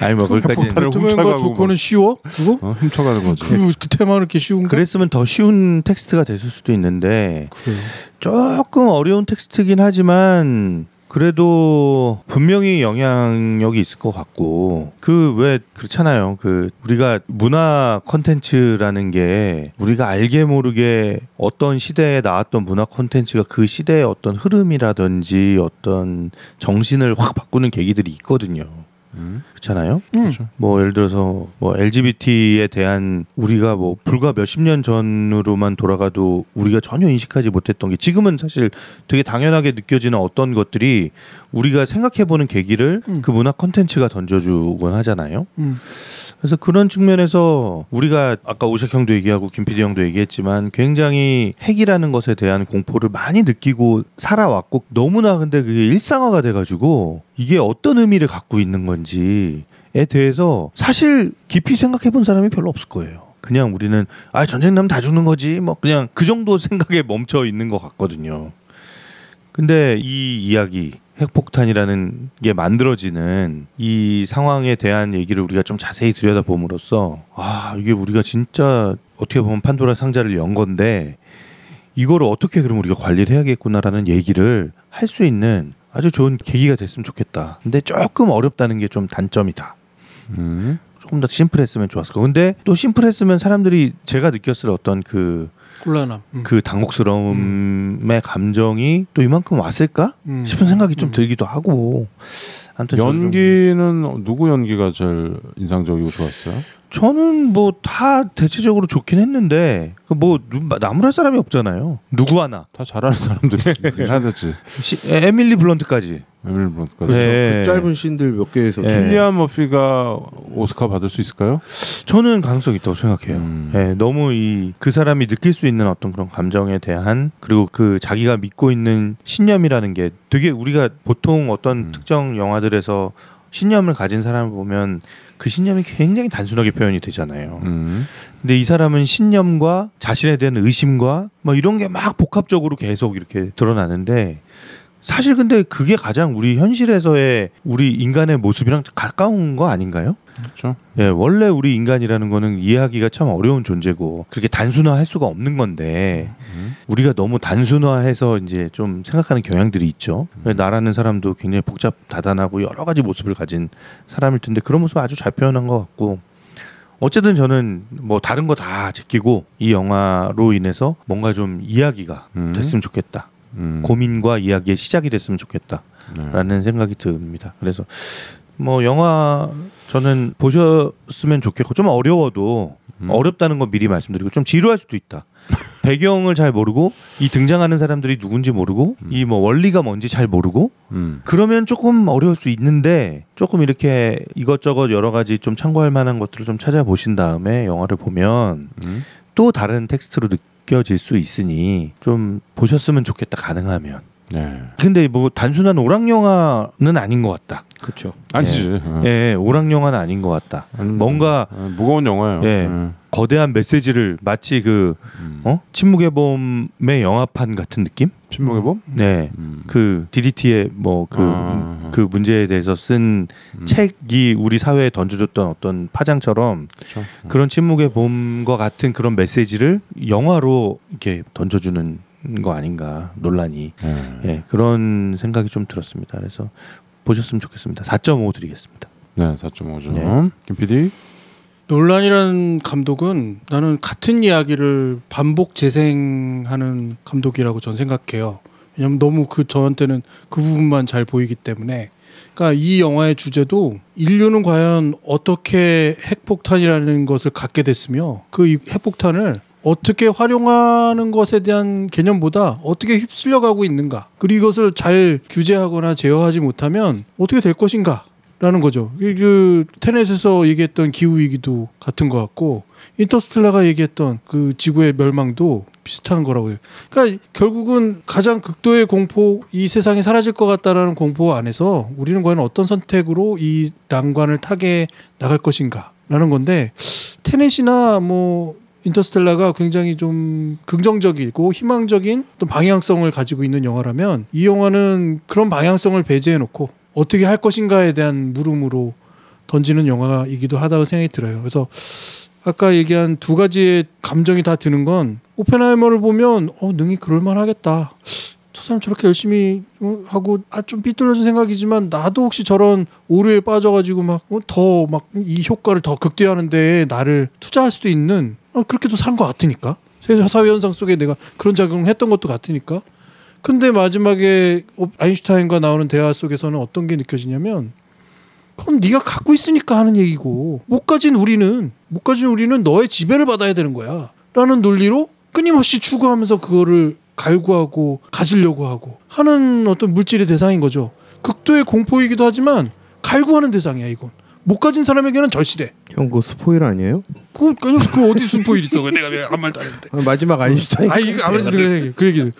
Speaker 4: 아니 뭐 거기까지.
Speaker 1: 배트맨과 조커는 쉬워? 그거?
Speaker 2: 훔쳐가는 거죠.
Speaker 1: 그 테마는 이렇게 쉬운가?
Speaker 4: 그랬으면 더 쉬운 텍스트가 됐을 수도 있는데
Speaker 1: 그래요.
Speaker 4: 조금 어려운 텍스트긴 하지만 그래도 분명히 영향력이 있을 것 같고 그 왜 그렇잖아요. 그 우리가 문화 콘텐츠라는 게 우리가 알게 모르게 어떤 시대에 나왔던 문화 콘텐츠가 그 시대의 어떤 흐름이라든지 어떤 정신을 확 바꾸는 계기들이 있거든요. 그렇잖아요.
Speaker 2: 그렇죠.
Speaker 4: 뭐 예를 들어서 뭐 LGBT에 대한 우리가 뭐 불과 몇십 년 전으로만 돌아가도 우리가 전혀 인식하지 못했던 게 지금은 사실 되게 당연하게 느껴지는 어떤 것들이 우리가 생각해보는 계기를 그 문화 콘텐츠가 던져주곤 하잖아요. 그래서 그런 측면에서 우리가 아까 오샥 형도 얘기하고 김 PD 형도 얘기했지만 굉장히 핵이라는 것에 대한 공포를 많이 느끼고 살아왔고 너무나 근데 그게 일상화가 돼가지고 이게 어떤 의미를 갖고 있는 건지에 대해서 사실 깊이 생각해본 사람이 별로 없을 거예요. 그냥 우리는 전쟁 나면 다 죽는 거지 뭐 그냥 그 정도 생각에 멈춰 있는 것 같거든요. 근데 이 이야기 핵폭탄이라는 게 만들어지는 이 상황에 대한 얘기를 우리가 좀 자세히 들여다봄으로써 이게 우리가 진짜 어떻게 보면 판도라 상자를 연 건데 이거를 어떻게 그럼 우리가 관리를 해야겠구나라는 얘기를 할 수 있는 아주 좋은 계기가 됐으면 좋겠다. 근데 조금 어렵다는 게 좀 단점이다. 조금 더 심플했으면 좋았을 거. 근데 또 심플했으면 사람들이 제가 느꼈을 어떤 그
Speaker 1: 곤란함,
Speaker 4: 그 당혹스러움의 감정이 또 이만큼 왔을까 싶은 생각이 좀 들기도 하고. 아무튼
Speaker 2: 연기는 누구 연기가 제일 인상적이고 좋았어요?
Speaker 4: 저는 뭐 다 대체적으로 좋긴 했는데 뭐 나무랄 사람이 없잖아요. 누구 하나
Speaker 2: 다 잘하는 사람들이 하겠지.
Speaker 4: 에밀리 블런트까지.
Speaker 2: 에밀리 블런트까지.
Speaker 3: 그렇죠.
Speaker 4: 네.
Speaker 3: 그 짧은 씬들 몇 개에서
Speaker 4: 네.
Speaker 2: 킬리안 머피가 오스카 받을 수 있을까요?
Speaker 4: 저는 가능성이 있다고 생각해요. 네, 너무 그 사람이 느낄 수 있는 어떤 그런 감정에 대한 그리고 그 자기가 믿고 있는 신념이라는 게 되게 우리가 보통 어떤 특정 영화들에서 신념을 가진 사람을 보면 그 신념이 굉장히 단순하게 표현이 되잖아요. 근데 이 사람은 신념과 자신에 대한 의심과 뭐 이런 게 막 복합적으로 계속 이렇게 드러나는데 사실 근데 그게 가장 우리 현실에서의 우리 인간의 모습이랑 가까운 거 아닌가요?
Speaker 2: 그렇죠.
Speaker 4: 예, 원래 우리 인간이라는 거는 이해하기가 참 어려운 존재고 그렇게 단순화할 수가 없는 건데 우리가 너무 단순화해서 이제 좀 생각하는 경향들이 있죠. 나라는 사람도 굉장히 복잡 다단하고 여러 가지 모습을 가진 사람일 텐데 그런 모습을 아주 잘 표현한 것 같고 어쨌든 저는 뭐 다른 거 다 제끼고 이 영화로 인해서 뭔가 좀 이야기가 됐으면 좋겠다. 고민과 이야기의 시작이 됐으면 좋겠다라는 생각이 듭니다. 그래서 뭐 영화 저는 보셨으면 좋겠고 좀 어려워도 어렵다는 건 미리 말씀드리고 좀 지루할 수도 있다. 배경을 잘 모르고 이 등장하는 사람들이 누군지 모르고 이 뭐 원리가 뭔지 잘 모르고 그러면 조금 어려울 수 있는데 조금 이렇게 이것저것 여러 가지 좀 참고할 만한 것들을 좀 찾아보신 다음에 영화를 보면 또 다른 텍스트로 느껴질 수 있으니 좀 보셨으면 좋겠다 가능하면.
Speaker 2: 네.
Speaker 4: 근데 뭐 단순한 오락 영화는 아닌 것 같다.
Speaker 3: 그렇죠.
Speaker 2: 아니지.
Speaker 4: 예, 오락 영화는 아닌 것 같다. 뭔가
Speaker 2: 무거운 영화예요.
Speaker 4: 예, 거대한 메시지를 마치 그 침묵의 봄의 영화판 같은 느낌?
Speaker 2: 침묵의 봄?
Speaker 4: 네, 그 DDT의 뭐 그 문제에 대해서 쓴 책이 우리 사회에 던져줬던 어떤 파장처럼
Speaker 2: 그렇죠.
Speaker 4: 그런 침묵의 봄과 같은 그런 메시지를 영화로 이렇게 던져주는 거 아닌가 논란이 예, 그런 생각이 좀 들었습니다. 그래서 보셨으면 좋겠습니다. 4.5 드리겠습니다.
Speaker 2: 네, 4.5점.
Speaker 4: 네.
Speaker 2: 김 PD?
Speaker 1: 놀란이라는 감독은 나는 같은 이야기를 반복 재생하는 감독이라고 전 생각해요. 왜냐면 너무 저한테는 그 부분만 잘 보이기 때문에. 그러니까 이 영화의 주제도 인류는 과연 어떻게 핵폭탄이라는 것을 갖게 됐으며 그 핵폭탄을 어떻게 활용하는 것에 대한 개념보다 어떻게 휩쓸려가고 있는가 그리고 이것을 잘 규제하거나 제어하지 못하면 어떻게 될 것인가 라는 거죠. 그 테넷에서 얘기했던 기후위기도 같은 것 같고 인터스텔라가 얘기했던 그 지구의 멸망도 비슷한 거라고 해요. 그러니까 결국은 가장 극도의 공포, 이 세상이 사라질 것 같다라는 공포 안에서 우리는 과연 어떤 선택으로 이 난관을 타게 나갈 것인가 라는 건데 테넷이나 뭐 인터스텔라가 굉장히 좀 긍정적이고 희망적인 또 방향성을 가지고 있는 영화라면 이 영화는 그런 방향성을 배제해놓고 어떻게 할 것인가에 대한 물음으로 던지는 영화이기도 하다고 생각이 들어요. 그래서 아까 얘기한 두 가지의 감정이 다 드는 건 오펜하이머를 보면 능히 그럴만하겠다. 저 사람 저렇게 열심히 하고 좀 삐뚤어진 생각이지만 나도 혹시 저런 오류에 빠져가지고 막 더 막 이 효과를 더 극대화하는 데에 나를 투자할 수도 있는 그렇게도 산 것 같으니까 사회 현상 속에 내가 그런 작용을 했던 것도 같으니까. 근데 마지막에 아인슈타인과 나오는 대화 속에서는 어떤 게 느껴지냐면 그건 네가 갖고 있으니까 하는 얘기고 못 가진 우리는 너의 지배를 받아야 되는 거야 라는 논리로 끊임없이 추구하면서 그거를 갈구하고 가지려고 하고 하는 어떤 물질의 대상인 거죠. 극도의 공포이기도 하지만 갈구하는 대상이야 이건. 못 가진 사람에게는 절실해.
Speaker 3: 형 그거 스포일 아니에요?
Speaker 1: 그 어디 스포일 있어? 내가 왜 아무 말도 안 했는데.
Speaker 3: 마지막 아인슈타인.
Speaker 1: 이거 아무래도 그 얘기.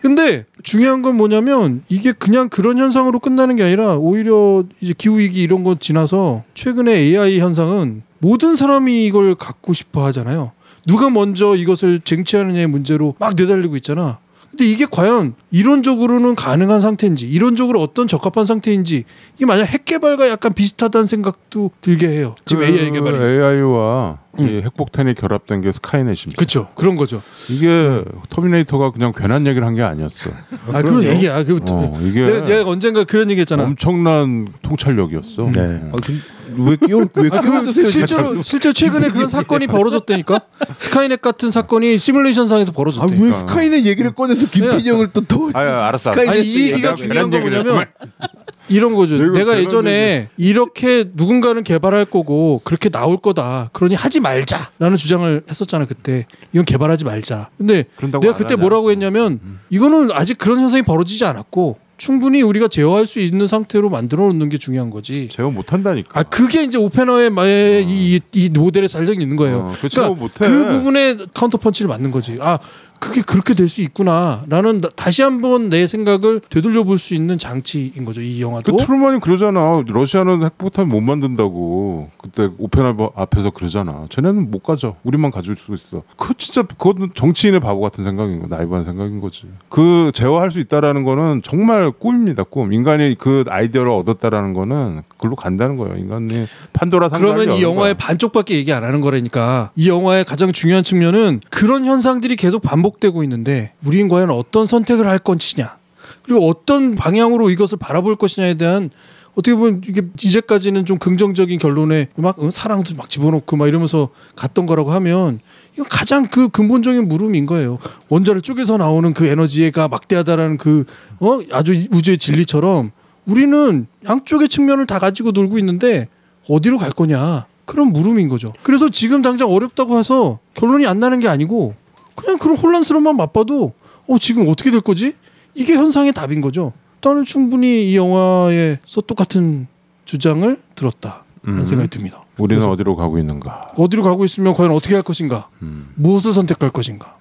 Speaker 1: 근데 중요한 건 뭐냐면 이게 그냥 그런 현상으로 끝나는 게 아니라 오히려 이제 기후 위기 이런 거 지나서 최근에 AI 현상은 모든 사람이 이걸 갖고 싶어 하잖아요. 누가 먼저 이것을 쟁취하느냐의 문제로 막 내달리고 있잖아. 근데 이게 과연 이론적으로는 가능한 상태인지 이론적으로 어떤 적합한 상태인지 이게 만약 핵 개발과 약간 비슷하다는 생각도 들게 해요. 지금 AI 개발이.
Speaker 2: AI와 이 핵폭탄이 결합된 게 스카이넷입니다.
Speaker 1: 그렇죠. 그런 거죠.
Speaker 2: 이게 터미네이터가 그냥 괜한 얘기를 한 게 아니었어.
Speaker 1: 그런 얘기야.
Speaker 2: 이게
Speaker 1: 내가 언젠가 그런 얘기했잖아.
Speaker 2: 엄청난 통찰력이었어.
Speaker 4: 네.
Speaker 3: 왜 끼워드세요?
Speaker 1: 실제로 최근에 그런 사건이 벌어졌다니까. 스카이넷 같은 사건이 시뮬레이션상에서 벌어졌다니까.
Speaker 3: 왜 스카이넷 얘기를 꺼내서 김PD 형을 또
Speaker 2: 알았어.
Speaker 1: 아니 이 얘기가 중요한 거 뭐냐면 이런 거죠. 내가 예전에 이렇게 누군가는 개발할 거고 그렇게 나올 거다. 그러니 하지 말자라는 주장을 했었잖아 그때. 이건 개발하지 말자. 근데 내가 그때 뭐라고 했냐면 이거는 아직 그런 현상이 벌어지지 않았고 충분히 우리가 제어할 수 있는 상태로 만들어 놓는 게 중요한 거지.
Speaker 2: 제어 못 한다니까.
Speaker 1: 그게 이제 오펜하이머의 이 모델에 살려 있는 거예요.
Speaker 2: 그러니까 못해.
Speaker 1: 그 부분에 카운터 펀치를 맞는 거지. 그게 그렇게 될 수 있구나라는 다시 한번 내 생각을 되돌려볼 수 있는 장치인 거죠. 이 영화도.
Speaker 2: 트루먼이 그러잖아. 러시아는 핵폭탄 못 만든다고. 그때 오펜하이머 앞에서 그러잖아. 쟤네는 못 가져. 우리만 가질 수 있어. 그건 정치인의 바보 같은 생각인 거, 나이브한 생각인 거지. 그 제어할 수 있다라는 거는 정말 꿈입니다. 꿈. 인간이 그 아이디어를 얻었다라는 거는 그걸로 간다는 거예요. 인간이 판도라 상자를
Speaker 1: 그러면 이 영화의 반쪽밖에 얘기 안 하는 거라니까. 이 영화의 가장 중요한 측면은 그런 현상들이 계속 반복되고 있는데 우리는 과연 어떤 선택을 할 것이냐, 그리고 어떤 방향으로 이것을 바라볼 것이냐에 대한, 어떻게 보면 이게 이제까지는 좀 긍정적인 결론에 막 사랑도 막 집어넣고 막 이러면서 갔던 거라고 하면 이건 가장 그 근본적인 물음인 거예요. 원자를 쪼개서 나오는 그 에너지가 막대하다라는 그 아주 우주의 진리처럼 우리는 양쪽의 측면을 다 가지고 놀고 있는데 어디로 갈 거냐, 그런 물음인 거죠. 그래서 지금 당장 어렵다고 해서 결론이 안 나는 게 아니고 그냥 그런 혼란스러움만 맛봐도 지금 어떻게 될 거지? 이게 현상의 답인 거죠. 나는 충분히 이 영화에서 똑같은 주장을 들었다라는 생각이 듭니다.
Speaker 2: 우리는 어디로 가고 있는가?
Speaker 1: 어디로 가고 있으면 과연 어떻게 할 것인가? 무엇을 선택할 것인가?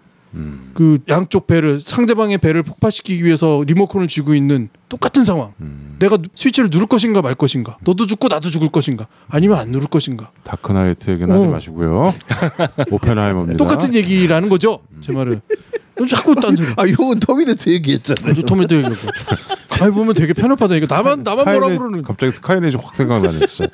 Speaker 1: 그 양쪽 배를, 상대방의 배를 폭파시키기 위해서 리모컨을 쥐고 있는 똑같은 상황. 내가 스위치를 누를 것인가 말 것인가? 너도 죽고 나도 죽을 것인가? 아니면 안 누를 것인가?
Speaker 2: 다크나이트 얘기는 하지 마시고요. 오펜하이머입니다.
Speaker 1: 똑같은 얘기라는 거죠. 제 말은. 자꾸 딴소리.
Speaker 3: 이건 터미네이터 얘기했잖아요.
Speaker 1: 터미네이터 얘기하고. 가만히 보면 되게 편협하다니까. 나만 뭐라 부르는.
Speaker 2: 갑자기 스카이넷이 확 생각나네. 진짜.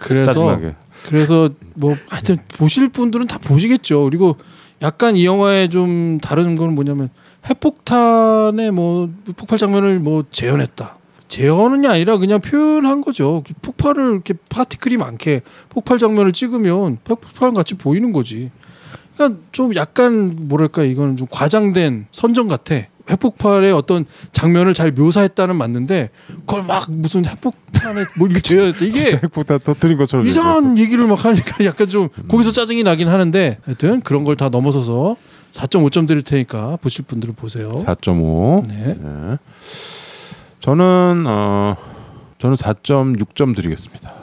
Speaker 1: 그래서 뭐 하여튼 보실 분들은 다 보시겠죠. 그리고 약간 이 영화에 좀 다른 건 뭐냐면 핵폭탄의 뭐 폭발 장면을 뭐 재현했다. 재현이 아니라 그냥 표현한 거죠. 폭발을 이렇게 파티클이 많게 폭발 장면을 찍으면 폭발 같이 보이는 거지. 그러니까 좀 약간 뭐랄까, 이거는 좀 과장된 선전 같아. 핵폭발의 어떤 장면을 잘 묘사했다는 맞는데 그걸 막 무슨 핵폭탄에 뭘 이게
Speaker 2: 진짜 핵폭탄 터뜨린 것처럼
Speaker 1: 이상한 얘기를 막 하니까 약간 좀 거기서 짜증이 나긴 하는데, 하여튼 그런 걸 다 넘어서서 4.5점 드릴 테니까 보실 분들은 보세요.
Speaker 2: 4.5.
Speaker 1: 네.
Speaker 2: 네. 저는 4.6점 드리겠습니다.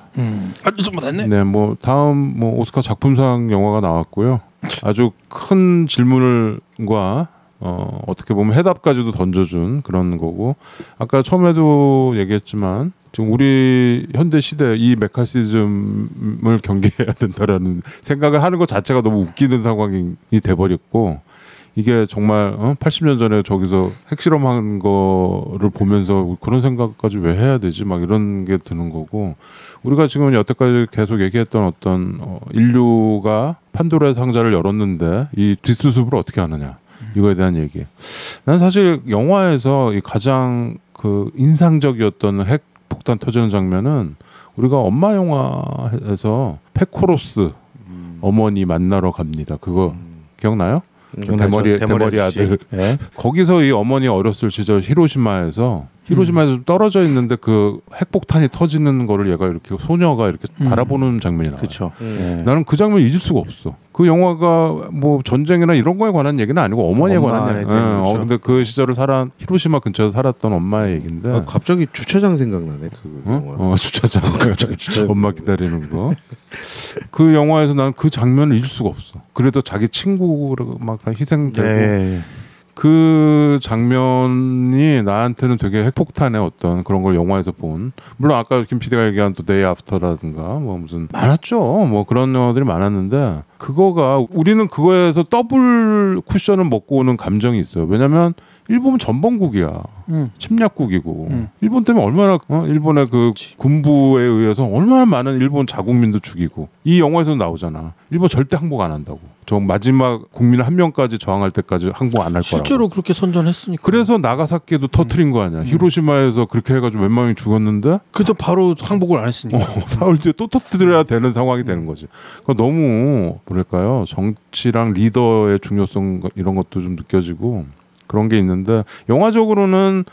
Speaker 1: 좀 맞았네.
Speaker 2: 네, 뭐 다음 뭐 오스카 작품상 영화가 나왔고요. 아주 큰 질문과 어떻게 보면 해답까지도 던져준 그런 거고, 아까 처음에도 얘기했지만 지금 우리 현대 시대 이 메카시즘을 경계해야 된다라는 생각을 하는 것 자체가 너무 웃기는 상황이 돼버렸고, 이게 정말 80년 전에 저기서 핵실험한 거를 보면서 그런 생각까지 왜 해야 되지? 막 이런 게 드는 거고, 우리가 지금 여태까지 계속 얘기했던 어떤 인류가 판도라의 상자를 열었는데 이 뒷수습을 어떻게 하느냐, 이거에 대한 얘기. 난 사실 영화에서 이 가장 그 인상적이었던 핵폭탄 터지는 장면은 우리가 엄마 영화에서 페코로스 어머니 만나러 갑니다. 그거 기억나요? 대머리 아들. 네. 거기서 이 어머니 어렸을 시절 히로시마에서 좀 떨어져 있는데 그 핵폭탄이 터지는 거를 얘가 이렇게 소녀가 이렇게 바라보는 장면이 나와요.
Speaker 4: 그렇죠.
Speaker 2: 나는 그 장면 잊을 수가 없어. 그 영화가 뭐 전쟁이나 이런 거에 관한 얘기는 아니고 어머니에 관한 얘기. 그렇죠. 근데 그 시절을 히로시마 근처에서 살았던 엄마의 얘기인데.
Speaker 3: 갑자기 주차장 생각나네. 그 영화.
Speaker 2: 주차장. 갑자기 엄마 기다리는 거. 그 영화에서 나는 그 장면을 잊을 수가 없어. 그래도 자기 친구를 막 다 희생되고. 네. 그 장면이 나한테는 되게 핵폭탄의 어떤 그런 걸 영화에서 본, 물론 아까 김 PD가 얘기한 또 데이 애프터라든가 뭐 무슨 많았죠. 뭐 그런 영화들이 많았는데 그거가 우리는 그거에서 더블 쿠션을 먹고 오는 감정이 있어요. 왜냐면 일본은 전범국이야. 침략국이고 일본 때문에 얼마나 일본의 그 군부에 의해서 얼마나 많은 일본 자국민도 죽이고, 이 영화에서 나오잖아. 일본 절대 항복 안 한다고. 저 마지막 국민 한 명까지 저항할 때까지 항복 안 할 거라고.
Speaker 1: 실제로 그렇게 선전했으니까.
Speaker 2: 그래서 나가사키도 터트린 거 아니야. 히로시마에서 그렇게 해가지고 몇 명이 죽었는데
Speaker 1: 그때 바로 항복을 안 했으니까.
Speaker 2: 사흘 뒤에 또 터트려야 되는 상황이 되는 거지. 그러니까 너무 뭐랄까요, 정치랑 리더의 중요성 이런 것도 좀 느껴지고 그런 게 있는데, 영화적으로는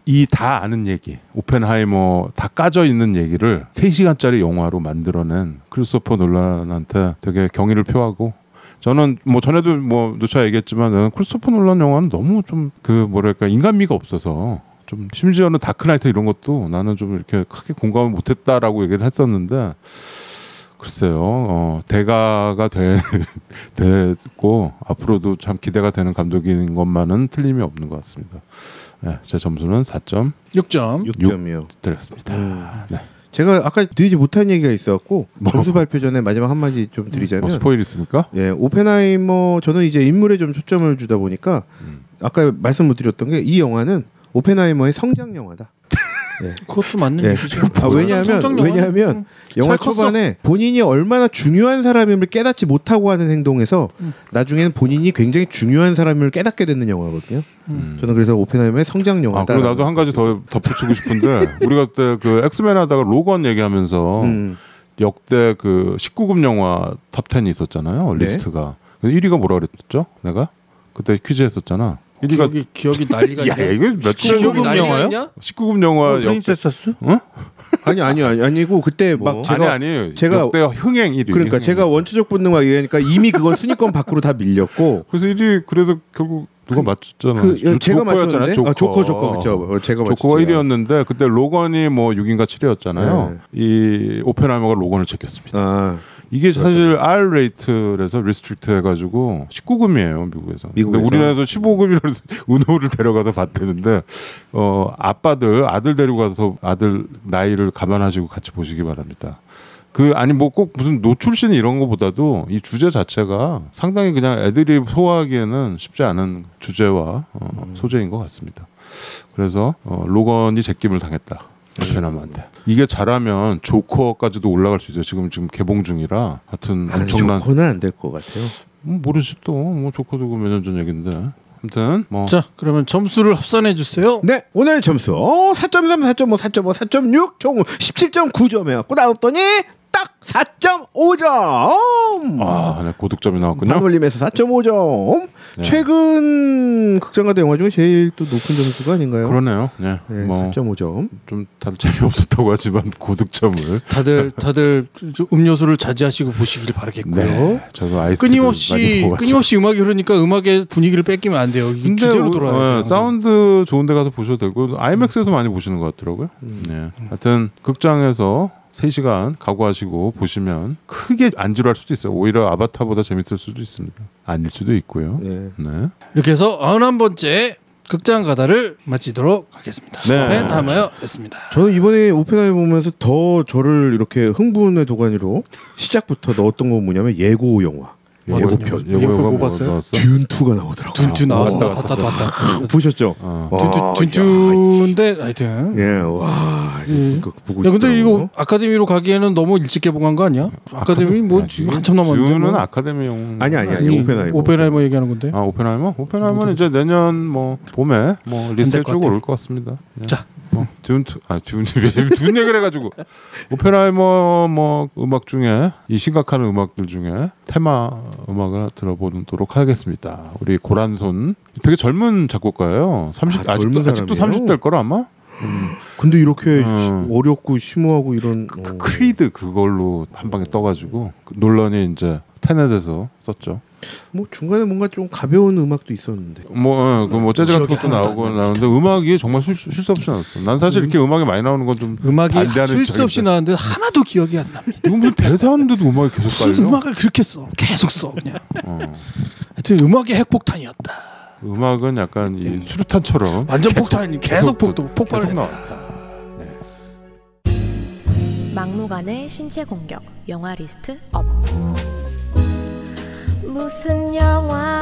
Speaker 2: 이 다 아는 얘기, 오펜하이머 다 까져 있는 얘기를 3시간짜리 영화로 만들어낸 크리스토퍼 놀란한테 되게 경의를 표하고, 저는 뭐 전에도 뭐 누차 얘기했지만 크리스토퍼 놀란 영화는 너무 좀 그 뭐랄까 인간미가 없어서 좀 심지어는 다크나이트 이런 것도 나는 좀 이렇게 크게 공감을 못했다라고 얘기를 했었는데 글쎄요. 대가가 됐고 앞으로도 참 기대가 되는 감독인 것만은 틀림이 없는 것 같습니다. 네, 제 점수는 4.6점
Speaker 3: 6점이요.
Speaker 2: 드렸습니다. 네.
Speaker 3: 제가 아까 드리지 못한 얘기가 있어갖고 점수 발표 전에 마지막 한마디 좀 드리자면
Speaker 2: 스포일 있습니까?
Speaker 3: 예, 오펜하이머 저는 이제 인물에 좀 초점을 주다 보니까 아까 말씀 못 드렸던 게 이 영화는 오펜하이머의 성장 영화다. 예.
Speaker 1: 그것도 맞는 얘기죠.
Speaker 3: 왜냐하면 영화 초반에 본인이 얼마나 중요한 사람임을 깨닫지 못하고 하는 행동에서 나중에는 본인이 굉장히 중요한 사람임을 깨닫게 되는 영화거든요. 저는 그래서 오펜하이머의 성장 영화다.
Speaker 2: 그리고 나도 한 가지 더 덧붙이고 싶은데 우리가 그때 그 엑스맨 하다가 로건 얘기하면서 역대 그 19금 영화 탑 10이 있었잖아요.
Speaker 3: 네.
Speaker 2: 리스트가. 1위가 뭐라 그랬죠? 내가 그때 퀴즈 했었잖아. 1위가
Speaker 1: 기억이 난리가
Speaker 2: 야, 이거 몇
Speaker 4: 19금 영화요?
Speaker 2: 19금 영화
Speaker 4: 프린세스스?
Speaker 3: 아니고 그때 막 제가
Speaker 2: 역대 흥행 1위.
Speaker 3: 그러니까 제가 원초적 본능 막 얘기하니까 이미 그건 순위권 밖으로 다 밀렸고
Speaker 2: 그래서 1위 그래서 결국 누가 맞췄잖아.
Speaker 3: 제가
Speaker 2: 조커였잖아요.
Speaker 3: 맞췄는데 조커 그렇죠. 제가
Speaker 2: 조커가 1위였는데 그때 로건이 뭐 6인가 7위였잖아요.
Speaker 3: 네.
Speaker 2: 이 오펜하이머가 로건을 제꼈습니다.
Speaker 3: 아,
Speaker 2: 이게 사실 R 레이트에서 리스트릭트 해가지고 19금이에요 미국에서. 근데 우리나라에서 15금이라서 은호를 데려가서 봤대는데 아들 데리고 가서 아들 나이를 감안하시고 같이 보시기 바랍니다. 아니 뭐 꼭 무슨 노출신 이런 거보다도 이 주제 자체가 상당히 그냥 애들이 소화하기에는 쉽지 않은 주제와 소재인 것 같습니다. 그래서 로건이 제낌을 당했다. 오펜하이머한테. 이게 잘하면 조커까지도 올라갈 수 있어요. 지금 개봉 중이라 하여튼 엄청난.
Speaker 3: 조커는 안 될 것 같아요.
Speaker 2: 모르지 또 뭐 조커도 몇 년 전 얘긴데. 아무튼 뭐.
Speaker 1: 자 그러면 점수를 합산해 주세요.
Speaker 3: 네, 오늘 점수 4.3, 4.5, 4.5, 4.6 총 17.9점이었고 나왔더니 딱 4.5점.
Speaker 2: 네, 고득점이 나왔군요.
Speaker 3: 파놀림에서 4.5점.
Speaker 2: 네.
Speaker 3: 최근 극장가대 영화 중에 제일 또 높은 점수가 아닌가요?
Speaker 2: 그러네요. 네,
Speaker 3: 네,
Speaker 2: 뭐
Speaker 3: 4.5점.
Speaker 2: 좀 다들 재미없었다고 하지만 고득점을.
Speaker 1: 다들 음료수를 자제하시고 보시길 바라겠고요.
Speaker 2: 네, 저도 아이스
Speaker 1: 끊임없이 음악이 흐르니까 음악의 분위기를 뺏기면 안 돼요. 이게 주제로 돌아야 돼요.
Speaker 2: 사운드 좋은 데 가서 보셔도 되고 아이맥스에서 많이 보시는 것 같더라고요. 네. 하여튼 극장에서 3시간 각오하시고 보시면 크게 안 지루할 수도 있어요. 오히려 아바타보다 재밌을 수도 있습니다. 아닐 수도 있고요.
Speaker 3: 네.
Speaker 2: 네.
Speaker 1: 이렇게 해서 91번째 극장 가다를 마치도록 하겠습니다.
Speaker 2: 네.
Speaker 1: 오펜하이머였습니다.
Speaker 3: 저는 이번에 오펜하이머 보면서 더 저를 이렇게 흥분의 도가니로 시작부터 넣었던 건 뭐냐면 예고 영화. 예고편.
Speaker 1: 예고편 뭐 봤어요?
Speaker 3: 듄 2가 나오더라고요.
Speaker 1: 둔투 나왔다. 봤다.
Speaker 3: 보셨죠?
Speaker 1: 둔투인데 하여튼.
Speaker 3: 예, 와. 그거 보고
Speaker 1: 야, 근데
Speaker 3: 싶더라고요.
Speaker 1: 이거 아카데미로 가기에는 너무 일찍 개봉한 거 아니야? 아카데미 뭐 지금 한참 남았는데.
Speaker 2: 듀는
Speaker 1: 뭐.
Speaker 2: 아카데미용.
Speaker 3: 아니
Speaker 1: 오펜하이머 얘기하는 건데.
Speaker 2: 오펜하이머는 이제 내년 뭐 봄에 뭐 리스트에 쭉 오를 것 같습니다. 예.
Speaker 1: 자.
Speaker 2: 둔 얘기를 해가지고 오펜하이머 뭐 음악 중에 이 심각한 음악들 중에 테마 음악을 들어보도록 하겠습니다. 우리 고란손 되게 젊은 작곡가예요. 아직도 30대일 거라 아마.
Speaker 3: 근데 이렇게 어렵고 심오하고 이런
Speaker 2: 크리드 그걸로 한 방에 떠가지고 논란이 이제 테넷에서 썼죠.
Speaker 3: 뭐 중간에 뭔가 좀 가벼운 음악도 있었는데
Speaker 2: 뭐 재즈 같은 것도 나오는데 음악이 정말 쉴 새 없이 나왔어. 난 사실 이렇게 음악이 많이 나오는 건 좀
Speaker 1: 음악이 쉴 새 없이 나왔는데 하나도 기억이 안 납니다.
Speaker 2: 이건 무슨 대사하는데도 음악이 계속 깔려.
Speaker 1: 무슨 음악을 그렇게 써? 계속 써 그냥. 하여튼 음악이 핵폭탄이었다.
Speaker 2: 음악은 약간 이 수류탄처럼
Speaker 1: 완전 폭탄이 계속 폭발을 했다.
Speaker 6: 막무가내 신체 공격 영화 리스트 업. 무슨 영화